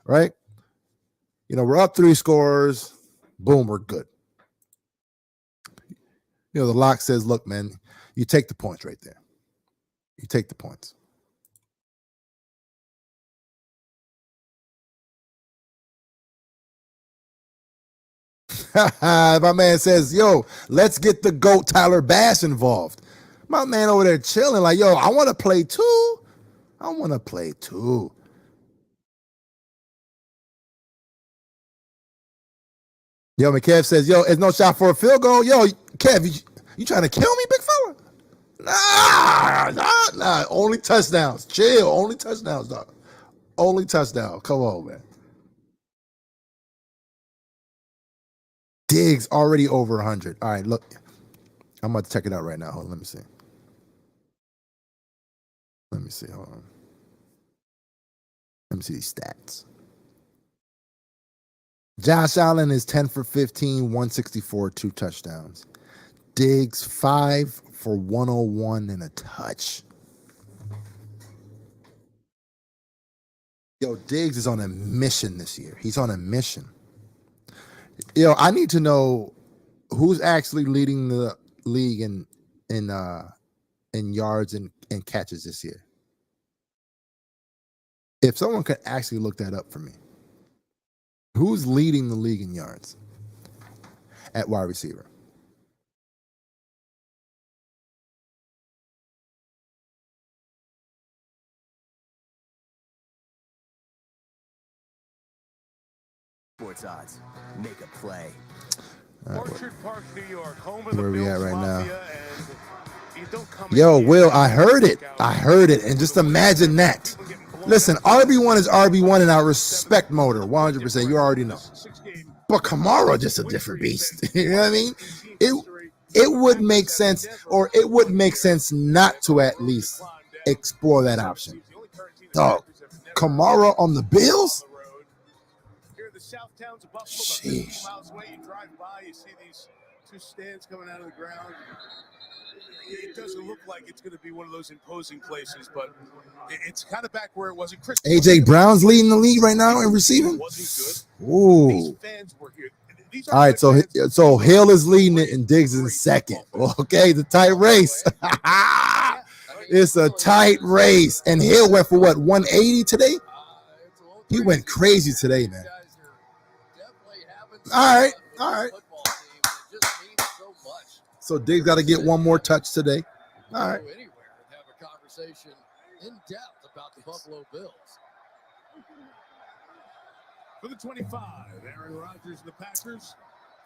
right? We're up 3 scores. Boom, we're good. The lock says, look, man, you take the points right there. You take the points. My man says, yo, let's get the GOAT Tyler Bass involved. My man over there chilling like, yo, I want to play too. I want to play too. Yo, McKev says, yo, it's no shot for a field goal. Yo, Kev, you trying to kill me, big fella? Nah. Only touchdowns. Chill. Only touchdowns, dog. Only touchdown. Come on, man. Diggs already over 100. All right, look. I'm about to check it out right now. Hold on, let me see. Hold on. Let me see these stats. Josh Allen is 10 for 15, 164, 2 touchdowns. Diggs 5 for 101 and a touch. Yo, Diggs is on a mission this year. He's on a mission. Yo, I need to know who's actually leading the league in yards and catches this year. If someone could actually look that up for me. Who's leading the league in yards at wide receiver? Sports odds. Make a play. Orchard Park, New York, home of the Where we at Bills right now? Mafia, and you don't come Yo, in Will, here I heard it. and And just imagine that. Listen, RB1 is RB1, and I respect Motor 100%. You already know. But Kamara just a different beast. You know what I mean? It would make sense, or it would make sense not to at least explore that option. Dog, Kamara on the Bills? South towns of Buffalo, about 15 miles away. You drive by, you see these two stands coming out of the ground. It doesn't look like it's going to be one of those imposing places, but it's kind of back where it was in Christmas. AJ Brown's leading the league right now in receiving. Ooh. These fans were here. All right, so Hill is leading it and Diggs is in second. Okay, the tight race. It's a tight race, and Hill went for what, 180 today? He went crazy today, man. All right. So Diggs got to get one more touch today. All right. Have a conversation in depth about the Buffalo Bills. For the 25, Aaron Rodgers and the Packers.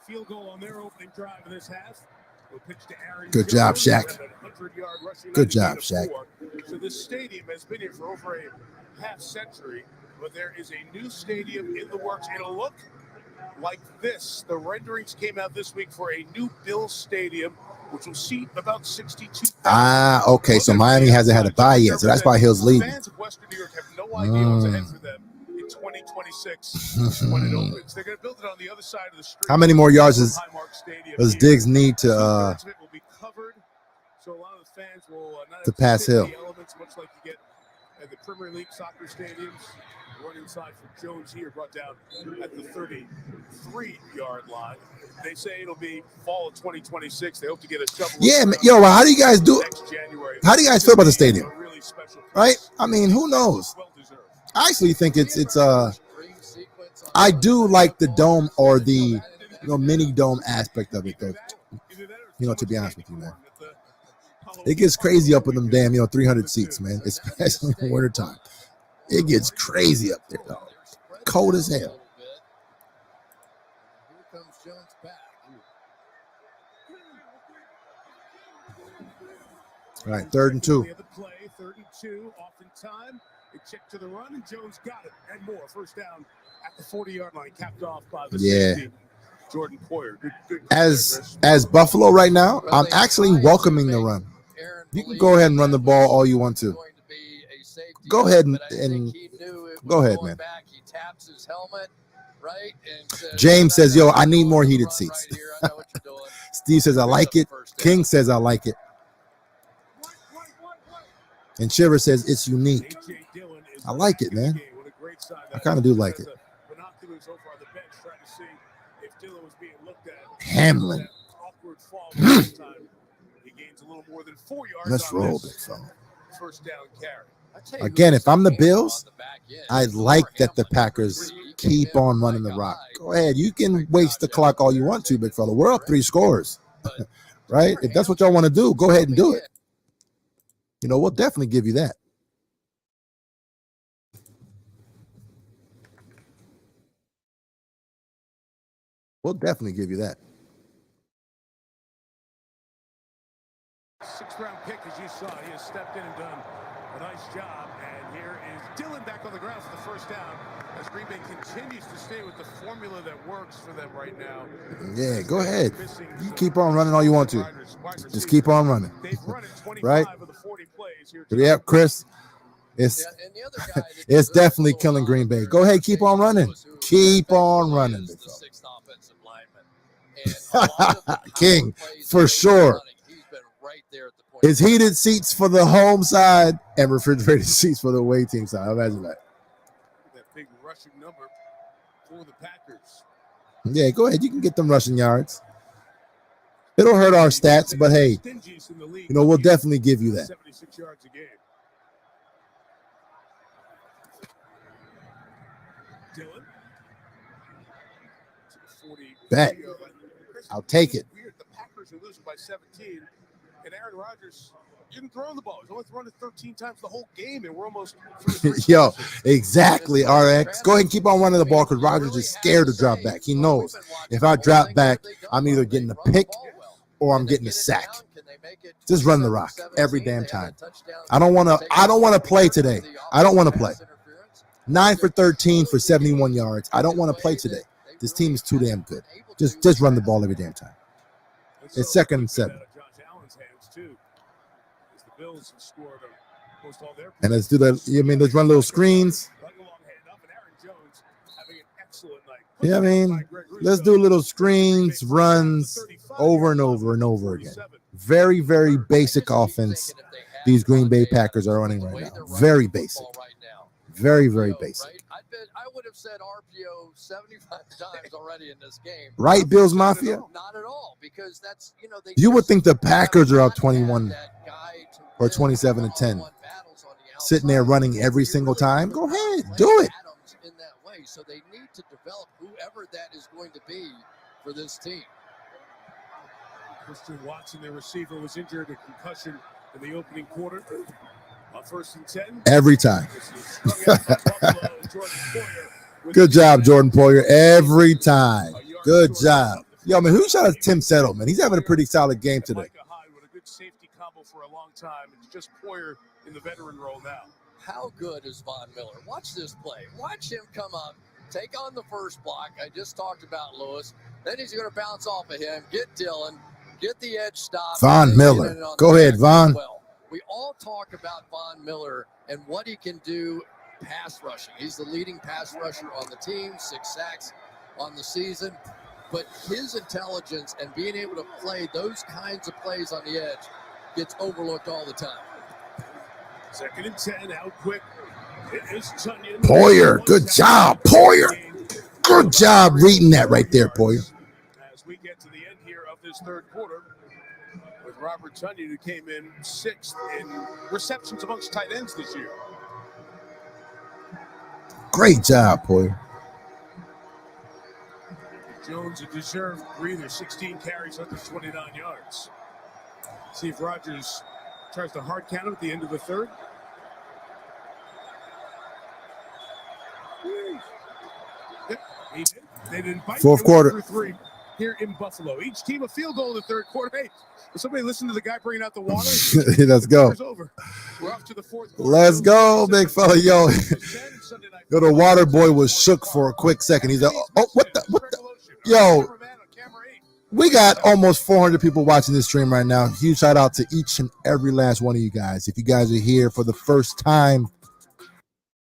Field goal on their opening drive of this half. We'll pitch to Aaron. Good job, Shaq. Good job, Shaq. So this stadium has been here for over a half century, but there is a new stadium in the works. It'll look like this. The renderings came out this week for a new Bills stadium, which will seat about 62,000. Okay. So Miami hasn't had a bye yet, so that's why Hill's leading. Fans of Western New York have no idea what's ahead for them in 2026 when it opens. They're going to build it on the other side of the street. How many more yards does Diggs need to will be covered, so a lot of the fans will not pass Hill? The elements, much like you get at the Premier League soccer stadiums. One inside for Jones here, brought down at the 33-yard line. They say it'll be fall of 2026. They hope to get a shovel. Yeah, yo, how do you guys do? How do you guys feel about the stadium? Right? I mean, who knows? I actually think it's I do like the dome or the mini dome aspect of it, though. To be honest with you, man, it gets crazy up in them damn 300 seats, man, especially in the wintertime. It gets crazy up there, though. Cold as hell. Here comes Jones back. All right, 3rd and 2. 3rd and 2, off in time. They check to the run, and Jones got it and more. First down at the 40-yard line, capped off by the safety, Jordan Poyer. Good As Buffalo right now, I'm actually welcoming the run. You can go ahead and run the ball all you want to. Go ahead and go ahead, man. He taps his helmet, right? And James says, yo, I need more heated seats. Steve says, I like it. King says, I like it. And Shiver says, it's unique. I like it, man. I kind of do like it. Hamlin. Let's roll, big fella. First down carry. Again, if I'm the Bills, I like that the Packers keep on running the rock. Go ahead. You can waste the clock all you want to, big fella. We're up 3 scores, right? If that's what y'all want to do, go ahead and do it. We'll definitely give you that. We'll definitely give you that. 6th round pick, as you saw. He has stepped in and done a nice job, and Here is Dillon back on the ground for the first down as Green Bay continues to stay with the formula that works for them right now. Yeah, go ahead. You keep on running all you want to. Just keep on running. Right? Yeah, Chris. It's it's definitely killing Green Bay. Go ahead, keep on running. Keep on running. King, for sure. It's heated seats for the home side and refrigerated seats for the away team side. Imagine that. That big rushing number for the Packers. Yeah, go ahead. You can get them rushing yards. It'll hurt our stats, but hey, we'll definitely give you that. 76 yards a game. Dillon. Bet. I'll take it. The Packers are losing by 17, and Aaron Rodgers didn't throw the ball. He's only thrown it 13 times the whole game, and we're almost Yo, exactly, RX. Go ahead and keep on running the ball because Rodgers is scared to drop back. He knows if I drop back, I'm either getting a pick or I'm getting a sack. Just run the rock every damn time. I don't want to play today. I don't want to play. 9 for 13 for 71 yards. I don't want to play today. This team is too damn good. Just run the ball every damn time. It's 2nd and 7. And let's do that. Let's run little screens. Yeah, let's do little screens, runs over and over and over again. Very, very basic offense these Green Bay Packers are running right now. Very basic. Very, very basic. I would have said RPO 75 times already in this game. Right, Bills Mafia? Not at all, because that's, you would think the Packers are up 21 or 27-10. Sitting there running every single time. Go ahead, do it. In that way, so they need to develop whoever that is going to be for this team. Christian Watson, their receiver, was injured, a concussion in the opening quarter. On 1st and 10. Every time. Good job, Jordan Poyer. Every time. Good job. Yo, man, who shot at Tim Settle, man? He's having a pretty solid game today. With a good safety combo for a long time. It's just Poyer in the veteran role now. How good is Von Miller? Watch this play. Watch him come up, take on the first block. I just talked about Lewis. Then he's going to bounce off of him, get Dillon, get the edge stop. Von Miller. Go ahead, Von. We all talk about Von Miller and what he can do pass rushing. He's the leading pass rusher on the team, 6 sacks on the season. But his intelligence and being able to play those kinds of plays on the edge gets overlooked all the time. 2nd and 10, out quick. It is Tunyon. Poyer, good job, Poyer. Good job reading that right there, Poyer. As we get to the end here of this 3rd quarter, with Robert Tunyon, who came in 6th in receptions amongst tight ends this year. Great job, Poyer. Jones, a deserved breather, 16 carries, 129 yards. See if Rodgers tries to hard count him at the end of the 3rd. Yep, he did. They didn't bite. 4th quarter. 3 here in Buffalo. Each team a field goal in the 3rd quarter. Hey, will somebody listen to the guy bringing out the water? Let's go. We're off to the 4th quarter. Let's go, big fella. Yo, the water boy was shook for a quick second. He's like, oh, what the? Yo, we got almost 400 people watching this stream right now. Huge shout out to each and every last one of you guys. If you guys are here for the first time,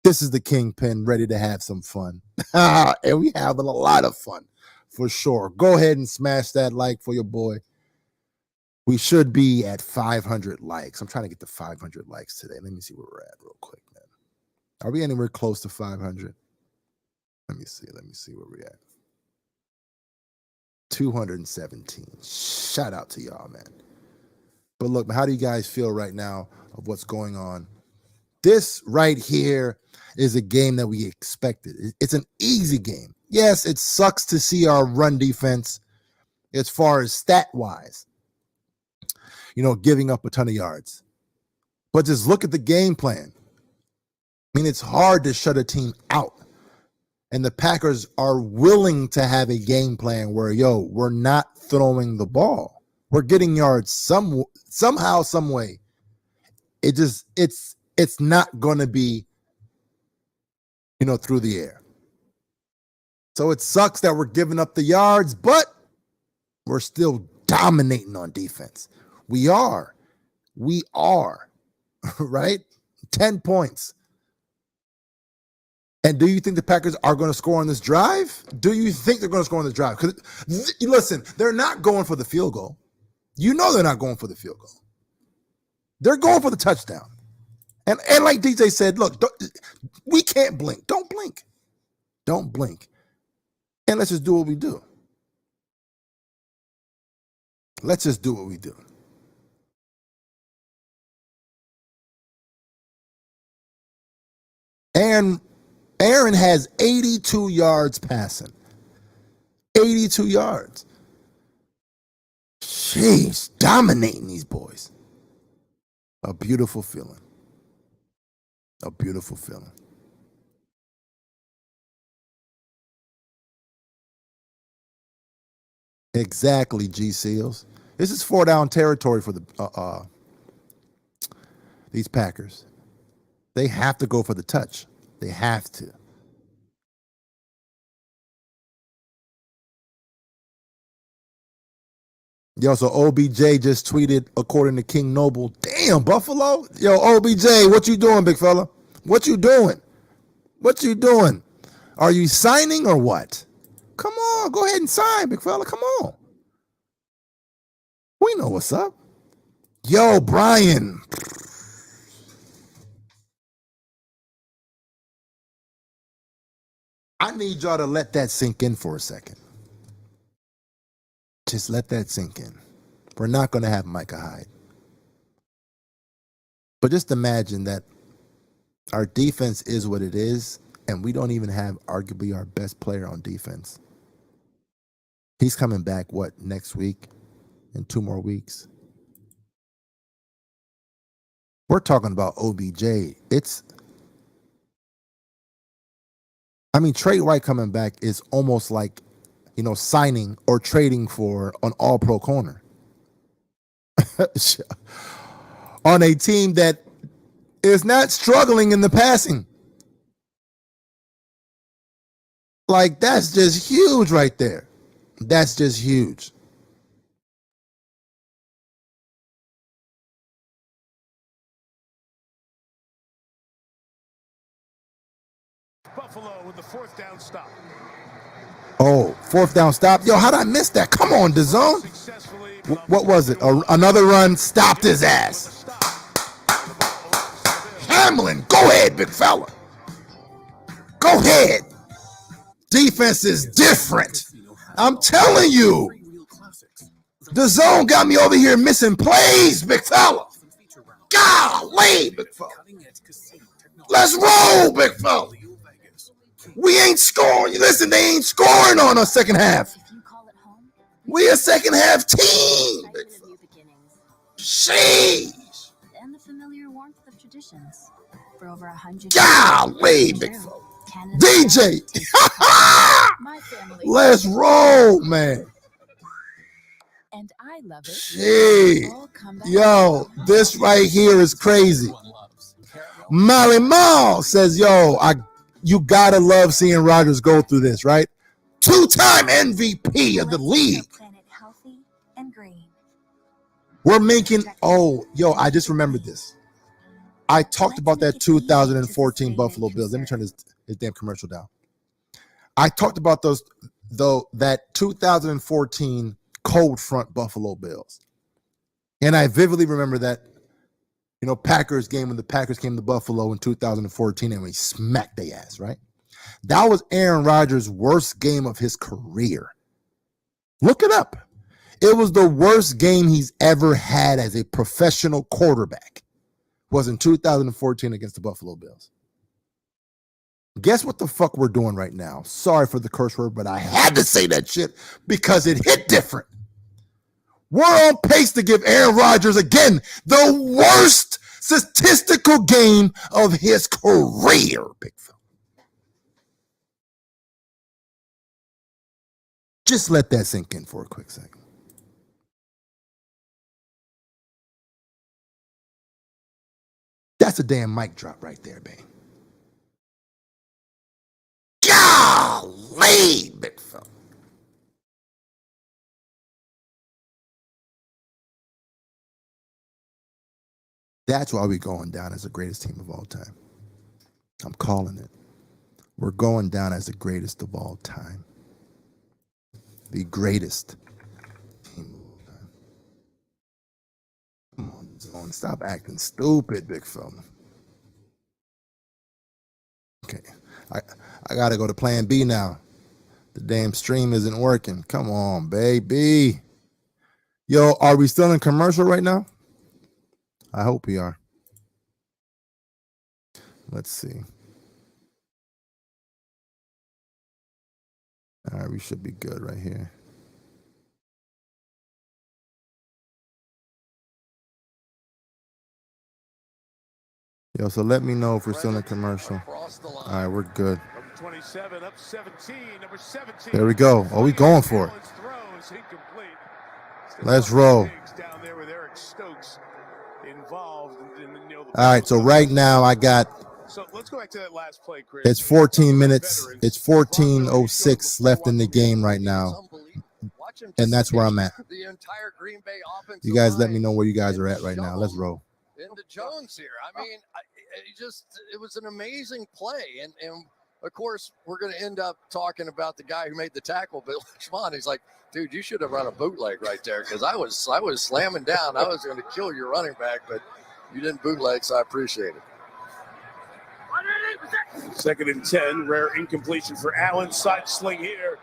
this is the Kingpin, ready to have some fun. And we having a lot of fun, for sure. Go ahead and smash that like for your boy. We should be at 500 likes. I'm trying to get to 500 likes today. Let me see where we're at real quick, man. Are we anywhere close to 500? Let me see where we're at. 217. Shout out to y'all, man. But look, how do you guys feel right now of what's going on? This right here is a game that we expected. It's an easy game. Yes, it sucks to see our run defense as far as stat-wise, giving up a ton of yards. But just look at the game plan. It's hard to shut a team out. And the Packers are willing to have a game plan where, we're not throwing the ball. We're getting yards somehow, some way. It's not going to be through the air. So it sucks that we're giving up the yards, but we're still dominating on defense. We are, right? 10 points. And do you think the Packers are going to score on this drive? Do you think they're going to score on this drive? Because listen, they're not going for the field goal. You know they're not going for the field goal. They're going for the touchdown. And like DJ said, look, we can't blink. Don't blink. Don't blink. And let's just do what we do. Let's just do what we do. Aaron has 82 yards passing. 82 yards. Jeez, dominating these boys. A beautiful feeling. A beautiful feeling. Exactly, G Seals. This is 4-down territory for these Packers. They have to go for the touch. They have to. Yo, so OBJ just tweeted, according to King Noble, damn, Buffalo? Yo, OBJ, what you doing, big fella? What you doing? What you doing? Are you signing or what? Come on, go ahead and sign, big fella. Come on. We know what's up. Yo, Brian. I need y'all to let that sink in for a second. Just let that sink in. We're not going to have Micah Hyde. But just imagine that our defense is what it is, and we don't even have arguably our best player on defense. He's coming back, next week? In 2 more weeks? We're talking about OBJ. Trey White coming back is almost like, signing or trading for an all-pro corner. On a team that is not struggling in the passing. Like, that's just huge right there. That's just huge. Buffalo with the 4th down stop. Oh, 4th down stop. Yo, how did I miss that? Come on, DAZN. What was it? Another run stopped his ass. Hamlin, go ahead, big fella. Go ahead. Defense is different. I'm telling you. DAZN got me over here missing plays, big fella. Golly, big fella. Let's roll, big fella. We ain't scoring. Listen, they ain't scoring on us second half. We a second half team. Sheesh. And the familiar warmth of traditions. For over 100 Golly, big fella. DJ. Let's roll, man. And I love it. Jeez. Yo, this right here is crazy. Molly Mall says, yo, you gotta love seeing Rodgers go through this, right? 2-time MVP of the league. We're making, I just remembered this. I talked about that 2014 Buffalo Bills. Let me turn this damn commercial down. I talked about that 2014 cold front Buffalo Bills. And I vividly remember that, Packers game when the Packers came to Buffalo in 2014 and we smacked their ass, right? That was Aaron Rodgers' worst game of his career. Look it up. It was the worst game he's ever had as a professional quarterback. Was in 2014 against the Buffalo Bills. Guess what the fuck we're doing right now? Sorry for the curse word, but I had to say that shit because it hit different. We're on pace to give Aaron Rodgers, again, the worst statistical game of his career, big fella. Just let that sink in for a quick second. That's a damn mic drop right there, babe. Golly, big fella. That's why we're going down as the greatest team of all time. I'm calling it. We're going down as the greatest of all time. The greatest team of all time. Come on, Zone. Stop acting stupid, big fella. Okay. I got to go to plan B now. The damn stream isn't working. Come on, baby. Yo, are we still in commercial right now? I hope we are. Let's see. All right, we should be good right here. Yo, so let me know if we're still in commercial. All right, we're good. Number 27 up 17. Number 17. There we go. Oh, we going for it. Throws incomplete. Let's roll. Down there with Eric Stokes involved. All right, so right now I got. So let's go back to that last play, Chris. It's 14 minutes. It's 14:06 left in the game right now. And that's where I'm at. The entire Green Bay offensive You guys let line me know where you guys are at right now. Let's roll. into Jones here. I mean, it was an amazing play. And of course, we're going to end up talking about the guy who made the tackle, Bill Schwan. He's like, dude, you should have run a bootleg right there because I was slamming down. I was going to kill your running back, but you didn't bootleg, so I appreciate it. 2nd and 10, rare incompletion for Allen. Side sling here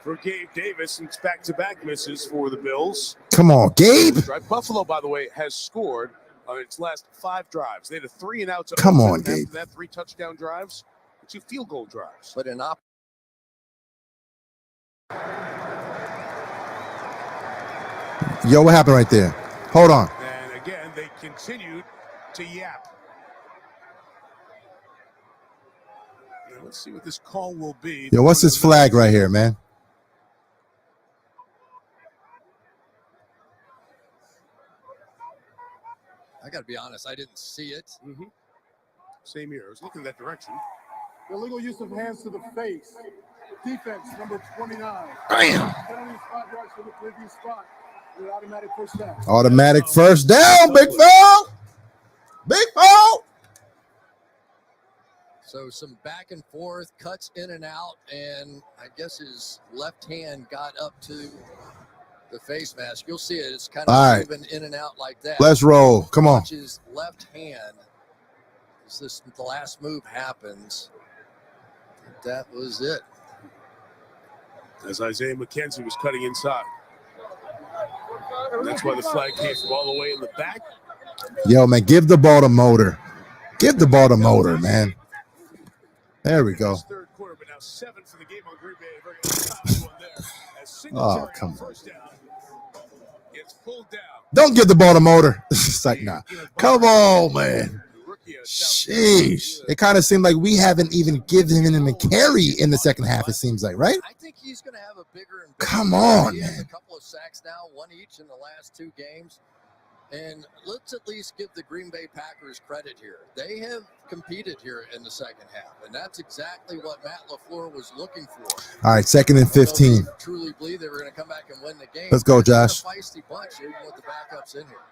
for Gabe Davis. It's back-to-back misses for the Bills. Come on, Gabe. Buffalo, by the way, has scored on its last 5 drives. They had a 3-and-out. Come on, Gabe. After that, 3 touchdown drives, 2 field goal drives. But in Yo, what happened right there? Hold on. And again, they continued to yap. Now, let's see what this call will be. Yo, what's this flag right here, man? I got to be honest, I didn't see it. Mm-hmm. Same here. I was looking that direction. Illegal use of hands to the face. Defense, number 29. Bam. Penalty 5 yards for the previous spot. With automatic first down. Automatic first down, big foul. Big foul. So some back and forth, cuts in and out, and I guess his left hand got up to the face mask. You'll see it. It's kind of moving in and out like that. Let's roll. Come on. Watch his left hand. As the last move happens. That was it. As Isaiah McKenzie was cutting inside. And that's why the flag came from all the way in the back. Yo, man, give the ball to Motor. Give the ball to Motor, man. There we go. Third quarter, but now 7 for the game on Green Bay. Very uncommon one there. Oh, come on. First down. Gets pulled down. Don't give the ball to Motor. It's like, nah. Come on, man. Sheesh. It kind of seemed like we haven't even given him a carry in the second half, it seems like, right? I think he's going to have a bigger and Come on, he has man. a couple of sacks now, 1 each in the last 2 games. And let's at least give the Green Bay Packers credit here. They have competed here in the second half, and that's exactly what Matt LaFleur was looking for. All right, 2nd and 15. I truly believe they were going to come back and win the game. Let's go, Josh. It's a feisty bunch even with the backups in here.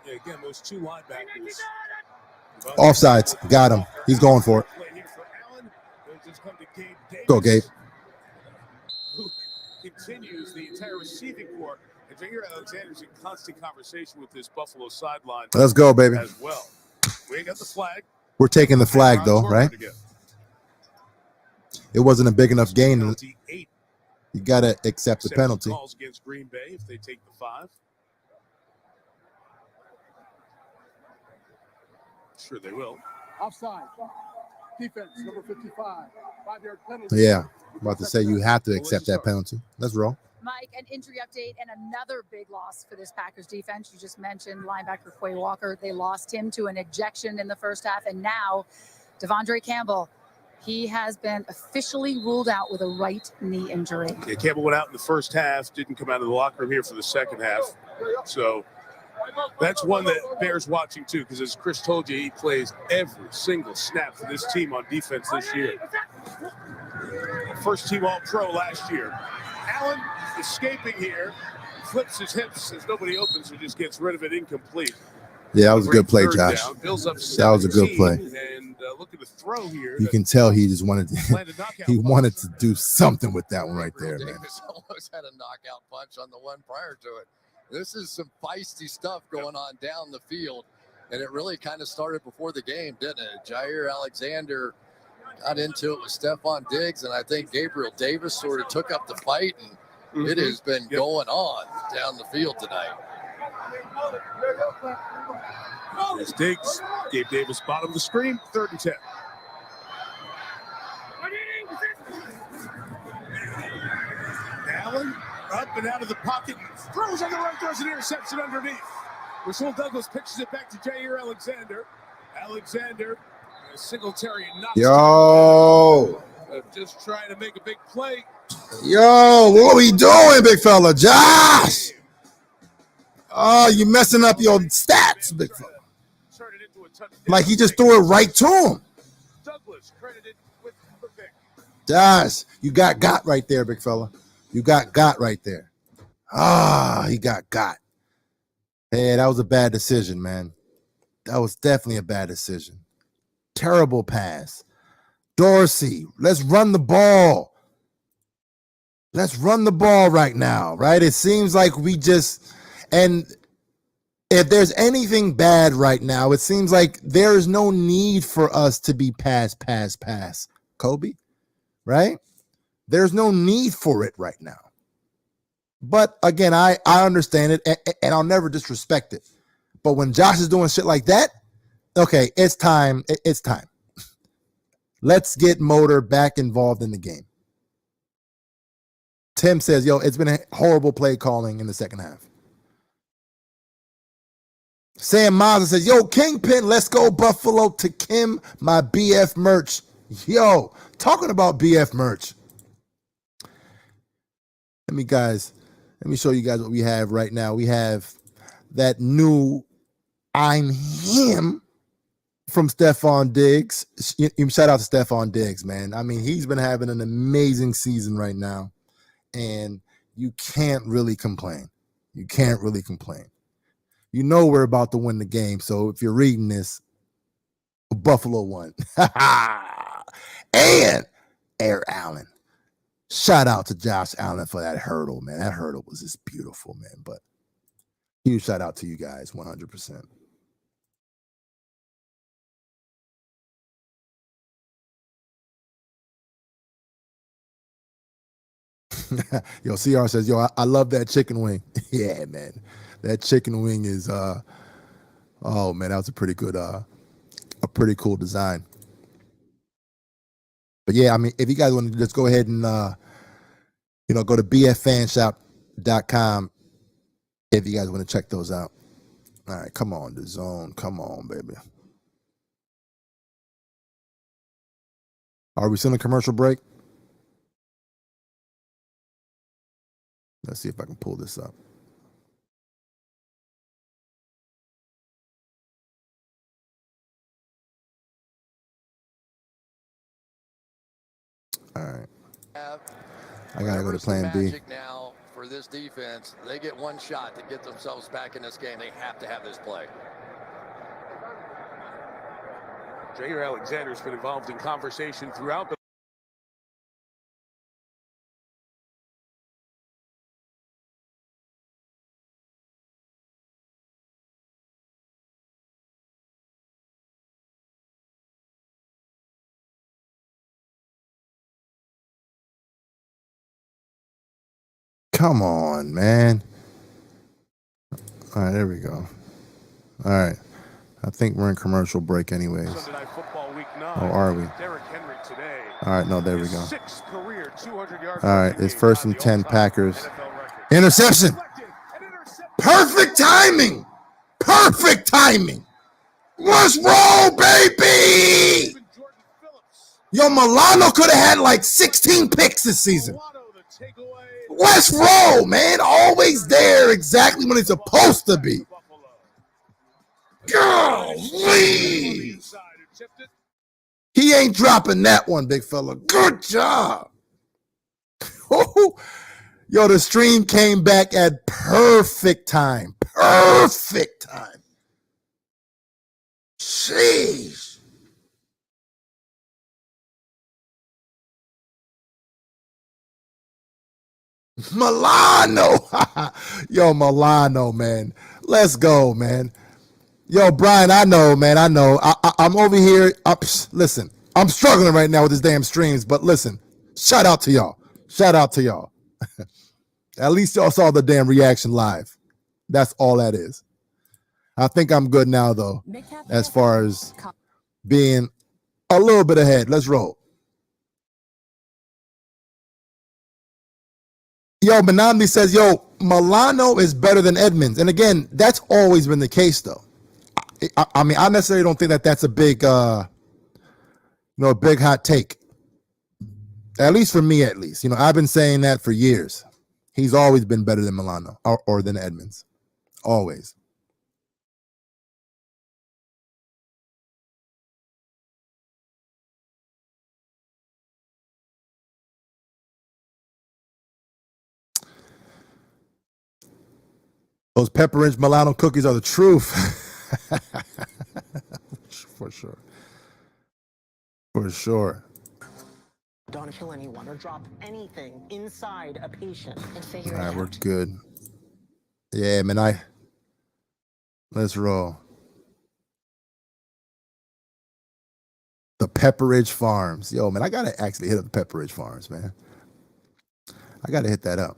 Yeah, again, those 2 linebackers. Offsides. Got him. He's going for it. Go, Gabe. Who continues the entire receiving corps. And Jair Alexander's in constant conversation with this Buffalo sideline. Let's go, baby. As well. We ain't got the flag. We're taking the flag, though, right? It wasn't a big enough gain. You got to accept the penalty. Calls against Green Bay if they take the 5. Sure they will. Offside. Defense, number 55. 5-yard penalty. Yeah. I'm about to say you have to accept that penalty. Let's roll. Mike, an injury update and another big loss for this Packers defense. You just mentioned linebacker Quay Walker. They lost him to an ejection in the first half. And now Devondre Campbell, he has been officially ruled out with a right knee injury. Yeah, Campbell went out in the first half, didn't come out of the locker room here for the second half. So that's one that bears watching too, because as Chris told you, he plays every single snap for this team on defense this year. First-team All-Pro last year. Allen escaping here, flips his hips as nobody opens, so just gets rid of it incomplete. Yeah, that was a good play, Third Josh. down. Bill's up That was a good play. 17, and look at the throw here. You can tell he just wanted to do something with that one right there, man. Davis almost had a knockout punch on the one prior to it. This is some feisty stuff going on down the field, and it really kind of started before the game, didn't it? Jair Alexander got into it with Stephon Diggs, and I think Gabriel Davis sort of took up the fight, and it has been going on down the field tonight. As Diggs gave Davis bottom of the screen, 3rd and 10. Allen up and out of the pocket, throws on the run, throws an interception underneath. Rasul Douglas pitches it back to Jair Alexander. Alexander, Singletary knocks Yo! Just trying to make a big play. Yo, what are we doing, big fella? Josh! Oh, you messing up your stats, big fella. Like he just threw it right to him. Douglas credited with the pick. Josh, you got right there, big fella. You got right there. He got. Hey, that was a bad decision, man. That was definitely a bad decision. Terrible pass. Dorsey, let's run the ball. Let's run the ball right now, right? It seems like and if there's anything bad right now, it seems like there is no need for us to be pass. Kobe, right? There's no need for it right now. But again, I understand it, and I'll never disrespect it. But when Josh is doing shit like that, okay, it's time. It's time. Let's get Motor back involved in the game. Tim says, yo, it's been a horrible play calling in the second half. Sam Mazza says, yo, Kingpin, let's go Buffalo to Kim, my BF merch. Yo, talking about BF merch. Let me show you guys what we have right now. We have that new I'm Him from Stephon Diggs. Shout out to Stephon Diggs, man. I mean, he's been having an amazing season right now, and you can't really complain. You can't really complain. You know we're about to win the game, so if you're reading this, Buffalo won. And Aaron Allen. Shout out to Josh Allen for that hurdle, man. That hurdle was just beautiful, man. But huge shout out to you guys, 100%. Yo, CR says, yo, I love that chicken wing. Yeah, man. That chicken wing is oh man, that was a pretty cool design. But yeah, I mean, if you guys want to just go ahead and go to bffanshop.com if you guys want to check those out. All right, come on, the zone. Come on, baby. Are we still in a commercial break? Let's see if I can pull this up. All right. I gotta go to plan B. Now for this defense, they get one shot to get themselves back in this game. They have to have this play. Jair Alexander's been involved in conversation throughout the Come on, man. All right, there we go. All right. I think we're in commercial break anyways. Sunday Night Football Week 9. Oh, are we? Derrick Henry today. All right, no, there we go. Sixth career 200-yard. All right, it's 1st and 10 Packers. Interception. Perfect timing. Perfect timing. Let's roll, baby. Yo, Milano could have had like 16 picks this season. Let's roll, man. Always there exactly when it's supposed to be. Golly. He ain't dropping that one, big fella. Good job. Yo, the stream came back at perfect time. Perfect time. Sheesh. Milano. Yo, Milano, man. Let's go, man. Yo, Brian, I know, man. I know. I'm over here. Listen, I'm struggling right now with this damn streams, but listen, shout out to y'all. Shout out to y'all. At least y'all saw the damn reaction live. That's all that is. I think I'm good now, though, as far as being a little bit ahead. Let's roll. Yo, Benamdi says, yo, Milano is better than Edmonds. And again, that's always been the case, though. I mean, I necessarily don't think that that's a big, a big hot take. At least for me, at least. You know, I've been saying that for years. He's always been better than Milano or than Edmonds. Always. Those pepper-inch Milano cookies are the truth. For sure. For sure. Don't kill anyone or drop anything inside a patient and figure All it right, out. we're good. Yeah, man, let's roll. The Pepperidge Farms. Yo, man, I got to actually hit up the Pepperidge Farms, man. I got to hit that up.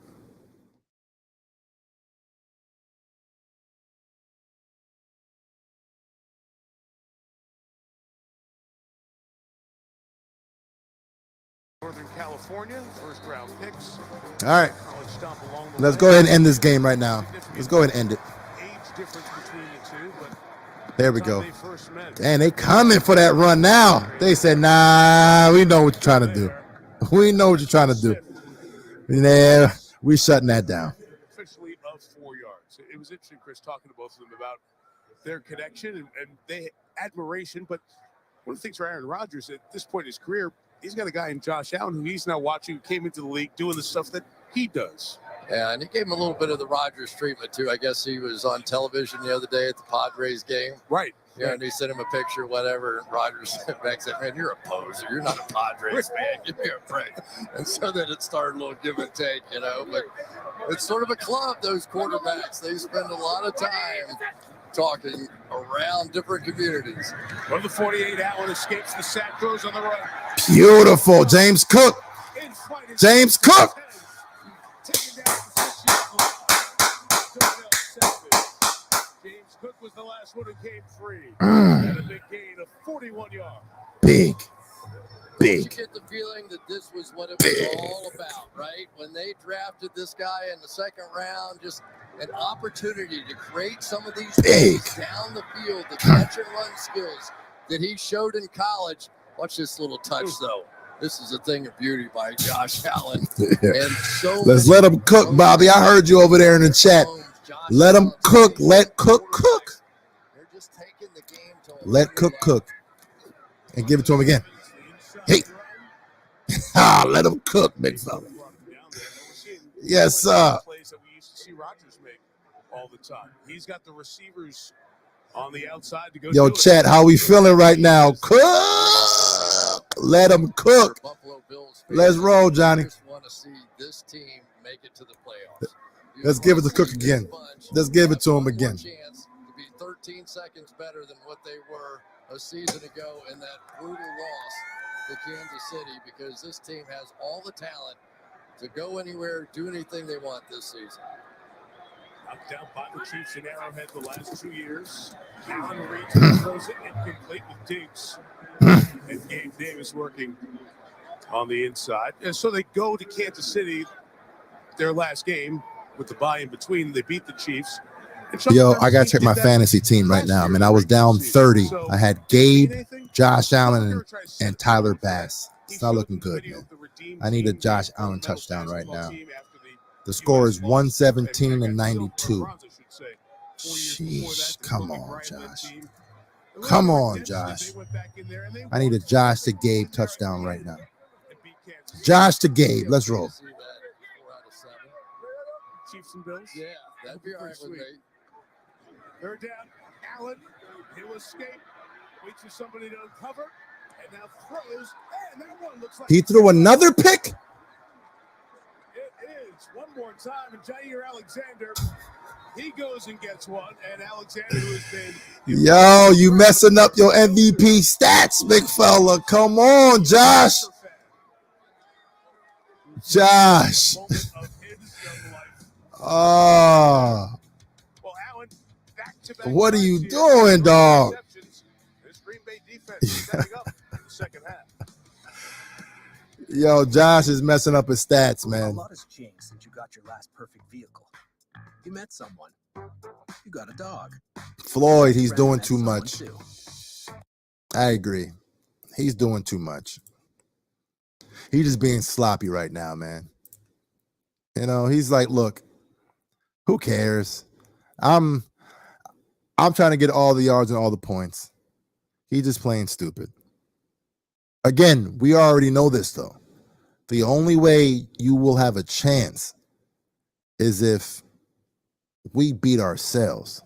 Northern California, first round picks. All right. Let's go ahead and end this game right now. Let's go ahead and end it. Age difference between the two, but there we go. And they coming for that run now. They said, nah, we know what you're trying to do. We know what you're trying to do. Yeah, we shutting that down. Officially of 4 yards. It was interesting, Chris, talking to both of them about their connection and they admiration. But one of the things for Aaron Rodgers at this point in his career, he's got a guy in Josh Allen who he's now watching, who came into the league doing the stuff that he does. Yeah, and he gave him a little bit of the Rodgers treatment, too. I guess he was on television the other day at the Padres game. Right. Yeah, and he sent him a picture, whatever. And Rodgers back said, man, you're a poser. You're not a Padres fan. Give me a break. And so then it started a little give and take, you know. But it's sort of a club, those quarterbacks. They spend a lot of time talking around different communities. One of the 48, Allen escapes the sack, throws on the run. Beautiful. James Cook. James Cook. James Cook was the last one who came free. And a big gain of 41 yards. Big. You get the feeling that this was what it was all about, right? When they drafted this guy in the second round, just an opportunity to create some of these plays down the field, the catch and run skills that he showed in college. Watch this little touch, though. This is a thing of beauty by Josh Allen. And so let's let him cook, Bobby. I heard you over there in the chat. Let him cook. Let Cook cook. They're just taking the game to let Cook cook. And give it to him again. Hey. Let him cook, big fella. Yes, sir. Plays that we used to see Rodgers make all the time. He's got the receivers on the outside to go. Yo, chat, how we feeling right now? Cook. Let him cook. Let's roll, Johnny. Want to see this team make it to the playoffs. Let's give it to Cook again. Let's give it to him again. Chance to be 13 seconds better than what they were a season ago in that brutal loss to Kansas City, because this team has all the talent to go anywhere, do anything they want this season. Knocked down by the Chiefs in Arrowhead the last 2 years. Allen reads throws it incomplete with Diggs. And Gabe Davis working on the inside. And so they go to Kansas City, their last game, with the bye in between. They beat the Chiefs. Yo, I got to check my fantasy team right now, man. I was down 30. I had Gabe, Josh Allen, and Tyler Bass. It's not looking good, man. I need a Josh Allen touchdown right now. The score is 117-92. Sheesh, come on, Josh. Come on, Josh. I need a Josh to Gabe touchdown right now. Josh to Gabe. Let's roll. Chiefs and Bills. Yeah, that'd be all right with me. Third down, Allen. He'll escape. Waits for somebody to uncover. And now throws. And that one looks like He threw another pick? It is. One more time. And Jair Alexander, he goes and gets one. And Alexander, who has been... Yo, you messing up your MVP stats, big fella. Come on, Josh. Josh. Oh. What are you doing, dog? This Green Bay defense is stepping up in the second half. Yo, Josh is messing up his stats, A man. lot has changed since you got your last perfect vehicle. You met someone. You got a dog. Floyd, he's doing too much. I agree. He's doing too much. He's just being sloppy right now, man. You know, he's like, look, who cares? I'm trying to get all the yards and all the points. He's just playing stupid. Again, we already know this, though. The only way you will have a chance is if we beat ourselves.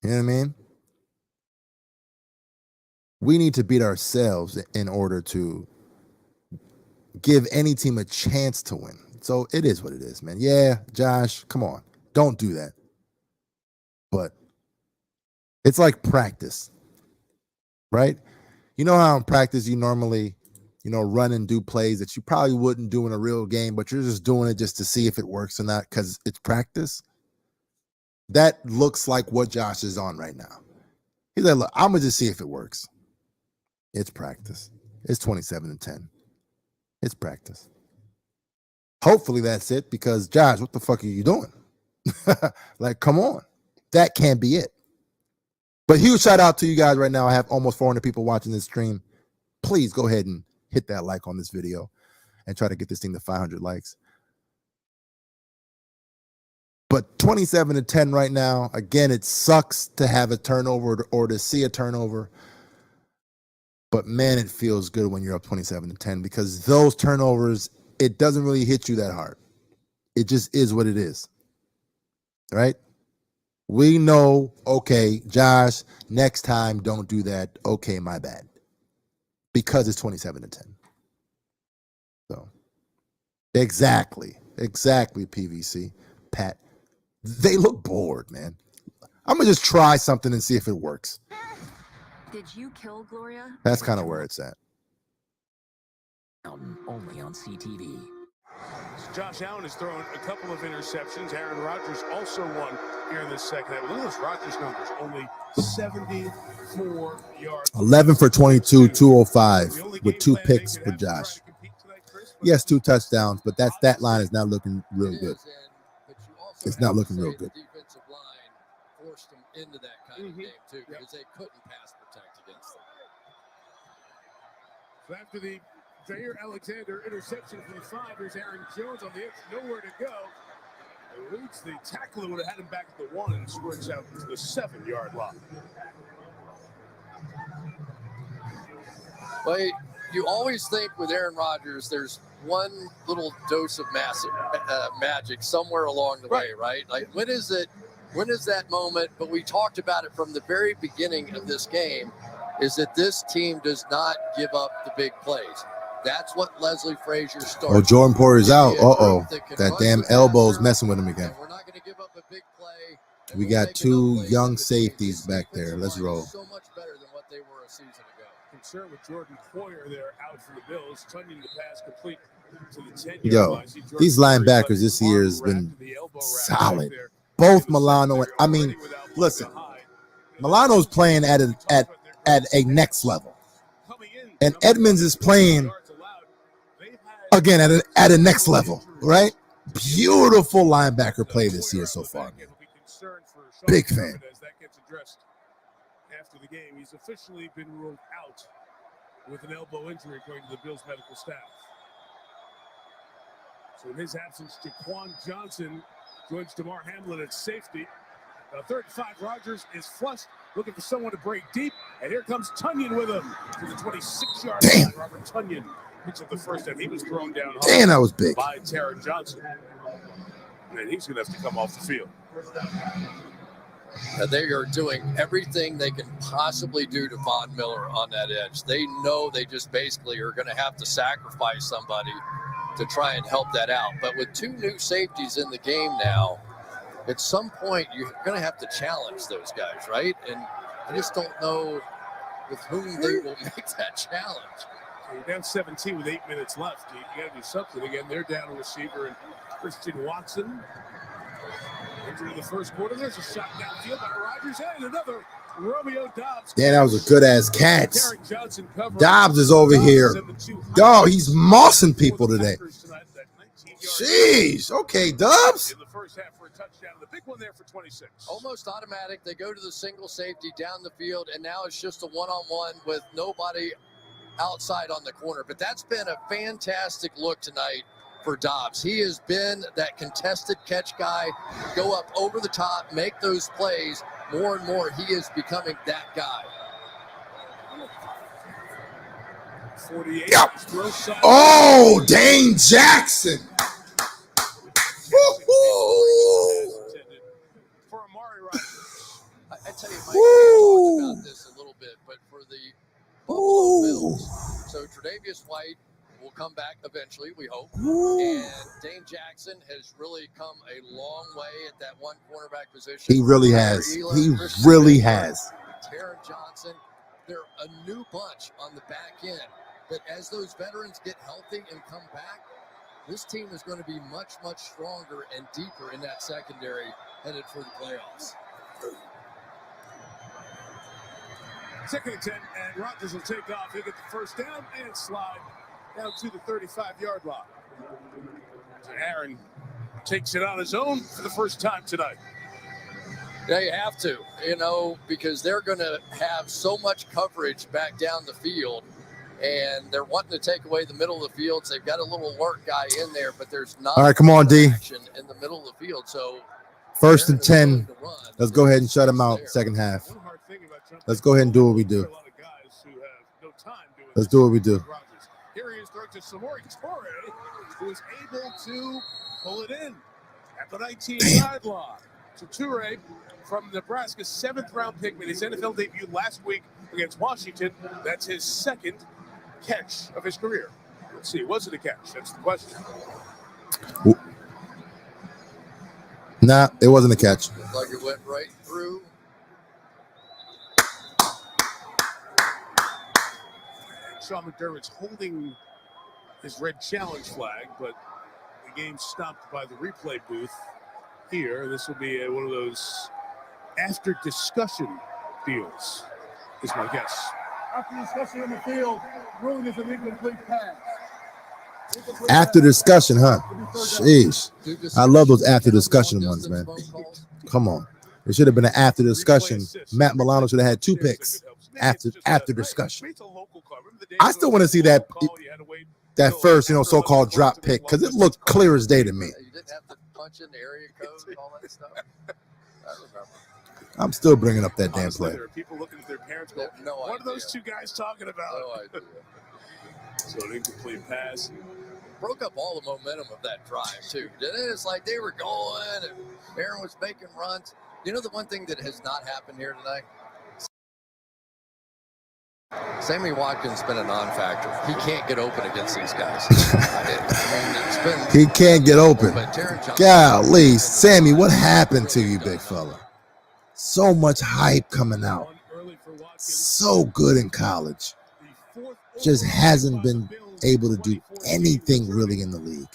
You know what I mean? We need to beat ourselves in order to give any team a chance to win. So it is what it is, man. Yeah, Josh, come on. Don't do that. But it's like practice, right? You know how in practice you normally, run and do plays that you probably wouldn't do in a real game, but you're just doing it just to see if it works or not because it's practice? That looks like what Josh is on right now. He's like, look, I'm going to just see if it works. It's practice. It's 27-10. It's practice. Hopefully that's it because, Josh, what the fuck are you doing? Like, come on. That can't be it. But huge shout out to you guys right now. I have almost 400 people watching this stream. Please go ahead and hit that like on this video and try to get this thing to 500 likes. But 27-10 right now. Again, it sucks to have a turnover or to see a turnover. But, man, it feels good when you're up 27-10 because those turnovers, it doesn't really hit you that hard. It just is what it is. Right? We know, okay, Josh, next time don't do that. Okay, my bad. Because it's 27-10. So, exactly, PVC, Pat. They look bored, man. I'm going to just try something and see if it works. Did you kill Gloria? That's kind of where it's at. Only on CTV. Josh Allen has thrown a couple of interceptions. Aaron Rodgers also won here in this second half. Look at those Rodgers numbers. Only 74 yards. 11 for 22, 205 with 2 picks for Josh. Yes, 2 touchdowns, but that stat line is not looking real good. It's not looking real good. The defensive line forced them into that kind of game, too, because they couldn't pass protect against them. So after the Jair Alexander interception from the 5, here's Aaron Jones on the edge, nowhere to go. Eludes the tackle that would have had him back at the 1 and squirts out to the 7-yard line. But you always think with Aaron Rodgers, there's one little dose of magic somewhere along the way, right? Like, when is that moment? But we talked about it from the very beginning of this game, is that this team does not give up the big plays. That's what Leslie Frazier started. Oh, Jordan Poyer's out. That damn elbow's messing with him again. We're not going to give up a big play. We got 2 young safeties back there. Let's roll. So much better than what they were a season ago. Concern with Jordan Poyer there out for the Bills. Tunyon the pass complete to the 10-yard Yo, line. these linebackers this year has been solid. Both Milano and listen, Milano's playing at a next level, and Edmonds is playing again at a next level, right? Beautiful linebacker play this year so far. Big fan. After the game, he's officially been ruled out with an elbow injury, according to the Bills medical staff. So in his absence, Jaquan Johnson joins DeMar Hamlin at safety. 3rd and 5, Rodgers is flushed, looking for someone to break deep, and here comes Tunyon with him to the 26-yard line. Robert Tunyon picks up the first time. He was thrown down hard. Damn, that was big. By Taron Johnson. And he's going to have to come off the field. They are doing everything they can possibly do to Von Miller on that edge. They know they just basically are going to have to sacrifice somebody to try and help that out. But with 2 new safeties in the game now, at some point you're going to have to challenge those guys, right? And I just don't know with whom they will make that challenge. You're down 17 with 8 minutes left. You got to do something. Again, they're down a receiver and Christian Watson. Entering the first quarter, there's a shot downfield by Rodgers and another Romeo Dobbs. Yeah, that was a good-ass catch. Dobbs is over here. Dog, he's mossing people today. Jeez. Okay, Dobbs. In the first half for a touchdown. The big one there for 26. Almost automatic. They go to the single safety down the field, and now it's just a one-on-one with nobody outside on the corner. But that's been a fantastic look tonight for Dobbs. He has been that contested catch guy, go up over the top, make those plays. More and more, he is becoming that guy. 48. Yep. Oh, Dane Jackson. For Amari Rodgers. I tell you, Mike, we talked about this a little bit, but for the Buffalo Bills, so Tre'Davious White will come back eventually, we hope. And Dane Jackson has really come a long way at that one cornerback position. He really has. He really has. Taron Johnson, they're a new bunch on the back end. But as those veterans get healthy and come back, this team is going to be much, much stronger and deeper in that secondary headed for the playoffs. 2nd and 10, and Rodgers will take off. He'll get the first down and slide down to the 35-yard line. And Aaron takes it on his own for the first time tonight. Yeah, you have to, because they're going to have so much coverage back down the field, and they're wanting to take away the middle of the field. So they've got a little alert guy in there, but there's not all right, come on, D. action in the middle of the field. So 1st and 10. Let's go ahead and shut him out second half. Let's go ahead and do what we do. Let's do what we do. Here he is throwing to Samori Toure, who is able to pull it in at the 19-yard line. So Toure from Nebraska, 7th-round pick, made his NFL debut last week against Washington. That's his 2nd catch of his career. Let's see, was it a catch? That's the question. Nah, it wasn't a catch. Looked like it went right through. Sean McDermott's holding his red challenge flag, but the game's stopped by the replay booth here. This will be one of those after discussion deals, is my guess. After discussion in the field, ruling is an incomplete pass. After discussion, huh? Sheesh. I love those after discussion ones, man. Come on. It should have been an after discussion. Matt Milano should have had 2 picks after discussion. I still want to see that first, so-called drop pick, because it looked clear as day to me. You didn't have to punch in the area code and all that stuff. I remember. I'm still bringing up that damn play. There are people looking at their parents going, what are those 2 guys talking about? No idea. So an incomplete pass. Broke up all the momentum of that drive, too, didn't it? It's like they were going, and Aaron was making runs. You know the one thing that has not happened here tonight? Sammy Watkins has been a non-factor. He can't get open against these guys. He can't get open. Golly, Sammy, what happened to you, big fella? So much hype coming out. So good in college. Just hasn't been able to do anything really in the league.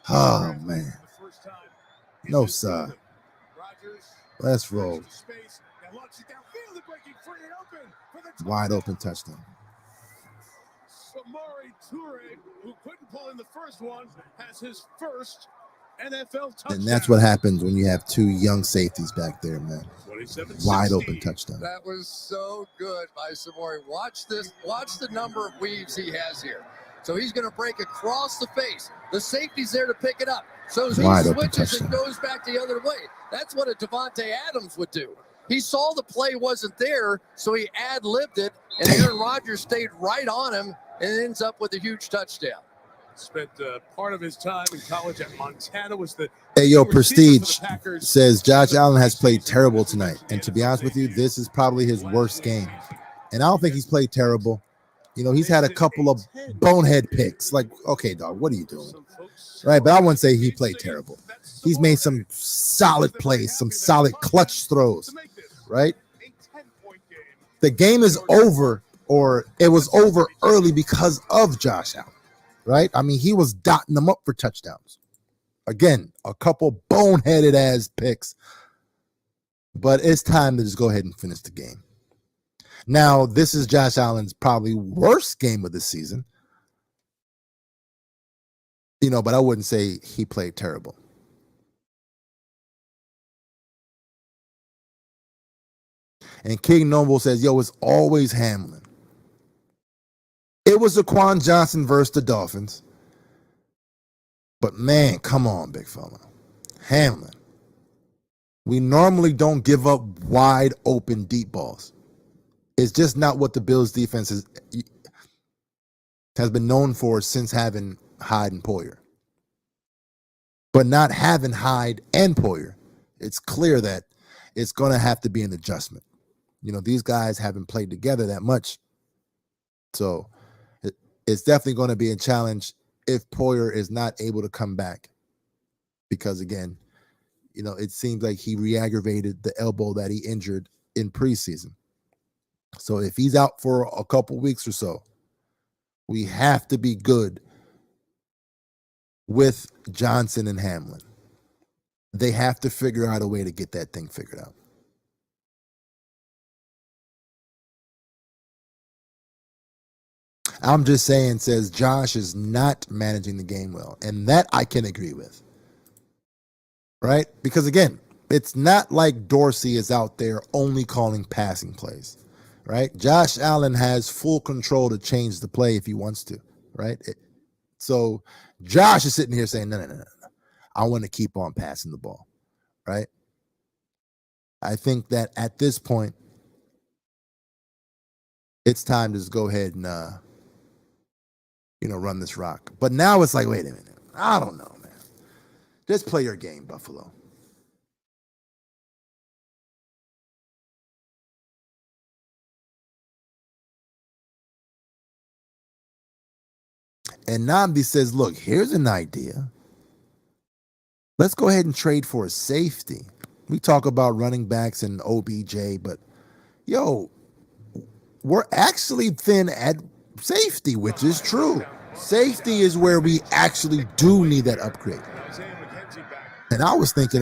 Oh, man. No, sir. Let's roll. Wide open touchdown. Samori Toure, who couldn't pull in the first one, has his first NFL touchdown. And that's what happens when you have 2 young safeties back there, man. Wide open touchdown. That was so good by Samori. Watch this. Watch the number of weaves he has here. So he's going to break across the face. The safety's there to pick it up. So he switches and goes back the other way. That's what a Devontae Adams would do. He saw the play wasn't there, so he ad-libbed it, and Aaron Rodgers stayed right on him and ends up with a huge touchdown. Spent part of his time in college at Montana. Was the Hey, yo, receiver for the Prestige Packers. says Josh Allen has played terrible tonight. And to be honest with you, this is probably his worst game. And I don't think he's played terrible. You know, he's had a couple of bonehead picks. Like, okay, dog, what are you doing? Right, but I wouldn't say he played terrible. He's made some solid plays, some solid clutch throws, right? The game is over, or it was over early because of Josh Allen, right? I mean, he was dotting them up for touchdowns. Again, a couple boneheaded ass picks, but it's time to just go ahead and finish the game. Now, this is Josh Allen's probably worst game of the season. You know, but I wouldn't say he played terrible. And King Noble says, yo, it's always Hamlin. It was Zaquan Johnson versus the Dolphins. But man, come on, big fella. Hamlin. We normally don't give up wide open deep balls. It's just not what the Bills defense has been known for since having Hyde and Poyer. But not having Hyde and Poyer, it's clear that it's going to have to be an adjustment. You know, these guys haven't played together that much. So it's definitely going to be a challenge if Poyer is not able to come back. Because, again, you know, it seems like he re-aggravated the elbow that he injured in preseason. So if he's out for a couple weeks or so, we have to be good with Johnson and Hamlin. They have to figure out a way to get that thing figured out. I'm just saying, says Josh is not managing the game well. And that I can agree with. Right? Because, again, it's not like Dorsey is out there only calling passing plays. Right? Josh Allen has full control to change the play if he wants to. Right? So Josh is sitting here saying, no. I want to keep on passing the ball. Right? I think that at this point, it's time to just go ahead and, run this rock. But now it's like, wait a minute. I don't know, man. Just play your game, Buffalo. And Namdi says, look, here's an idea. Let's go ahead and trade for a safety. We talk about running backs and OBJ, but, yo, we're actually thin at safety, which is true. Safety is where we actually do need that upgrade. And I was thinking,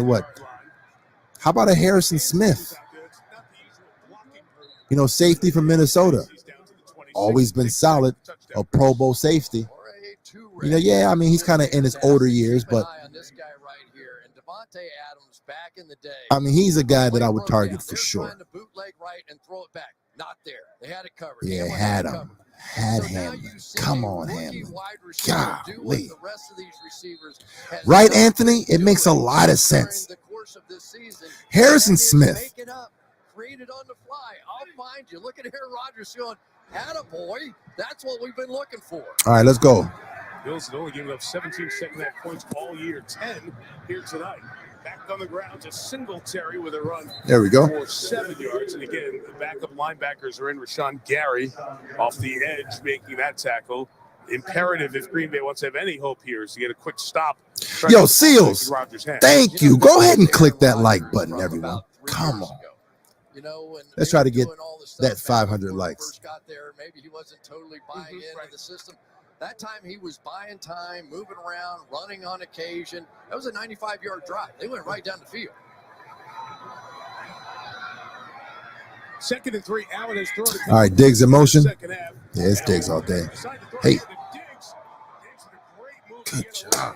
how about a Harrison Smith? You know, safety from Minnesota. Always been solid, a Pro Bowl safety. You know, yeah, I mean, he's kind of in his older years, but I mean, he's a guy that I would target for sure. Yeah, had him. Had Hamlin. Come on, Hamlin. Golly. Right, Anthony? It makes a lot of sense. Harrison Smith. Created on the fly. I'll find you. Look at Aaron Rodgers going, attaboy. That's what we've been looking for. All right, let's go. Bills had only given up 17 second-half points all year, 10 here tonight. Back on the ground to Singletary with a run. There we go. For 7 yards. And again, the backup linebackers are in. Rashawn Gary off the edge making that tackle. Imperative if Green Bay wants to have any hope here is to get a quick stop. Yo, Seals, thank you. Go ahead and click that like button, everyone. Come on. Let's try to get that 500 likes. Got there, maybe he wasn't totally buying into the system. That time he was buying time, moving around, running on occasion. That was a 95-yard drive. They went right down the field. 2nd and 3. Allen has thrown. All right, Diggs in motion. Yeah, it's Diggs all day. Hey. Good job.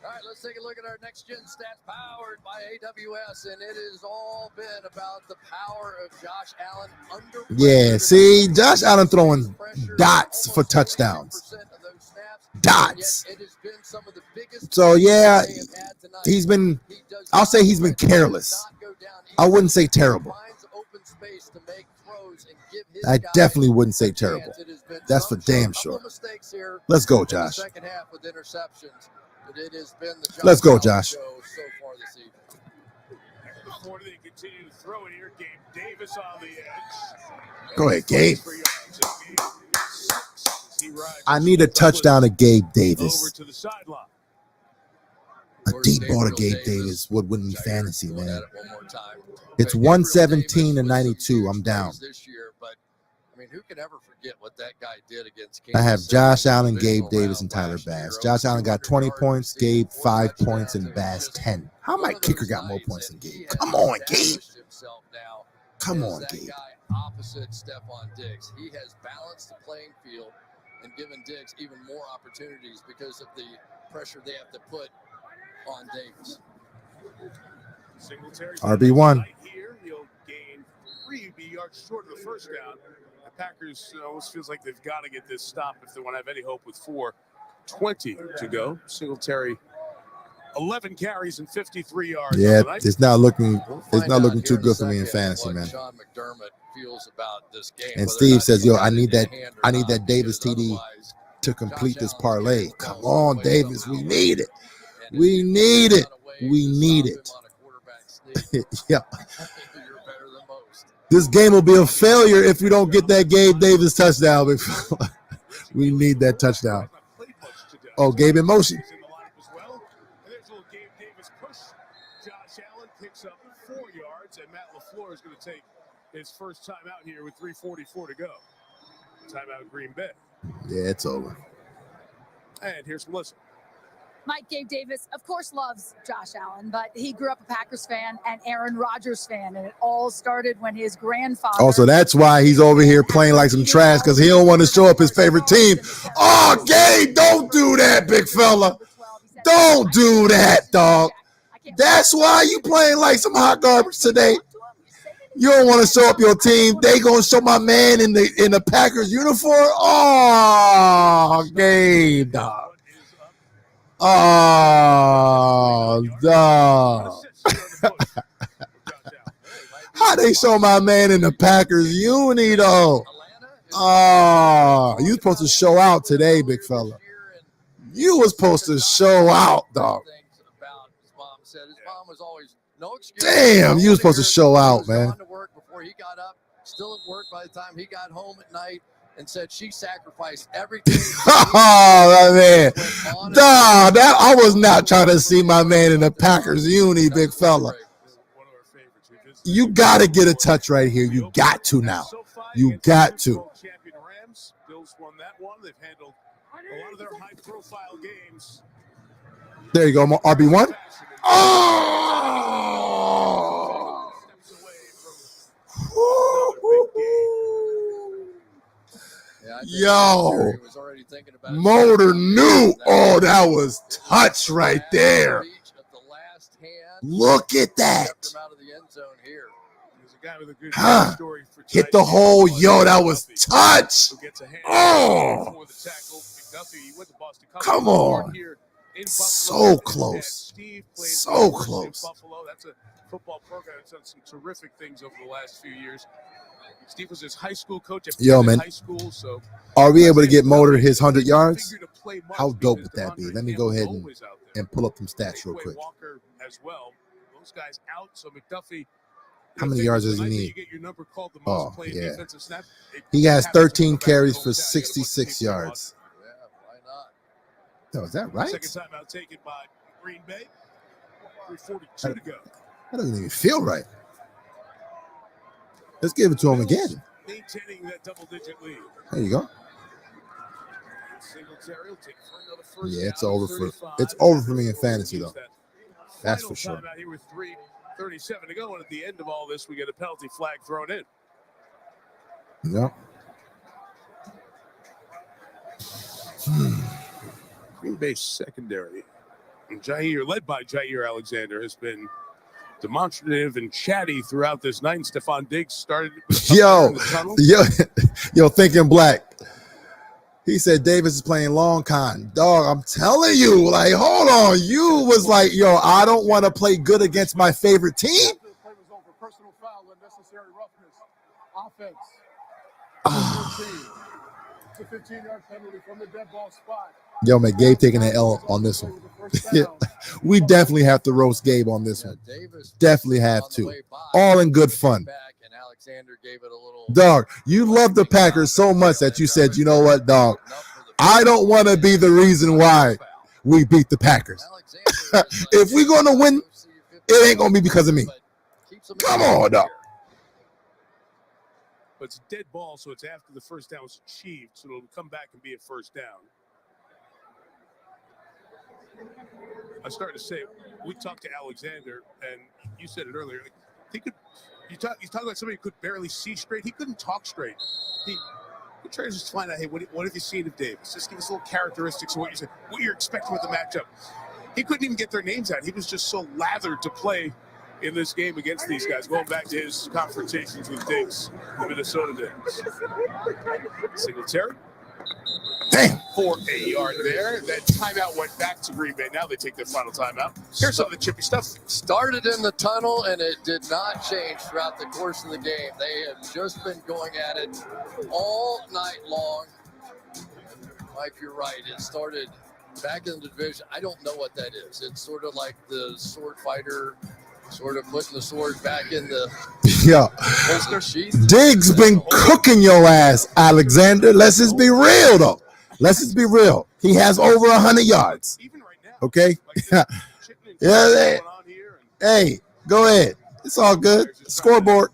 All right, let's take a look at our next-gen stats powered by AWS, and it has all been about the power of Josh Allen under. Yeah, see, Josh Allen throwing dots for touchdowns. Dots. So, yeah, I'll say he's been careless. I wouldn't say terrible. I definitely wouldn't say terrible. That's for damn sure. Let's go, Josh. Let's go, Josh. Before they continue to throw it here, Gabe Davis on the edge. Go ahead, Gabe. I need a touchdown to Gabe Davis. Over to the sideline. A deep ball to Gabe Davis would win me fantasy, man. It's 117 to 92. I'm down. This year, but I mean, who can ever forget what that guy did against I have Kansas Josh City? Allen, Gabe Davis, and Tyler Bass. Josh Allen got 20 points, Gabe 5 points, and Bass 10. How my kicker got more points than Gabe? Come on, Gabe. Come on, Gabe. Opposite Stephon Diggs. He has balanced the playing field and given Diggs even more opportunities because of the pressure they have to put on Davis. RB1. Here, he'll gain 3 yards short of the first down. The Packers almost feels like they've got to get this stop if they want to have any hope with 4:20 to go. Singletary, 11 carries and 53 yards. Yeah, it's not looking too good for me in fantasy, man. Sean McDermott feels about this game. And Steve says, "Yo, I need that Davis TD to complete this parlay." Come on, Davis, we need it. We need it. We need it. Yeah. This game will be a failure if we don't get that Gabe Davis touchdown. We need that touchdown. Oh, Gabe in motion. Josh Allen picks up 4 yards, and Matt LaFleur is going to take his first time out here with 3:44 to go. Timeout Green Bay. Yeah, it's over. And here's Melissa. Mike Gabe Davis, of course, loves Josh Allen, but he grew up a Packers fan and Aaron Rodgers fan, and it all started when his grandfather. Oh, so that's why he's over here playing like some trash, because he don't want to show up his favorite team. Oh, Gabe, don't do that, big fella. Don't do that, dog. That's why you playing like some hot garbage today. You don't want to show up your team. They gonna show my man in the Packers uniform. Oh, Gabe, dog. Oh, dog. How they show my man in the Packers uni, though? Oh, you supposed to show out today, big fella. You was supposed to show out, dog. Damn, you was supposed to show out, man. Before he got up, still at work by the time he got home at night, and said she sacrificed everything. Oh, my man. Dog, that I was not trying to see my man in the Packers uni, big fella. You got to get a touch right here. You got to now. You got to. Champion Rams. Bills won that one. They've handled a lot of their high-profile games. There you go, RB1. Oh! Yo, Motor knew. Oh, that was touch right there. Look at that. Huh. Hit the hole. Yo, that was touch. Oh, come on. So close. So close. That's a football program that's done some terrific things over the last few years. Steve was his high school coach at high school, so are we able to get Motor his 100 yards? How dope would that be? Let me go ahead and pull up some stats real quick. Walker as well. Those guys out, so McDuffie. How many yards does he need? Oh, yeah. He has 13 carries for 66 yards. Yeah, why not? Oh, is that right? Second time out taken by Green Bay. 3:42 to go. That doesn't even feel right. Let's give it to him again. Maintaining that double-digit lead. There you go. Singletary will take for another first Yeah, it's down, over 35. for me in fantasy though. That's for sure. Final time out here with 3:37 to go, and at the end of all this, we get a penalty flag thrown in. Yep. Green Bay secondary, and led by Jair Alexander, has been demonstrative and chatty throughout this night. And Stephon Diggs started. Yo, thinking black. He said Davis is playing long con. Dog, I'm telling you, like, hold on. You was like, yo, I don't want to play good against my favorite team. Personal foul, unnecessary roughness. Offense. It's a 15-yard penalty from the dead ball spot. Yo, man, Gabe taking an L on this one. We definitely have to roast Gabe on this one. Definitely have to. All in good fun. And Alexander gave it a little. Dog, you love the Packers so much that you said, you know what, dog? I don't want to be the reason why we beat the Packers. If we're going to win, it ain't going to be because of me. Come on, dog. But it's a dead ball, so it's after the first down was achieved, so it'll come back and be a first down. I started to say, we talked to Alexander, and you said it earlier. He could. You talk about somebody who could barely see straight. He couldn't talk straight. He tried to just find out, hey, what have you seen of Davis? Just give us little characteristics of what you're expecting with the matchup. He couldn't even get their names out. He was just so lathered to play in this game against these guys. Going back to his confrontations with Diggs, the Minnesota Diggs. Singletary. Damn. For a yard there. That timeout went back to Green Bay. Now they take their final timeout. Here's some of the chippy stuff. Started in the tunnel, and it did not change throughout the course of the game. They have just been going at it all night long. Mike, you're right. It started back in the division. I don't know what that is. It's sort of like the sword fighter, sort of putting the sword back in the holster sheath. Diggs been cooking your ass, Alexander. Let's just be real, though. Let's just be real. He has over 100 yards. Okay? Yeah. Hey, go ahead. It's all good. Scoreboard.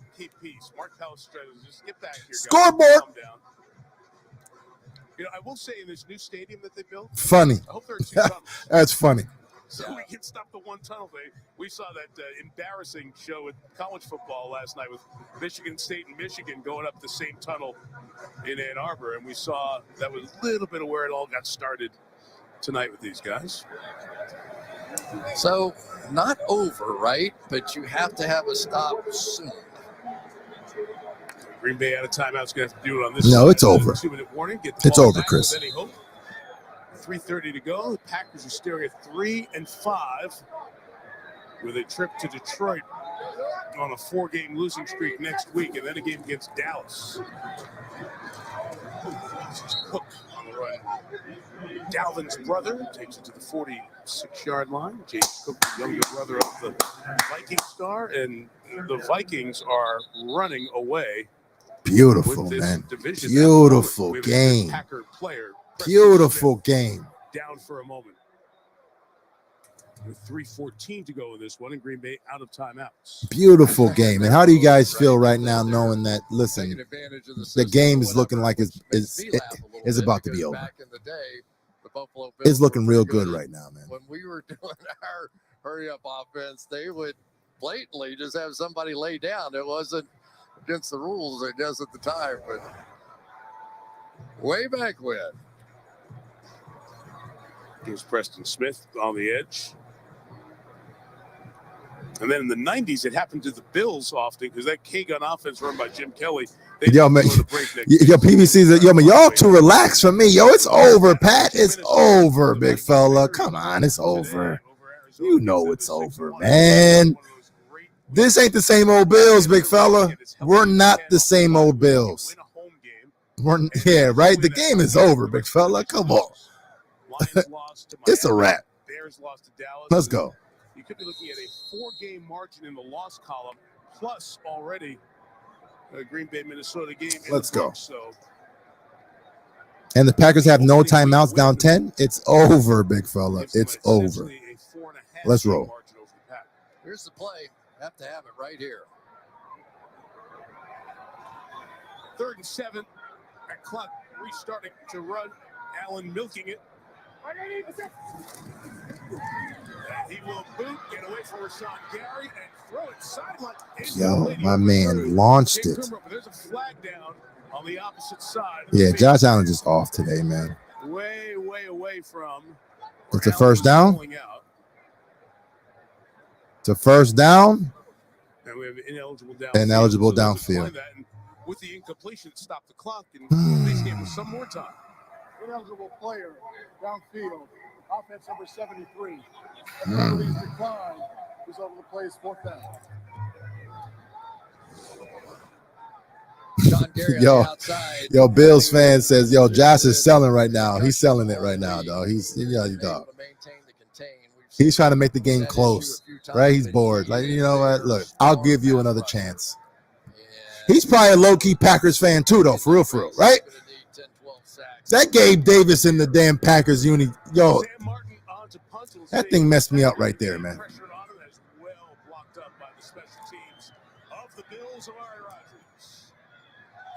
Scoreboard. You know, I will say in this new stadium that they built. Funny. I hope there are 2 tunnels. That's funny. So we can stop the one tunnel thing. We saw that embarrassing show with college football last night with Michigan State and Michigan going up the same tunnel in Ann Arbor, and we saw that was a little bit of where it all got started tonight with these guys. So not over, right? But you have to have a stop soon. Green Bay out of timeout's going to have to do it on this. No, it's over. 2-minute warning. Get the it's ball over, back Chris. with any hope. 3:30 to go. The Packers are staring at 3-5 with a trip to Detroit on a 4-game losing streak next week, and then a game against Dallas. This is Cook on the run. Dalvin's brother takes it to the 46-yard line. James Cook, the younger brother of the Viking star, and the Vikings are running away. Beautiful, man. Beautiful game. Beautiful game. Down for a moment. With 3:14 to go in this one, and Green Bay out of timeouts. Beautiful game. And how do you guys feel right now knowing that, listen, the game is looking like it's about to be over? Back in the day, the Buffalo Bills It's looking real good right now, man. When we were doing our hurry-up offense, they would blatantly just have somebody lay down. It wasn't against the rules, I guess, at the time, but way back when. Here's Preston Smith on the edge. And then in the 90s, it happened to the Bills often because that K-gun offense run by Jim Kelly. Yo, man, yo, PBC's, yo, man, y'all too relaxed for me. Yo, it's over, Pat. It's over, big fella. Come on, it's over. You know it's over, man. This ain't the same old Bills, big fella. We're not the same old Bills. Yeah, right? The game is over, big fella. Come on. It's a wrap. Bears lost to Dallas. Let's go. You could be looking at a 4-game margin in the loss column, plus already a Green Bay, Minnesota game. Let's go. So, and the Packers have no timeouts down 10. It's over, big fella. It's over. Let's roll. Here's the play. Have to have it right here. 3rd and 7. That clock restarting to run. Allen milking it. He will boot, get away from Rashawn Gary, and throw it sideline. Yo, my man launched it. There's a flag down on the opposite side. Yeah, Josh Allen just off today, man. Way away from. It's a first down. It's a first down. And we have ineligible downfield. With the incompletion, stop the clock, and this game was some more time. Ineligible player downfield. Offense number 73. Penalties decline. Result of the play is 4th down. John Gary on Yo, the outside. yo, Bills fan says, yo, Josh is selling right now. He's selling it right now, dog. Dog. He's trying to make the game close, right? He's bored. Like, you know what? Look, I'll give you another chance. He's probably a low-key Packers fan too, though, for real, right? That Gabe Davis in the damn Packers uni. Yo, that thing messed me up right there, man. Well blocked up by the special teams of the Bills of Aaron Rodgers.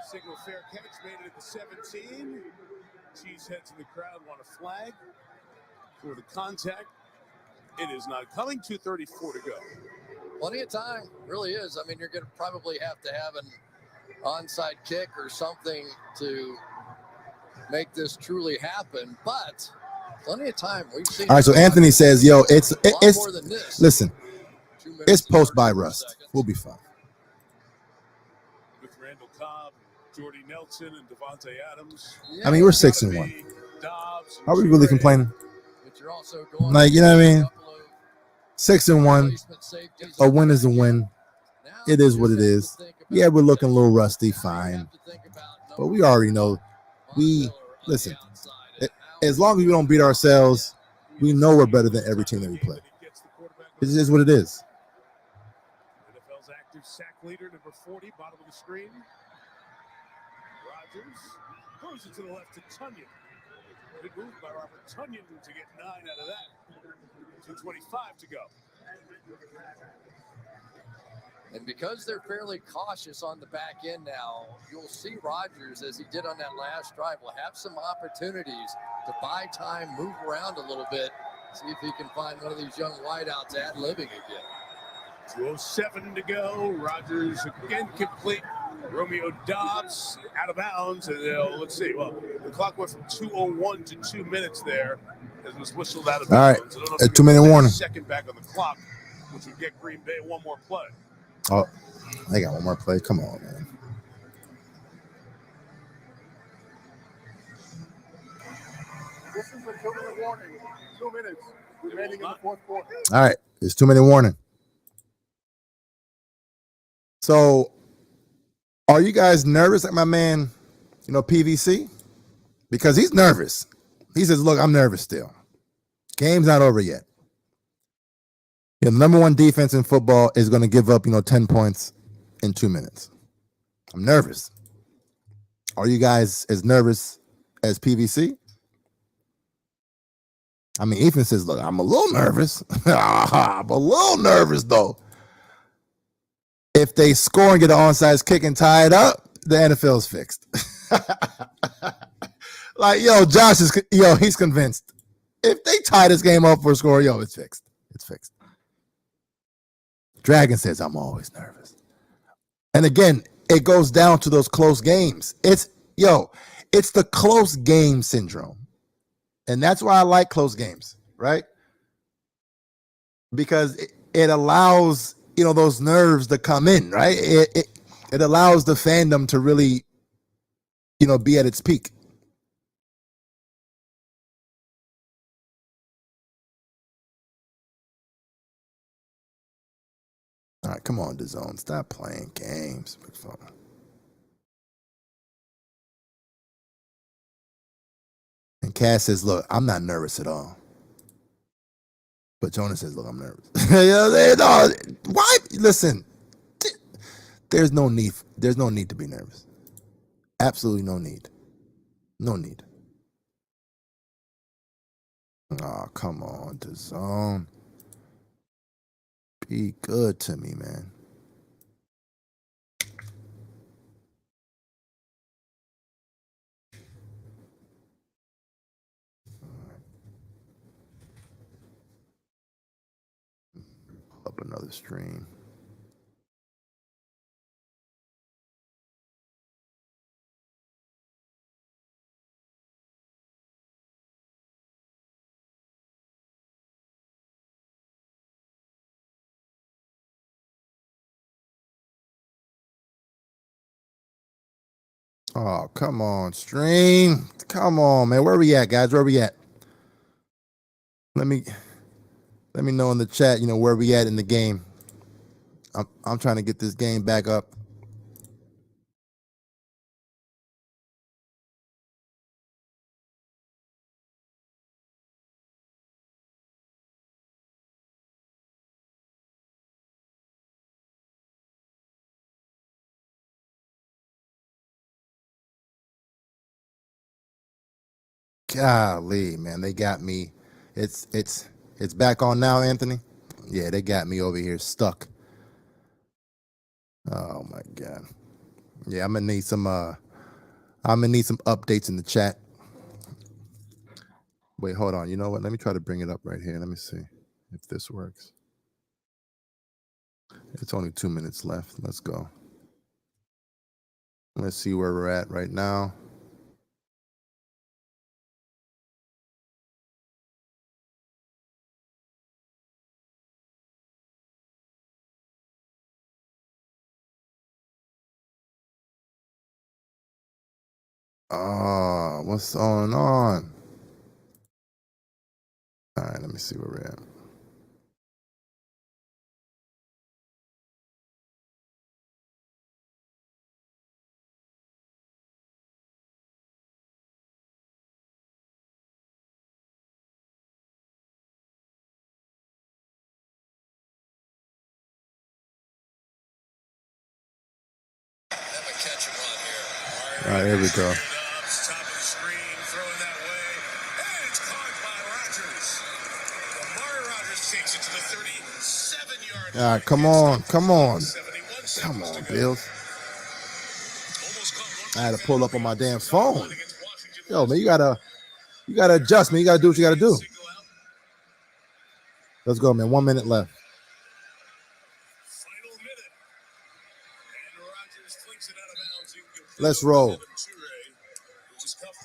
Single fair catch made it at the 17. Cheeseheads in the crowd want a flag for the contact. It is not coming. 2:34 to go. Plenty of time, really is. I mean, you're going to probably have to have an onside kick or something to make this truly happen, but plenty of time. We've seen. All right, so Anthony says, yo, it's more than this. Listen, it's post-buy rust. We'll be fine. With Randall Cobb, Jordy Nelson, and Devontae Adams. I mean, we're 6-1. Are we really complaining? Like, you know what I mean? 6-1. A win is a win. It is what it is. Yeah, we're looking a little rusty, fine. But we already know. Listen, as long as we don't beat ourselves, we know we're better than every team that we play. It is what it is. NFL's active sack leader, number 40, bottom of the screen. Rodgers throws it to the left to Tunyon. Good move by Robert Tunyon to get 9 out of that. 2:25 to go. And because they're fairly cautious on the back end now, you'll see Rodgers, as he did on that last drive, will have some opportunities to buy time, move around a little bit, see if he can find one of these young wideouts ad-libbing again. 2:07 to go. Rodgers again complete. Romeo Dobbs out of bounds. And let's see. Well, the clock went from 2:01 to 2 minutes there as it was whistled out of bounds. All right, a 2-minute warning. Second back on the clock, which would get Green Bay one more play. Oh, they got one more play. Come on, man. This is a 2-minute warning. 2 minutes remaining in the fourth quarter. All right, it's 2-minute warning. So, are you guys nervous at my man, PVC? Because he's nervous. He says, look, I'm nervous still. Game's not over yet. The number one defense in football is going to give up, 10 points in 2 minutes. I'm nervous. Are you guys as nervous as PVC? I mean, Ethan says, look, I'm a little nervous. I'm a little nervous, though. If they score and get an onside kick and tie it up, the NFL's fixed. Like, Josh is, he's convinced. If they tie this game up for a score, it's fixed. It's fixed. Dragon says, I'm always nervous. And again, it goes down to those close games. It's the close game syndrome. And that's why I like close games, right? Because it allows, those nerves to come in, right? It allows the fandom to really, be at its peak. All right, come on, DAZN. Stop playing games. Big fella. And Cass says, look, I'm not nervous at all. But Jonas says, look, I'm nervous. Why? Listen, there's no need to be nervous. Absolutely no need. No need. Oh, come on, DAZN. Be good to me, man. Up another stream. Oh, come on, stream. Come on, man. Where we at, guys? Where we at? Let me know in the chat, where we at in the game. I'm trying to get this game back up. Golly, man, they got me. It's back on now, Anthony. Yeah, they got me over here stuck. Oh my God. Yeah, I'm gonna need some updates in the chat. Wait, hold on. You know what? Let me try to bring it up right here. Let me see if this works. It's only 2 minutes left. Let's go. Let's see where we're at right now. Oh, what's going on? All right, let me see where we're at. All right, here we go. Top of the screen, throwing that way, and it's caught by Rodgers. Rodgers takes it to the 37-yard line. All right, come on, come on. Come on, Bills. I had to pull up on my damn phone. Yo, man, you gotta adjust, man. You gotta do what you gotta do. Let's go, man. 1 minute left. Let's roll.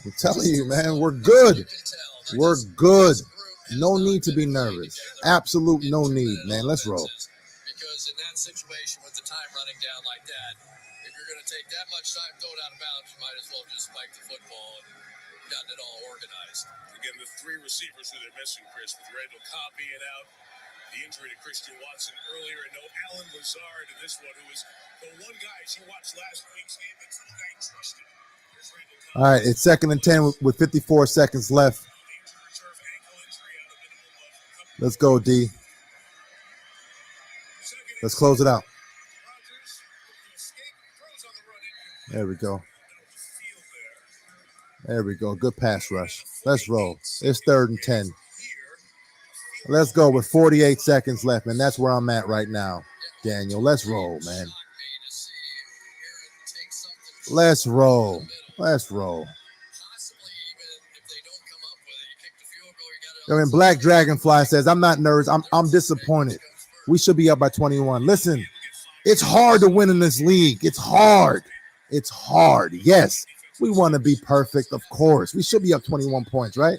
I'm telling you, man, we're good. We're good. No need to be nervous. Absolute no need, man. Let's roll. Because in that situation with the time running down like that, if you're going to take that much time throw it out of bounds, you might as well just spike the football and gotten it all organized. Again, the three receivers who they're missing, Chris, with Randall Cobb being out, the injury to Christian Watson earlier, and no Alan Lazard, and this one who was the one guy as you watched last week's game, that's the guy trusted. All right, it's 2nd and 10 with 54 seconds left. Let's go, D. Let's close it out. There we go. There we go. Good pass rush. Let's roll. It's 3rd and 10. Let's go with 48 seconds left, and that's where I'm at right now, Daniel. Let's roll, man. Let's roll. Let's roll. I mean, Black Dragonfly says, I'm not nervous. I'm disappointed. We should be up by 21. Listen, it's hard to win in this league. It's hard. It's hard. Yes, we want to be perfect, of course. We should be up 21 points, right?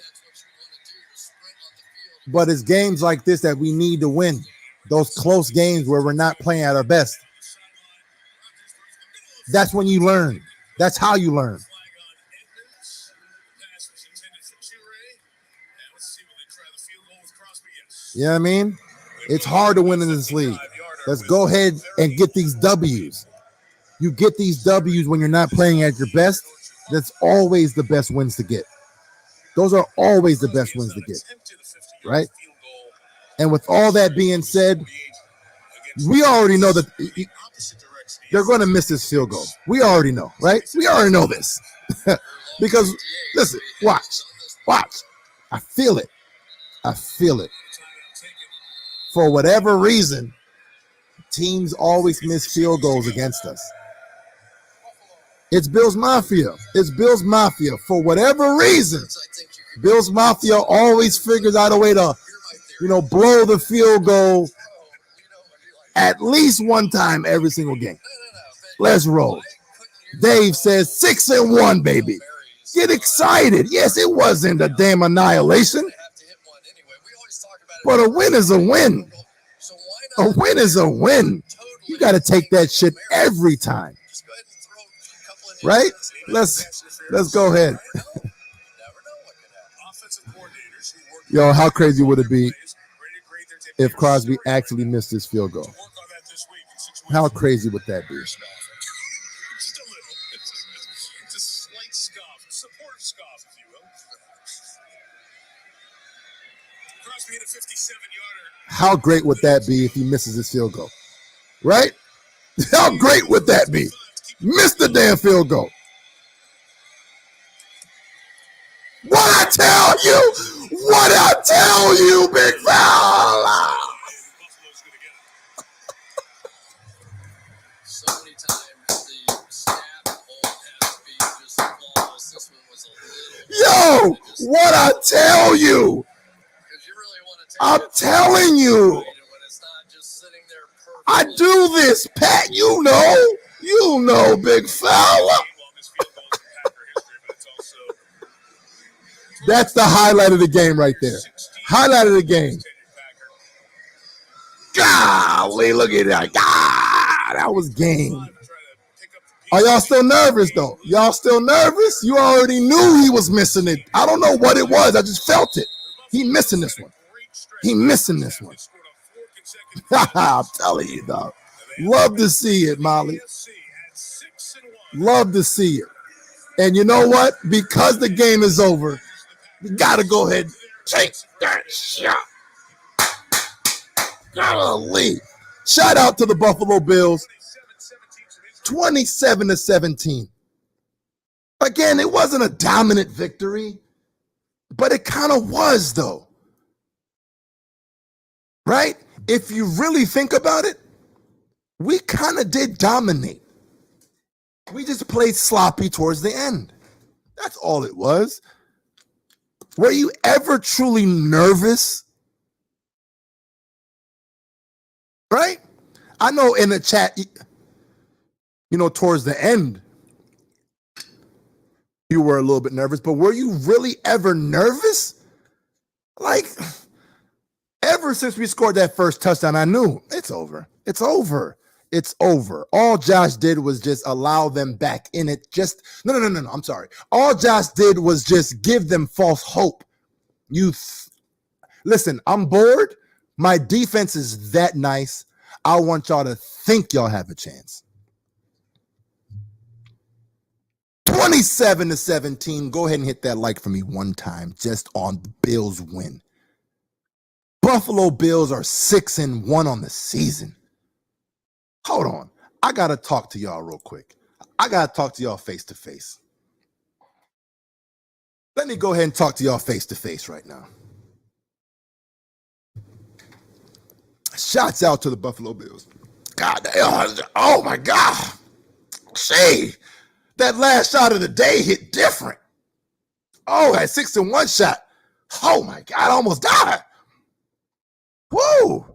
But it's games like this that we need to win. Those close games where we're not playing at our best. That's when you learn. That's how you learn. You know what I mean? It's hard to win in this league. Let's go ahead and get these W's. You get these W's when you're not playing at your best. That's always the best wins to get. Those are always the best wins to get, right? And with all that being said, we already know that they're going to miss this field goal. We already know, right? We already know this. Because, listen, watch. I feel it. For whatever reason, teams always miss field goals against us. It's Bills Mafia. For whatever reason, Bills Mafia always figures out a way to, blow the field goal at least one time every single game. Let's roll. Dave says 6-1, baby. Get excited. Yes, it wasn't a damn annihilation. But a win is a win. A win is a win. You got to take that shit every time. Right? Let's go ahead. Yo, how crazy would it be if Crosby actually missed this field goal? How crazy would that be? Just a little. It's a slight scoff, a supportive scoff, if you will. Crosby hit a 57-yarder. How great would that be if he misses his field goal? Right? How great would that be? Missed the damn field goal. What? tell you? What I tell you, big fella? So many times the snap hold has to be just flawless. This one was a little. Yo, what I tell you? I'm telling you. I do this, Pat. You know, big fella. That's the highlight of the game right there. Highlight of the game. Golly, look at that. God, that was game. Are y'all still nervous, though? Y'all still nervous? You already knew he was missing it. I don't know what it was. I just felt it. He missing this one. He missing this one. I'm telling you, dog. Love to see it, Molly. Love to see it. And you know what? Because the game is over, we got to go ahead and take that shot. Golly. Shout out to the Buffalo Bills. 27-17. Again, it wasn't a dominant victory, but it kind of was, though. Right? If you really think about it, we kind of did dominate. We just played sloppy towards the end. That's all it was. Were you ever truly nervous? Right? I know in the chat, towards the end, you were a little bit nervous, but were you really ever nervous? Like, ever since we scored that first touchdown, I knew it's over. It's over. It's over. All Josh did was just allow them back in it. No. I'm sorry. All Josh did was just give them false hope. Listen, I'm bored. My defense is that nice. I want y'all to think y'all have a chance. 27-17. Go ahead and hit that like for me one time just on the Bills win. Buffalo Bills are 6-1 on the season. Hold on. I got to talk to y'all real quick. I got to talk to y'all face to face. Let me go ahead and talk to y'all face to face right now. Shouts out to the Buffalo Bills. God, oh my God. Shade. That last shot of the day hit different. Oh, that 6-1 shot. Oh my God, I almost died. Woo.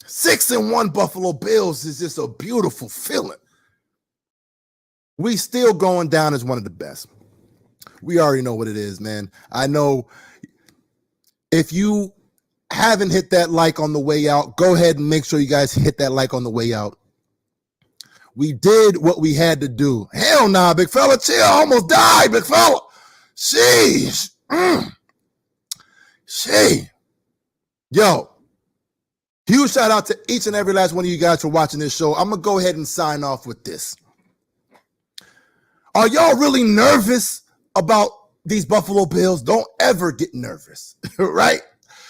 6-1 Buffalo Bills is just a beautiful feeling. We still going down as one of the best. We already know what it is, man. I know if you haven't hit that like on the way out, go ahead and make sure you guys hit that like on the way out. We did what we had to do. Hell nah, big fella, chill. I almost died, big fella. Sheesh. Yo, huge shout out to each and every last one of you guys for watching this show. I'm going to go ahead and sign off with this. Are y'all really nervous about these Buffalo Bills? Don't ever get nervous, right?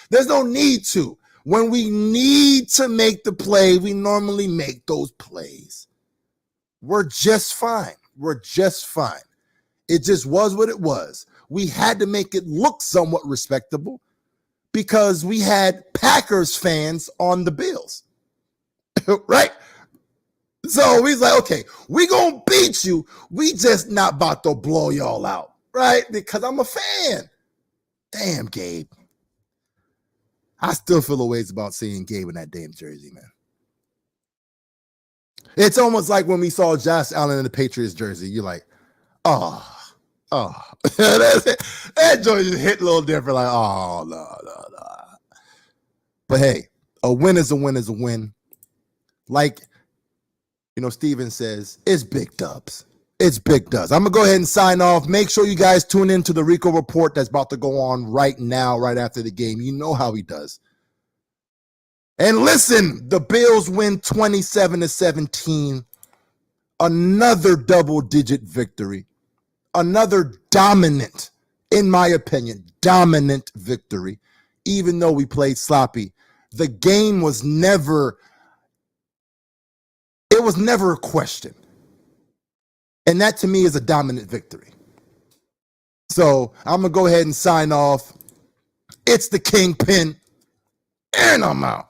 There's no need to. When we need to make the play, we normally make those plays. We're just fine. We're just fine. It just was what it was. We had to make it look somewhat respectable because we had Packers fans on the Bills, right? So he's like, okay, we gonna beat you. We just not about to blow y'all out, right? Because I'm a fan. Damn, Gabe. I still feel a ways about seeing Gabe in that damn jersey, man. It's almost like when we saw Josh Allen in the Patriots jersey. You're like, oh. That joint just hit a little different. Like, oh, no. But hey, a win is a win is a win. Like, Steven says, it's big dubs. It's big dubs. I'm going to go ahead and sign off. Make sure you guys tune in to the Rico Report that's about to go on right now, right after the game. You know how he does. And listen, the Bills win 27-17. Another double-digit victory. Another dominant, in my opinion, dominant victory. Even though we played sloppy, the game was never a question. And that to me is a dominant victory. So I'm going to go ahead and sign off. It's the Kingpin, and I'm out.